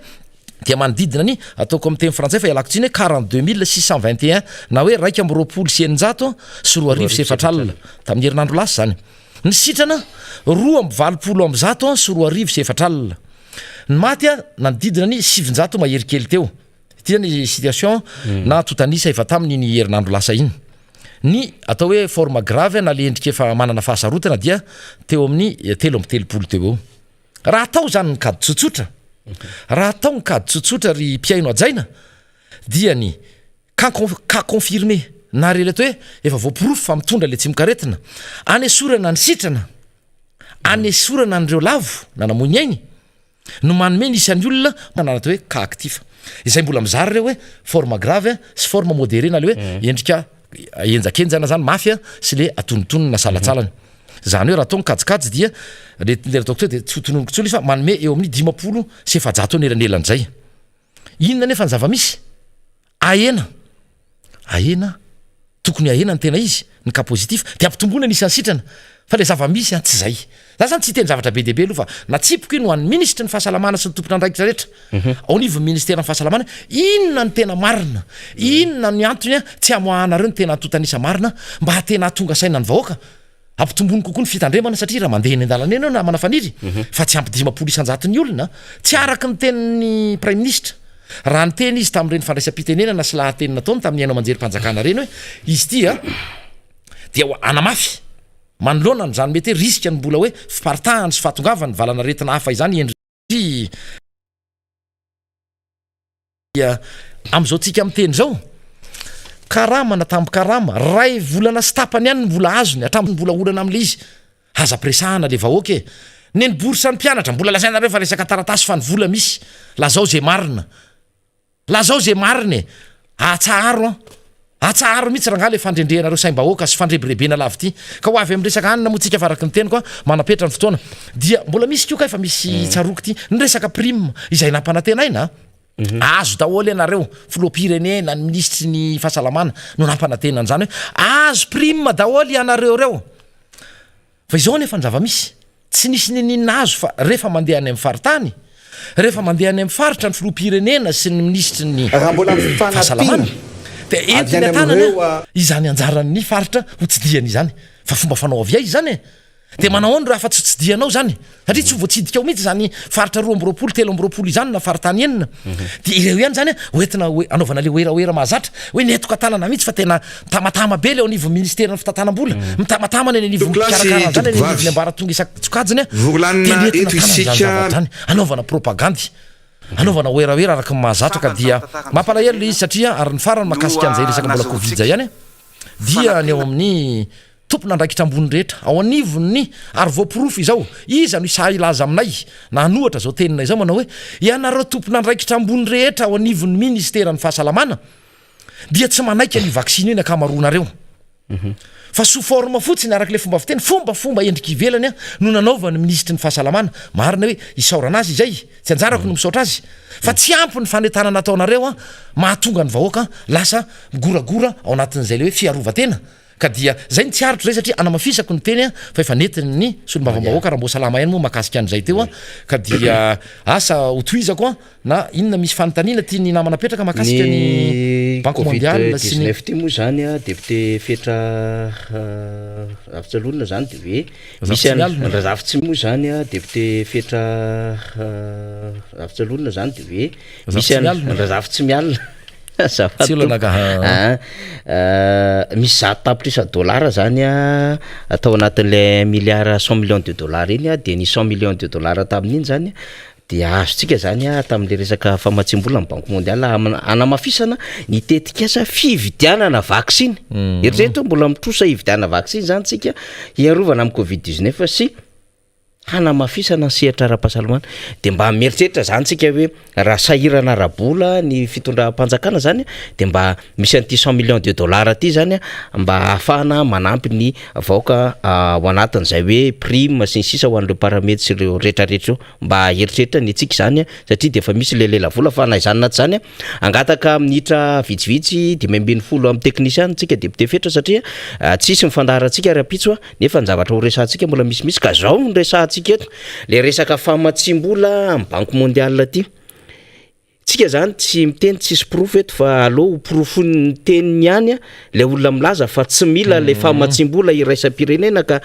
dia manodidina ny ataoko amin'ny teny frantsay fa ialako tsiny hoe 42621 na hoe 1 sy 4 tamin'ny herinandro lasa zany ny sitrana 2 sy 4 ny maty nanodidina ny 700 maherikely teo ity ny situation na totanisa efa tamin'ny herinandro lasa iny ny atao hoe forme grave na le endrika efa manana fahasarotana dia teo amin'ny 3 teo raha atao zany ny kady tsotsotra raha atao ny kady tsotsotra ry mpiaino ajaina dia ny ka confirmé na rele atao hoe efa voaporofo fa mitondra le tsimikaretina anesorana ny sitrana anesorana an'ireo lavo na namoiny ainy no manome nisy any olona manana atao hoe ka actif izay mbola mizary reo hoe forme grave sy forme modéré na le hoe endrika enjakenjana zany mafy sy le atonontonona salatsalany zany hoe raha atao kajikajy dia le ataoko teo dia tsy hotononiko tsolo izy fa manome eo amin'ny 50 sy 700 nelan'izay inona nefa ny zava-misy ahena tokony ahena ny tena izy ny cas positif dia ampitomboana nisy ansitrana fa le zava-misy tsy zay za zany tsy teny zavatra be dehibe aloha fa natsipoko iny ho an'ny ministra ny fahasalamana sy ny tompona andraikitra rehetra ao nivo ministera ny fahasalamana inona ny tena marina inona ny antony tsy amoahanareo ny tena totanisa marina mba hatena hatonga saina ny vahoaka ampitombony kokoa ny fitandremana satria raha mandeha eny an-dalana eny na manafaniry fa tsy ampy 50 isanjaton'ny olona tsy araky ny tenin'ny prime ministre raha ny teny izy tamin'ireny fandraisam-pitenenana sy lahatenina taony tamin'ny aino manjery mpanjakana reny hoe izy tia dia anamafy manoloana ny zany mety hoe riska ny mbola hoe fiparitahany sy fahatongavany valana retina hafa izany endry am'izao tsika amin'ny teny zao karama natambo karama ray volana sy tapany ihany ny mbola azony atraminy mbola olana amin'le izy aza presahana le vahoaka e neny boursa ny mpianatra mbola lazainareo fa resaka taratasy fa ny vola misy lazao zay marina atsaharo mihitsy raha ngale fandrendrehanareo saim-bahoaka sy fandrebirebena lavy ty ka ho avy amin'ny resaka hanina moa tsika faraky ny teny koa manapetra ny fotoana dia mbola misy koa ka efa misy tsaroky ty ny resaka prime izay nampanantenaina azo daholy ianareo filoampirenena ny ministry ny fahasalamana no nampanantenany zany hoe azo prime daholy ianareo reo fa izao nefa ny zava-misy tsy nisy ninina azo fa rehefa mandeha any amin'ny faritany rehefa mandeha any amin'ny faritra ny filoampirenena sy ny ministry ny raha mbola fahasalamana de entiny atanana izany anjaran'ny faritra ho tsidiany izany fa fomba fanao avy izy zany de manao ny raha fa tsy tsidianao zany satria tsy voatsidika ao mihitsy zany faritra 2 3 izany na faritany enina de ireo ihany zany hoentina hoe anaovana le oeraoera mahazatra hoe netoka tanana mihitsy fa tena tamatama be le ao anivon'ny ministera ny fitatanam-bola mitamatama ny anivon'ny karakara zany anivon'ny ambaratonga isan-tsokajiny volanina eto isika zany anaovana propagandy anaovana oeraoera araka mahazatra ka dia mampalahelo le izy satria ary ny farany makasika an'izay resaka mbola covid zay ihany dia ny ao amin'ny tompona andraikitra ambony rehetra ao anivony ary voapirofo izao iza no isa ilaza aminay na anohatra zao teninay zao manao hoe ianareo tompona andraikitra ambony rehetra ao anivon'ny ministerany fahasalamana dia tsy manaiky ny vaksiny io ny akamaronareo fa sous forme fotsiny arak'le fomba fiteny fombafomba endrika ivelany no nanaovany ministry ny fahasalamana marina hoe isaorana azy izay tsy anjarako no misaotra azy fa tsy ampy ny fanentanana ataonareo mahatonga ny vahoaka lasa migoragora ao anatin'izay le hoe fiarovatena ka dia zay ny tsiarotro zay satria anamafisako ny teny fa efa netiny ny solombavam-bahoaka raha mbo salama ihany moa makasika an'izay teo ka dia asa hotoizako na inona misy fanontaniana tia ny namanapetraka makasika ny banque mondiale sy ny ty moa zany député fetra avitsalolona zany de hoe misy razafitsy moa zany député fetra avitsalolona zany de hoe misy razafitsy mialina misy zato tapitrisa dollara zany atao anatin'le milliard 100 millions de dollars iny de ny 100 millions de dollars tamin'iny zany de azotsika zany tamin'le resaka famatsim-bola amin'ny banque mondiale anamafisana ny tetikasa fividianana vaksiny eritreto mbola mitrosa hividianana vaksiny zany tsika hiarovana amin'ny covid-19 sy hanamafisana ny sehatra ara-pahasalamana de mba mieritreritra zany tsika hoe raha sahirana arabola ny fitondram-panjakana zany de mba misy an'ity 100 millions de dollars ty zany mba ahafahana manampy ny vahoaka ao anatin'izay hoe prime sy ny sisa ho an'ireo paramètres sy ireo rehetrarehetra mba eritreritra ny tsika zany satria de efa misy lelela vola fa naizany naty zany angataka minitra vitsivitsy 520 amin'ny technicien tsika député fetra satria tsisy mifandaharantsika ara-pitso nefa ny zavatra ho resantsika mbola misimisy ka zao ny resantsika eto le resaka famatsim-bola amin'ny banque mondiale ty tsika zany tsy miteny tsisy proof eto fa aleo proofon'ny teniny ihany le olona milaza fa tsy mila le famatsim-bola iraisam-pirenena ka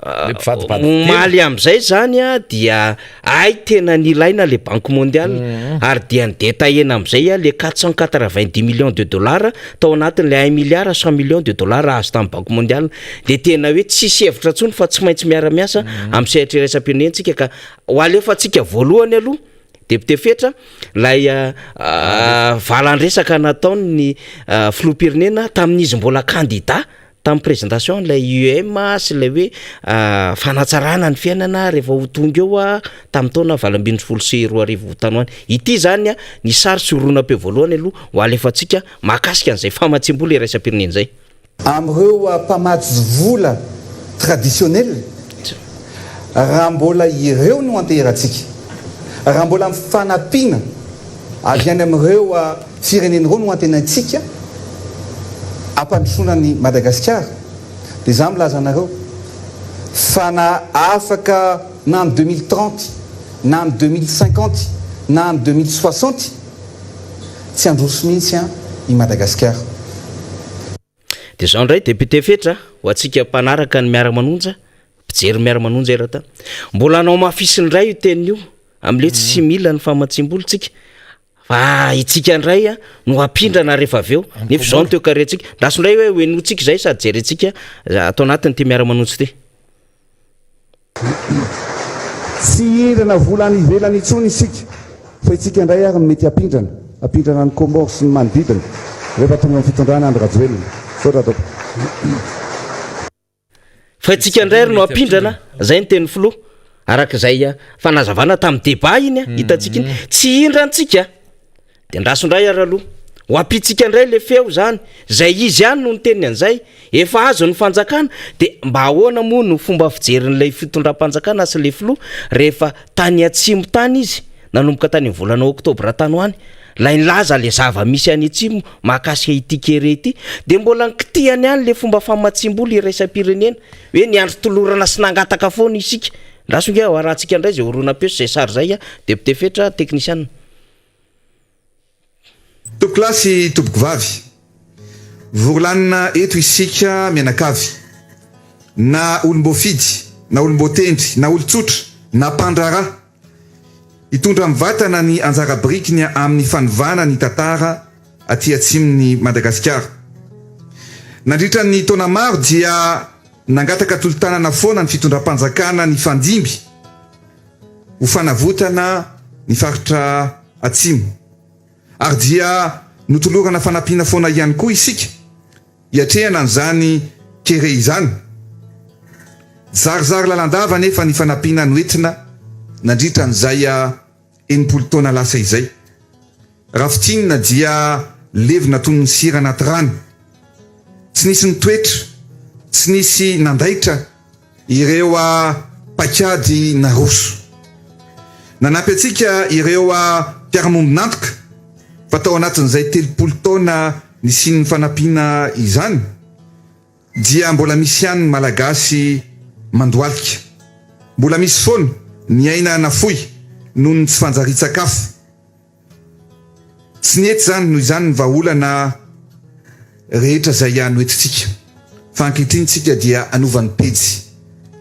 maly am'izay zany dia ay tena nilaina le banque mondiale ary dia ny détaillena am'izay le 490 millions de dollars tao anatin'le 1 milliard 100 millions de dollars azo tamin'ny banque mondiale de tena hoe tsisy hevitra ntsony fa tsy maintsy miara-miasa amin'ny sehatra iraisam-pirenentsika ka ho alefa tsika voalohany aloha député fetra lay valan-dresaka nataony ny filoampirenena tamin'izy mbola candidat tamin'ny présentation lay UM sy lay hoe fanatsarana ny fiainana rehefa ho tonga eo tamin'ny taona 2024 tanoany ity zany ny sary soroana-pe voalohany aloha ho alefantsika makasika an'izay famatsim-bola iraisam-pirenena zay am'ireo mpamatsy vola traditionnel raha mbola ireo no anteheratsika raha mbola mifanampiana avy any am'ireo fireneny reo no antenatsika ampandrosonany Madagasikara de za milaza anareo fa na afaka na am 2030 na am 2050 na am 2060 tsy androso mihitsy i Madagasikara de zao ndray député fetra ho atsika mpanaraka ny Miara Manonja mpijery Miara Manonja era ta mbola anao mafisiny ray io tenin'io am'le tsy mila ny famatsim-bola tsika fa itsika ndray no apindrana rehefa aveo nefa zao teo karetsika ndasondray hoe hoenotsika zay sady jerentsika atao anatiny ty Miara Manonja ty tsy hindrana volany ivelany itsony isika fa itsika ndray ary mety apindrana ny Comore sy ny manodidina rehefa tonga amin'ny fitondrana andro rajoelona sotra fa itsika ndray ary no apindrana zay ny teny filoha arak'izay fanazavana tamin'ny débat iny hitantsika iny tsy hindrantsika de ndrasondray ary aloha ho apitsika ndray le feo zany zay izy ihany no ny teniny an'izay efa azo ny fanjakana de mba ahoana moa no fomba fijerin'lay fitondram-panjakana sy le filoha rehefa tany atsimo tany izy nanomboka tany volana oktobra tany ho any lay nilaza le zava misy any atsimo mahakasika ity kere ity de mbola nikitiany any le fomba famatsim-boly iraisam-pirenena hoe niandro tolorana sy nangataka foana isika lasonga arahantsika indray zay orona-peso zay sary zay a député fetra technicien. Tompoko lasy tompoko vavy vorolanina eto isika mianakavy na olom-boafidy na olom-boatendry na olo-tsotra na mpandrara hitondra mivatana ny anjara brikiny amin'ny fanovana ny tantara aty atsimony Madagasikara. Nandritra ny taona maro dia nangataka tolotanana foana ny fitondram-panjakana ny fandimby ho fanavotana ny faritra atsimo ary dia notolorana fanampiana foana ihany koa isika hiatrehana an'izany kere izany. Zarizary lalandava nefa ny fanampiana noentina nandritra n'izay 80 taona lasa izay. Rafitinina dia levina toy ny sira anaty rano. Tsy nisy nitoetra, tsy nisy nandaitra ireo pakady na roso. Nanampy atsika ireo mpiara-mombonantoka fa tao anatin'izay 30 taona nisin'ny fanampiana izany dia mbola misy ihany malagasy mandoalika. Mbola misy foana ny aina nafoy noho ny tsy fanjari-tsakafo. Tsy nety zany noho izany ny vahaolana rehetra zay noetintsika. Fa ankehitriny dia anovan'ny pejy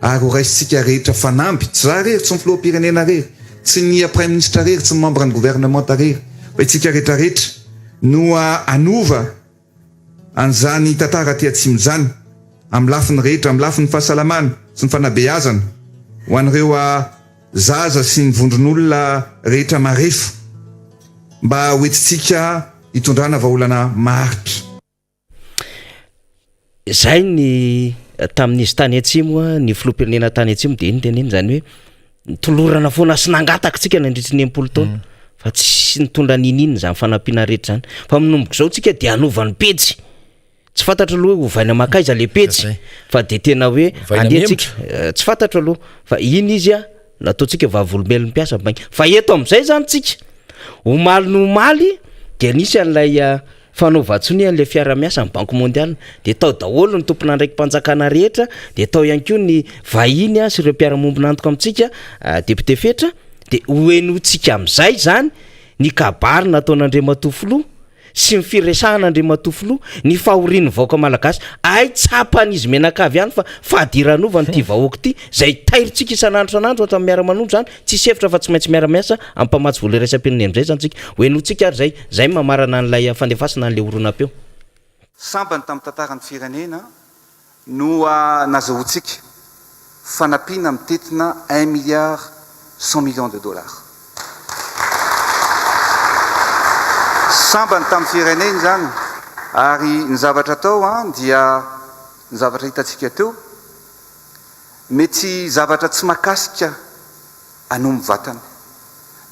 ary ho raisitsika rehetra fanamby. Tsy raha rery, tsy ny filoham-pirenena rery, tsy ny prime ministre rery, tsy ny membre ny gouvernement rery, fa itsika rehetrarehetra no anova an'izany tantara ty atsimo zany amin'ny lafiny rehetra, amin'ny lafiny fahasalamana sy ny fanabeazana ho an'ireo zaza sy ny vondron'olona rehetra marefo mba hoetitsika hitondrana vahaolana maharitra. Zay ny tamin'izy tany atsimo ny filoham-pirenena tany atsimo de teneny zany hoe tolorana foana sy nangataka tsika nandritry ny 80 taona fa tsy nitondra ninina zany fanampiana rehetra zany fa minomboka zao tsika de anovan'ny pejy. Tsy fantatra aloha hoe ovaina makaiza le pejy fa de tena hoe andehantsika tsy fantatra aloha fa iny izy nataontsika vavolombelony mpiasa bainga fa eto am'izay zany tsika omaly no omaly de nisy an'lay fanaovatsony an'le fiara-miasa amin'ny banque mondiale de tao daholo ny tompona ndraiky mpanjakana rehetra de tao ihany koa ny vahiny sy ireo mpiara-mombonantoka amintsika député fetra de hoenotsika am'izay zany ny kabary nataon'Andriamatofilo sy ny firesahana Andriamatofilo ny fahorian'ny vahoaka malagasy ay tsapan'izy menakavy ihany fa fahadiranova nyity vahoaka ity zay tairitsika isan'andro san'andro ato amin'ny Miara Manonja zany tsy sevitra fa tsy maintsy miara-miasa amin'ny mpamatsy vola iraisam-pirenena am'izay zany tsika hoenotsika ary zay mamarana an'lay fandefasana an'le orona-peo. Sambany tamin'ny tantaran'ny firenena no nazahoantsika fanampiana mitetina 1 milliard 100 millions de dollars. Sambany tamin'ny firenena zany ary ny zavatra atao dia ny zavatra hitantsika teo mety zavatra tsy makasika ano mivatana,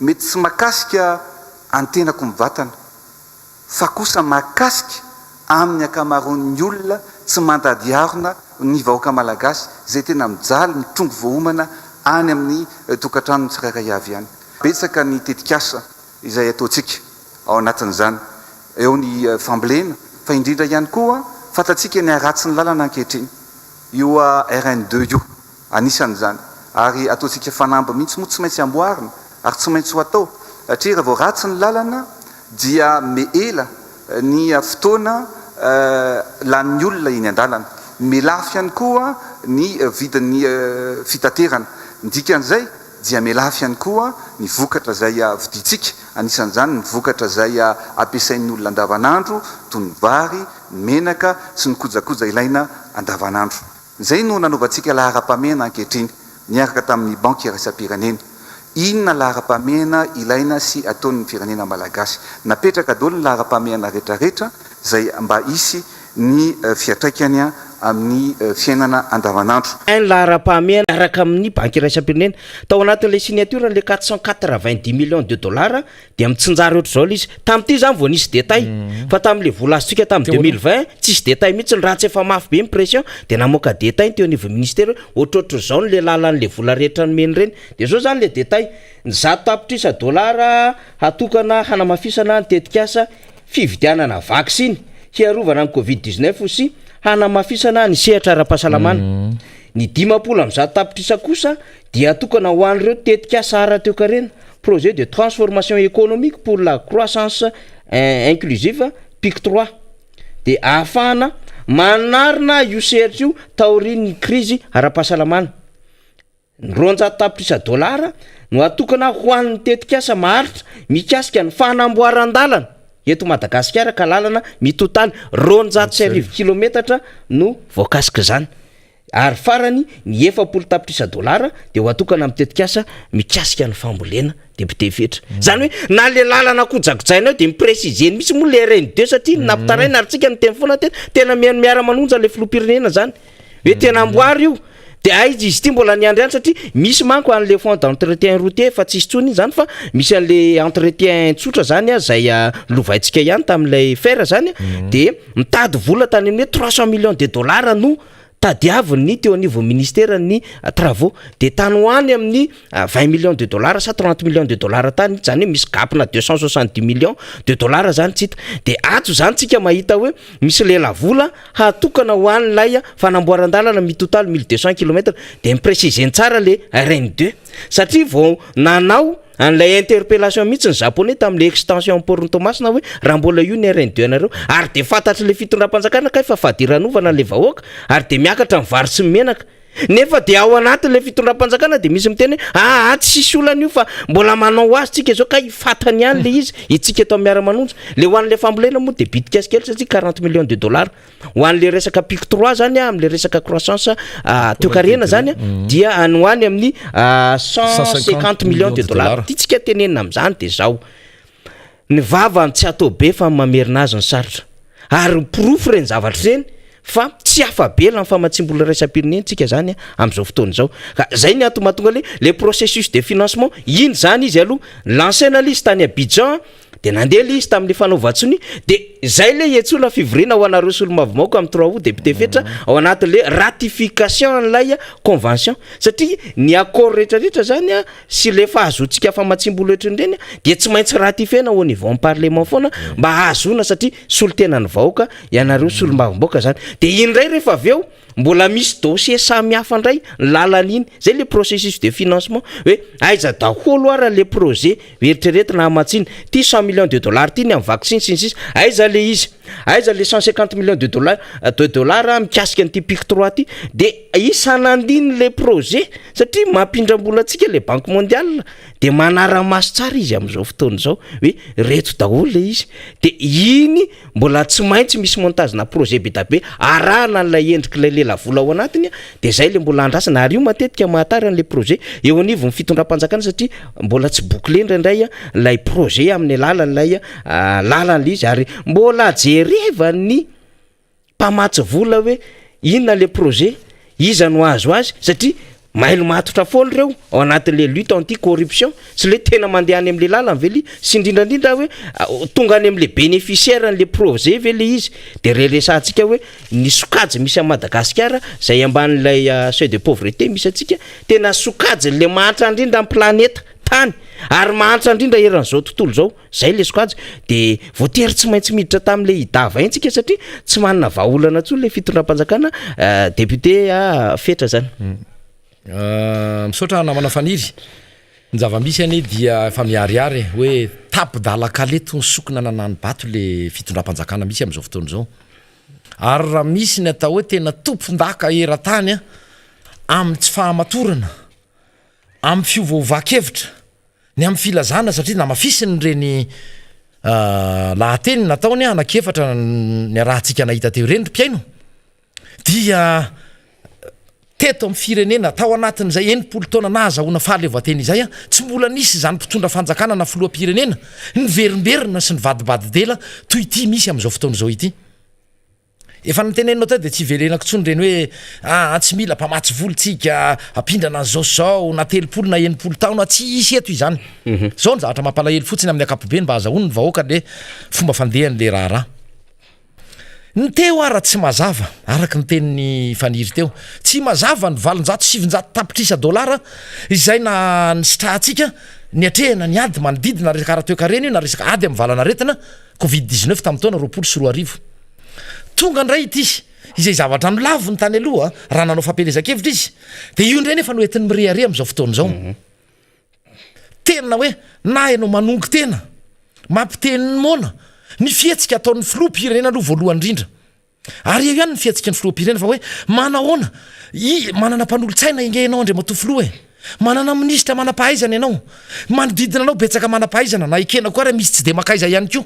mety tsy makasika antenako mivatana fa kosa makasika amin'ny akamaroan'ny olona tsy mandady arona ny vahoaka malagasy zay tena mijaly ny trongo voahomana any amin'ny tokantrano tsirairay avy ihany. Betsaka ny tetikasa izay ataontsika ao anatin'izany eo ny fambolena fa indrindra ihany koa fantatsika ny aratsy ny lalana ankehitriny io RN2 io anisan'izany ary ataontsika fanamby mihitsy moa tsy maintsy amboarina ary tsy maintsy ho atao satria raha vao ratsy ny lalana dia meela ny fotoana lanin'ny olona iny an-dalana, melafy ihany koa ny vidin'ny fitaterana. Ndikan'izay dia melafy ihany koa ny vokatra zay viditsika, anisan'izany ny vokatra zay ampiasain'ny olona andavanandro toy ny vary, ny menaka sy ny kojakoja ilaina andavanandro. Zay no nanovantsika laharam-pahamehana ankehitriny niaraka tamin'ny banque iraisam-pirenena. Inona laharam-pahamehana ilaina sy ataon'ny firenena malagasy. Napetraka daholo ny laharam-pahamehana rehetrarehetra zay mba hisy ny fiatraikany amin'ny fiainana andavanandro. lahara-pahamehana araka amin'ny banky iraisam-pirenena tao anatin'le signature le 490 millions de dollars dia mitsinjary ohatr' zao l izy tamin'ity zany vao nisy détail fa tamin'le volazotsika tamin'ny 2020 tsisy détail mihitsy ny raha tsy efa mafy be impression dia namoaka détail teo niveau ministère ohatrohatr' zao le lalan'le vola rehetra nomeny reny dia zao zany le détail ny 100 tapitrisa dollara hatokana hanamafisana ny tetikasa fividianana vaksiny hiarovana ny covid-19 sy hanamafisana ny sehatra ara-pahasalamana ny 50 amin'ny 100 tapitrisa kosa dia hatokana ho an'ireo tetikasa ara-toekarena projet de transformation économique pour la croissance inclusive PIC 3 dia ahafahana manarina io sehatra io taorian'ny krizy ara-pahasalamana ny 200 tapitrisa dollara no hatokana ho an'ny tetikasa maharitra mikasika ny fanamboaran-dalana eto Madagasikara ka lalana mitotaly 200 kilometatra no voakasika zany ary farany ny 70 tapitrisa dollara dia ho atokana amin'ny tetikasa mikasika ny fambolena député fetra zany hoe na le lalana kojakojainao dia miprécisena misy moa le RN2 satria nampitaraina ary tsika ny teny foana tena miara manonja le filoham-pirenena zany hoe tena amboary io dia aizy izy ity mbola niandriany satria misy manko an'le fond d'entretien routier fa tsisy tsony zany fa misy an'le entretien tsotra zany zay lovaintsika ihany tamin'ilay fer zany dia mitady vola tany amin'ny 300 millions de dollars no tadiaviny teo anivou ministère ny travaux dia tany hoany amin'ny 20 millions de dollars sa 30 millions de dollars tany zany hoe misy gapina 270 millions de dollars zany tsita dia ato zany tsika mahita hoe misy lela vola hatokana ho an'ilay fanamboaran-dalana mitotaly 1200 km dia mipréciseny tsara le RN2 satria vao nanao an'ilay interpellation mihitsy ny japonais tamin'le extension Portontomasina hoe raha mbola io ny RN2 anareo ary dia fantatry le fitondram-panjakana ka efa fadiranovana le vahoaka ary dia miakatra mivarotsy sy menaka nefa dia ao anatin'le fitondram-panjakana dia misy miteny hoe tsy sisy olana io fa mbola manao azy tsika zao ka hifatany ihany le izy itsika eto Miara Manonja le ho an'le fambolena moa dia bitika kely satria 40 millions de dollars ho an'le resaka PIC 3 zany amin'le resaka croissance toekarena zany dia anoany amin'ny 150 millions de dollars ty tsika tenenina amin'izany dia zao ny vavany tsy atao be fa mamerina azy ny sarotra ary porofo reny zavatra reny fa tsy afabela ny famatsimbola raisam-pirenena tsika zany amin'izao fotoana izao ka zay ny atomatonga le processus de financement iny zany izy aloha lancena le izy tany Abidjan dia nandeha le izy tamin'le fanaovan-tsony dia zay le iantsona fivoriana ho anareo solomavomako amin'ny 3 août député fetra ao anatin'le ratification an'ilay convention satria ny accord rehetrarehetra zany sy le fahazontsika famatsimbola ohatrany dia tsy maintsy ratifiena au niveau parlement foana mba hahazona satria solotena ny vahoaka ianareo solomavomboka zany dia indray rehefa avy eo mbola misy dossier samy hafa indray lalan'iny zay le processus de financement hoe aiza daholo ara le projet eritreretina na amatsiny ty 100 millions de dollars ty ny amin'ny vaccine sy ny sisa aiza le izy aiza le 150 millions de dollars mikasika an'ity PIC 3 ty dia isanandiny le projet satria mampindram-bola antsika le banque mondiale dia manara-maso tsara izy amin'izao fotoana izao hoe reto daholo le izy dia iny mbola tsy maintsy misy montage na projet be da be arahana n'ilay endrik'ilay lela vola ao anatiny dia zay le mbola andrasana ary io matetika mahatary an'le projet eo anivo ny fitondram-panjakana satria mbola tsy bouclé indraindray lay projet amin'ny lalan'ilay lalan'le izy ary mbola jerevany mpamatsy vola hoe inona le projet iza no azo azy satria mailo matotra foana ireo ao anatin'le lutte anti corruption sy le tena mandeha any amin'le lalany vely sy indrindrandrindra hoe tonga any amin'le bénéficiaire n'le projet vely izy dia reresantsika hoe ny sokajy misy a Madagasikara zay amban'ilay seuil de pauvreté misy atsika tena sokajy le mahantra indrindra amin'ny planeta tany ary mahantra indrindra eran'izao tontolo zao zay le sokajy dia voatery tsy maintsy miditra tamin'le idava intsika satria tsy manana vahaolana tsony le fitondram-panjakana député fetra zany misaotra namana faniry ny zava-misy any dia efa miariary hoe tapidalakaleto ny sokona nanany bato le fitondram-panjakana misy amin'izao fotoana izao ary raha misy ny atao hoe tena tompon-daka eran-tany amin'ny tsy fahamatorana amin'ny fiovaovakevitra ny amin'ny filazana satria namafisiny reny lahateny nataony anakefatra ny rahantsika nahita teo reny mpiaino dia teto amin'ny firenena tao anatin'izay 80 taona nahazahoana fahaleovan-tena izay tsy mbola nisy zany mpitondra fanjakana na filoha-pirenena ny verimberina sy ny vadibadidela toy ity misy amin'izao fotoana izao ity efa nitenenao ta de tsy velenako tsony reny hoe tsy mila mpamatsy volontsika apindrana an'zao zao na 3 na 9 taona tsy isy eto izany zao ny zavatra mampalahelo fotsiny amin'ny akapobe mba azahoany ny vahoaka le fomba fandehan'le raha ny teo ara tsy mazava araky ny tenin'ny faniry teo tsy mazava ny 700 tapitrisa dolara izay na ny sitrahantsika ny atrehana ny ady manodidina karaha toekareny io na resaka ady amin'ny valanaretina covid-19 tamin'ny taona 24 tonga ndray ity izay zavatra nolavo ny tany aloha raha nanao fampelezakevitra izy de io ndray nefa noentin'ny mirehare am'izao fotoana zao tena hoe na ianao manongy tena mampiteniny mona ny fihetsika ataon'ny filoha-pirenena aloha voalohany indrindra ary eo ihany ny fihetsiky ny filoha-pirenena fa hoe manahoana manana mpanolo-tsaina ingenao andriamatoa filoha manana minisitra manam-pahaizana ianao manodidina anao betsaka manam-pahaizana na ikena koa raha misy tsy de makaiza ihany koa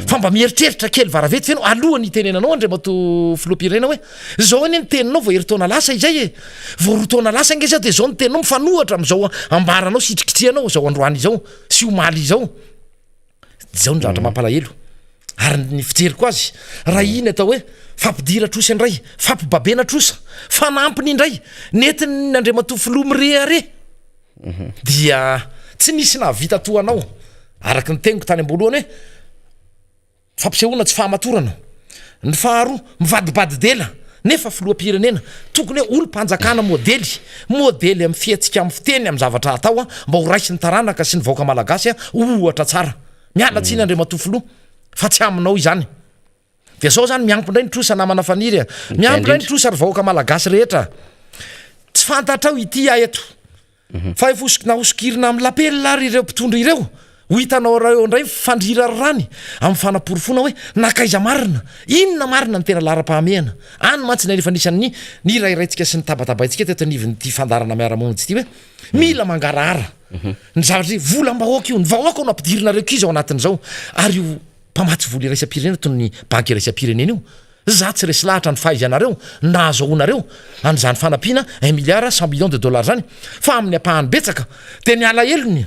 fa mba mieritreritra kely varavety fenao alohany itenenanao andriamatoa filoha-pirenena hoe zao eny ny teninao vo heritona lasa izay vo rotona lasa nge zao de zao ny teninao mifanohatra am'izao ambaranao sitrikitrianao zao androany izao sy omaly izao zao ny zavatra mampalahelo ary ny fijeriko azy raha iny atao hoe fampidira trosa indray fampibabena trosa fanampiny indray netiny andriamatoa filoha mirehare dia tsy nisy navita toanao araky ny teniko tany amboalohany hoe fampisehoana tsy fahamatorana ny faharoa mivadibady dela nefa filoha-pirenena tokony hoe olo-mpanjakana modely amin'ny fihetsika amin'ny fiteny amin'ny zavatra atao mba ho raisy ny taranaka sy ny vahoaka malagasy ohatra tsara miala tsiny andriamatoa filoha fa tsy aminao izany de zao zany miampy indray ny trosa namana faniry miampy indray ny trosa ry vahoaka malagasy rehetra tsy fantatrao ity eto fa nahosokirina amin'ny lapelina ary ireo mpitondra ireo ho hitanao reo ndray fandrira rany amin'ny fanaporofona hoe nakaiza marina inona marina ny tena lara-pahamehana any mantsy nefa nisan'ny ny rairaitsika sy ny tabatabaitsika teto niviny fandarana Miara Manonja ity hoe mila mangarahara ny zavatra volam-bahoaka io ny vahoaka no ampidirina reo kizy ao anatin'izao ary io mpamatsy voly iraisam-pirenena toy ny banky iraisam-pirenena io za tsy resy lahatra ny fahaizanareo nahazoaonareo an'izany fanampiana 1 milliard 100 millions de dollars zany fa amin'ny ampahany betsaka de ny alahelony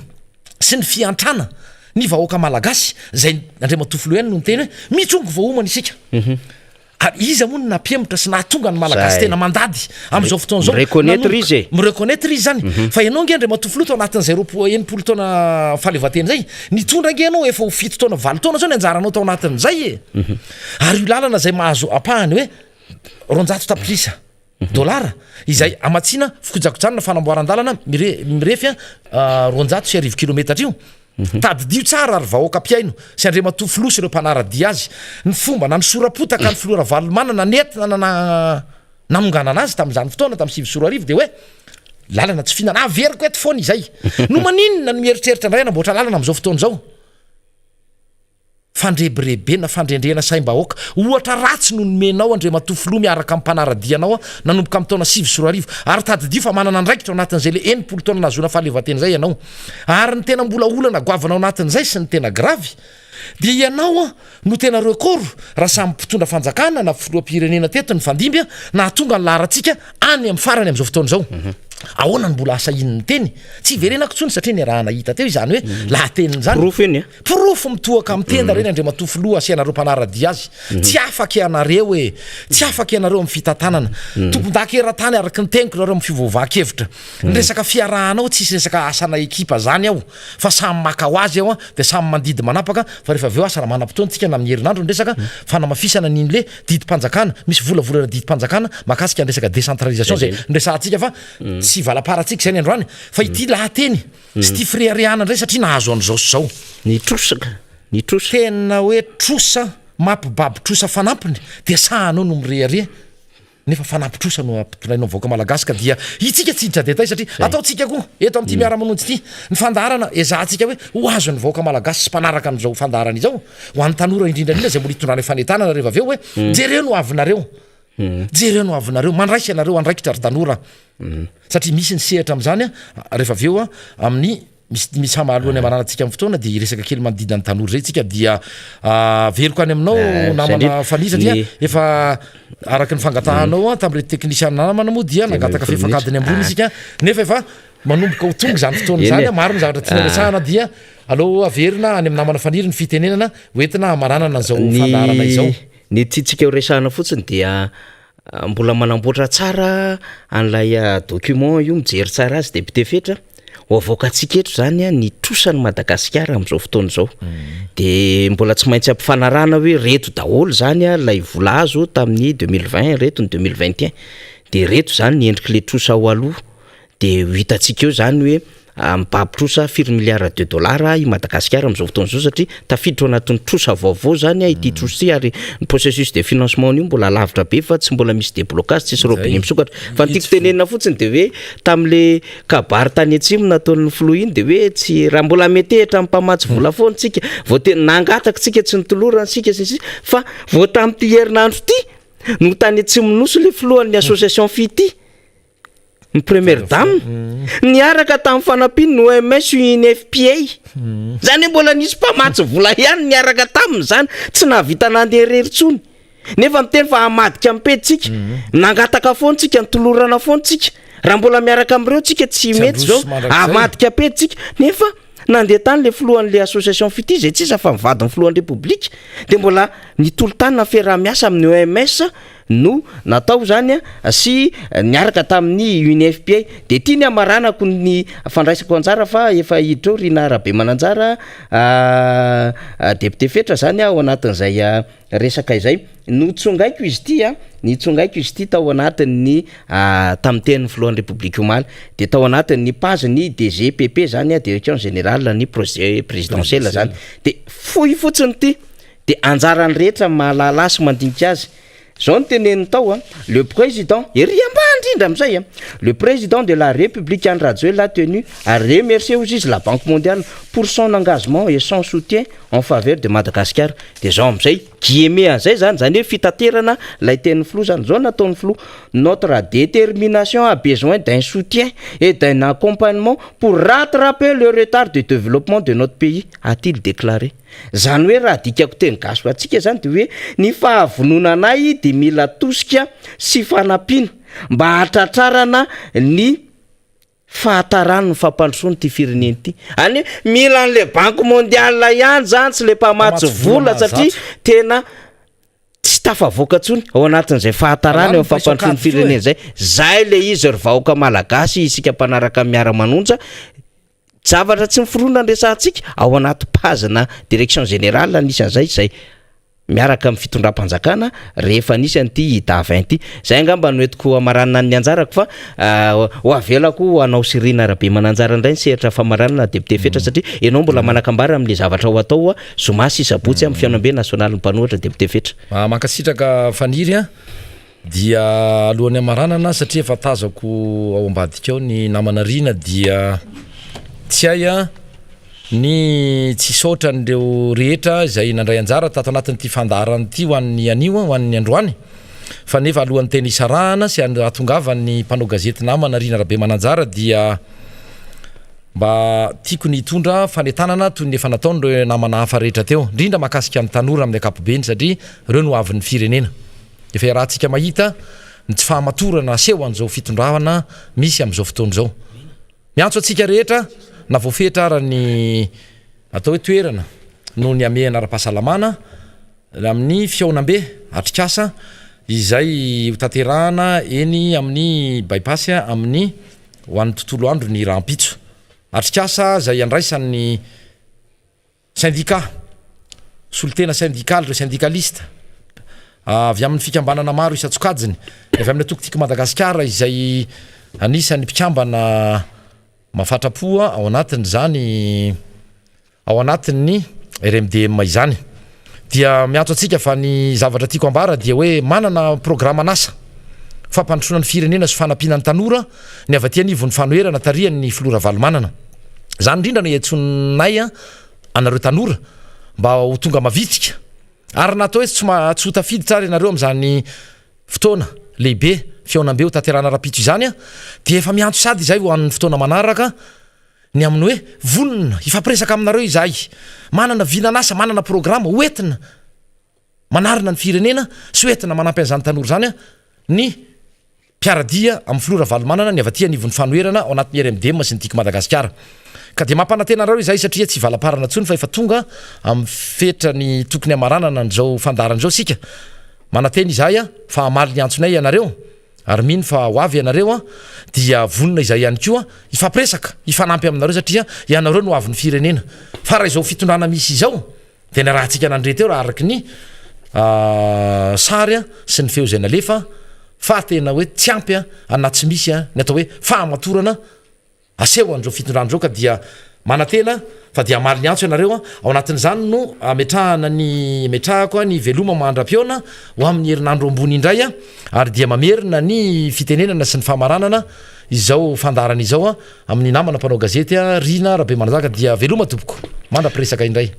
sy ny fiantrana ny vahoaka malagasy zay andriamatoa filoha ihany no ny teny hoe mitrongo voahomana isika ary izy moa ny nampiemotra sy nahatonga ny malagasy tena mandady am'izao fotoana zao mireconnaître izy zany fa ianao nge andriamatoa filoha tao anatin'izay 90 taona fahaleovatena zay nitondra nge ianao efa ho 7 taona 20 taona zao ny anjaranao tao anatin'izay ary io lalana zay mahazo apahany hoe 200 tapitrisa dolara izay amatsina fikojakojanona fanamboaran-dalana mirefy 200 kilometatra io tadidio tsara ary vahoaka mpiaino sy andriamatoa filoha sy ireo mpanaradia azy ny fomba na ny sorapotaka ny filora valomanana nentina namongana anazy tamin'izany fotoana tamin'ny 7 de hoe lalana tsy fihinana averiko eto foana izay no maninona ny mieritreritra indray namboatra lalana am'izao fotoana zao fandrebrebe na fandrendrena saim-bahoaka ohatra ratsy no nomenao andriamatoa filoha miaraka amin'ny mpanaradianao nanomboka amin'ny taona 7 ary tadidio fa manana andraikitra ao anatin'izay le 90 taona nazona fahaleovatena zay ianao ary ny tena mbola olana goavanao anatin'izay sy ny tena gravy de ianao no tena rekoro raha samy mpitondra fanjakana na filoha-pirenena teto ny fandimby na tonga ny laharatsika any amin'ny farany am'izao fotoana zao ahoana ny mbola asa inony teny tsy verenako tsony satria ny raha nahita teo izany hoe lahateniny zany profo mitoaka amin'ny tenda reny andriamatoa filoha asianareo mpanaradia azy tsy afaka ianareo tsy afaka ianareo amin'ny fitantanana tompon-dakeran-tany araky ny teniko nareo amin'ny fivovahakevitra ny resaka fiarahanao tsisy resaka asana ekipa zany ao fa samy maka ho azy ao de samy mandidy manapaka fa rehefa aveo asa raha manam-potoana tsika na amin'ny herinandro ny resaka fanamafisana n'inyle didim-panjakana misy volavolana didim-panjakana makasika ny resaka décentralisation zay nresantsika fa tsy valaparatsika zay ny androany fa ity lahateny sy ty firehariana indray satria nahazo an'izao sy zao ny trosa tena hoe trosa mampibaby trosa fanampiny de sahanao no mirehare nefa fanampy trosa no ampitolainao vahoaka malagasy ka dia itsika tsiditra de tay satria ataotsika koa eto amin'ity Miara Manonja ity ny fandarana ezahantsika hoe ho azo ny vahoaka malagasy sy mpanaraka an'izao fandarana izao ho an'ny tanora indrindrandrindra zay mbola hitondrany fanentanana rehefa aveo hoe jereo no avinareo mandraisy anareo andraikitra ry tanora satria misy ny sehatra am'izany rehefa aveo amin'ny misy hamahalohany amananatsika amin'ny fotoana de resaka kely manodidina ny tanora zay tsika dia veriko any aminao namana fani satria efa araky ny fangatahanao tamin'irety teknisiana namana moa dia nangataka fefakadiny ambony isika nefa efa manomboka ho tonga zany fotoana zany maro ny zavatra tiana resahana dia allo averina any amin'ny namana faniry ny fitenenana hoentina amaranana an'izao fandarana izao ny tiatsika horesahana fotsiny dia mbola manamboatra tsara an'ilay document io mijery tsara azy député fetra ho avoaka antsika eto zany ny trosany Madagasikara amin'izao fotoana izao de mbola tsy maintsy ampifanarana hoe reto daholo zany lay vola azo tamin'ny 2020 reto ny 2021 de reto zany ny endrik'le trosa ho aloha de ho hitantsika eo zany hoe mibaby-trosa $4 milliards i Madagasikara amin'izao fotoana izao satria tafiditra ao anatin'ny trosa vaovao zany ity trosa ity ary ny processus de financement io mbola lavitra be fa tsy mbola misy déblocage tsisy robinet misokatra fa ny tiako tenenina fotsiny de hoe tam'le kabary tany atsimo nataon'ny floa iny de hoe tsy raha mbola metehitra amin'ny mpamatsy vola foana tsika vao tena nangataka tsika tsy nitolorana sika fa vao tamin'ity herinandro ity no tany atsimo noso le floan'ny association fity ny première dame niaraka tamin'ny fanampiny ny OMS ny FPA zany hoe mbola nisy mpamatsy vola ihany niaraka taminy zany tsy nahavita nandeha reritsony nefa miteny fa hamadika ampeditsika nangataka foana tsika nitolorana foana tsika raha mbola miaraka amin'ireo tsika tsy mety zao hamadika ampeditsika nefa nandeha tany le floan'le association fity zay tsisa fa mivadiny floan'ny république de mbola nitolo-tany na fiaraha-miasa amin'ny OMS no natao zany sy niaraka tamin'ny UNFPA de tia ny amaranako ny fandraisako anjara fa efa hiditra Rina Arabe Mananjara député fetra zany ao anatin'izay resaka izay no tsongaiko izy ity ny tsongaiko izy ity tao anatin'ny tamin'ny tenin'ny floan'ny république omaly de tao anatin'ny page ny DGPP zany direction générale ny projet présidentiel zany de fohy fotsiny ity de anjarany rehetra mahalala sy mandinika azy zao ny teneniny tao le président indrindra am'izay le président de la République Andry Rajoelina a tenu à remercier aux juges la Banque mondiale pour son engagement et son soutien en faveur de Madagascar de zao am'izay guillemets an'izay zany hoe fitaterana lay tenin'ny flou zany zao nataon'ny flou notre détermination a besoin d'un soutien et d'un accompagnement pour rattraper le retard de développement de notre pays a-t-il déclaré zany hoe raha dikako teny gasy atsika zany de hoe ny fahavononanay de mila tosika sy fanampiana mba hatratrarana ny fahatarany ny fampandrosoany ty fireneny ty any mila an'le banque mondiale ihany zany tsy le mpamatsy vola satria tena tsy tafavoaka tsony ao anatin'izay fahatarany eo fampandrosoany fireneny zay le izy ry vahoaka malagasy isika mpanaraka Miara Manonja zavatra tsy miforona nresantsika ao anaty pazina direction générale anisan'izay zay miaraka amin'ny fitondram-panjakana rehefa nisy an'ity davin ity zay angamba noetiko amaranana ny anjarako fa ho avelako anao sy Rina Arabe Mananjara indray ny sehatra famaranana député fetra satria ianao mbola manakambara amin'le zavatra ho atao zoma sy isabotsy amin'ny fianambe nasionaly mpanohatra député fetra mankasitraka faniry dia alohan'ny amaranana satria efa tazako ao ambadika ao ny namana Rina dia tsy aya ny tsy saotra n'ireo rehetra izay nandray anjara tato anatin'ity fandarany ity ho an'ny anio ho an'ny androany fa nefa alohan'ny teny isarahana sy atongavany mpanao gazety namana Rina Arabe Mananjara dia mba tiako ny hitondra fanetanana toy ny efa nataon'ireo namana hafa rehetra teo indrindra mahakasika ny tanora amin'ny ankapobeny satria ireo no avin'ny firenena efa rahantsika mahita ny tsy fahamatorana aseho an'izao fitondravana misy amin'izao fotoana izao miantso atsika rehetra na voafetra ara ny atao hoe toerana no ny amehana ara-pahasalamana amin'ny fiaonambe atrikasa izay taterahana eny amin'ny bypass amin'ny ho an'ny tontolo andro ny rahampitso atrikasa zay andraisan'ny syndicat solotena syndical ireo syndicaliste avy amin'ny fikambanana maro isatsokajiny avy amin'ny atokotika Madagasikara izay anisan'ny mpikambana mafatrapoa ao anatin' zany ao anatin'ny RMDM izany dia miantso atsika fa ny zavatra tiako ambara dia hoe manana programa nasa fampandrosoana ny firenena sy fanampiana ny tanora ny avy aty anivon'ny fanoherana tarihan'ny filora valomanana zany indrindra no etsonay anareo tanora mba ho tonga mavitrika ary natao hoe tsy ho tafidy tsara ianareo amin'izany fotoana lehibe fiaonambe ho taterana rapitso izany dia efa miantso sady izay ho an'ny fotoana manaraka ny amin'ny hoe vonona ifampiresaka aminareo izay manana vinanasa manana programa hoentina manarina ny firenena sy hoentina manampy an'izany tanora zany ny mpiaradia amin'ny filora valomanana ny avaty anivon'ny fanoherana ao anatin'ny RMDM sy ny tiako Madagasikara ka dia mampanantenanareo izay satria tsy valaparana tsony fa efa tonga amin'ny fetra ny tokony amaranana n'izao fandaran'izao sika mananteny izay a fa amaly ny antsonay ianareo ary mino fa ho avy ianareo a dia vonona izay ihany koa ifampiresaka ifanampy aminareo satria ianareo no avy ny firenena fa raha izao fitondrana misy izao de ny rahantsika nandreteo raha araky ny sary a sy ny feo zay nalefa fa tena hoe tsy ampy a ana tsy misy a ny atao hoe fahamatorana aseho an'izao fitondran'izao ka dia manantena fa dia amaly ny antso ianareo a ao anatin'izany no metrahako a ny veloma mandram-piona ho amin'ny herinandro ambony indray a ary dia mamerina ny fitenenana sy ny famaranana izao fandarana izao a amin'ny namana mpanao gazety a Rina Rabe Manazaka dia veloma tompoko mandra-piresaka indray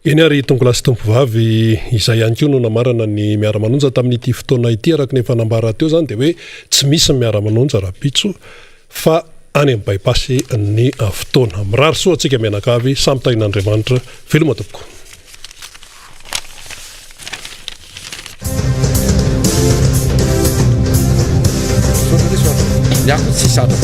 eny ary tongolasy tompovavy izay ihany koa no namarana ny Miara Manonja tamin'ity fotoana ity araky ny fanambara teo zany dia hoe tsy misy ny Miara Manonja raha-pitso fa any amin'ny baipasy ny fotoana mirary soa antsika mianakavy samy tahin'Andriamanitra veloma tompoko Niako tsy sadra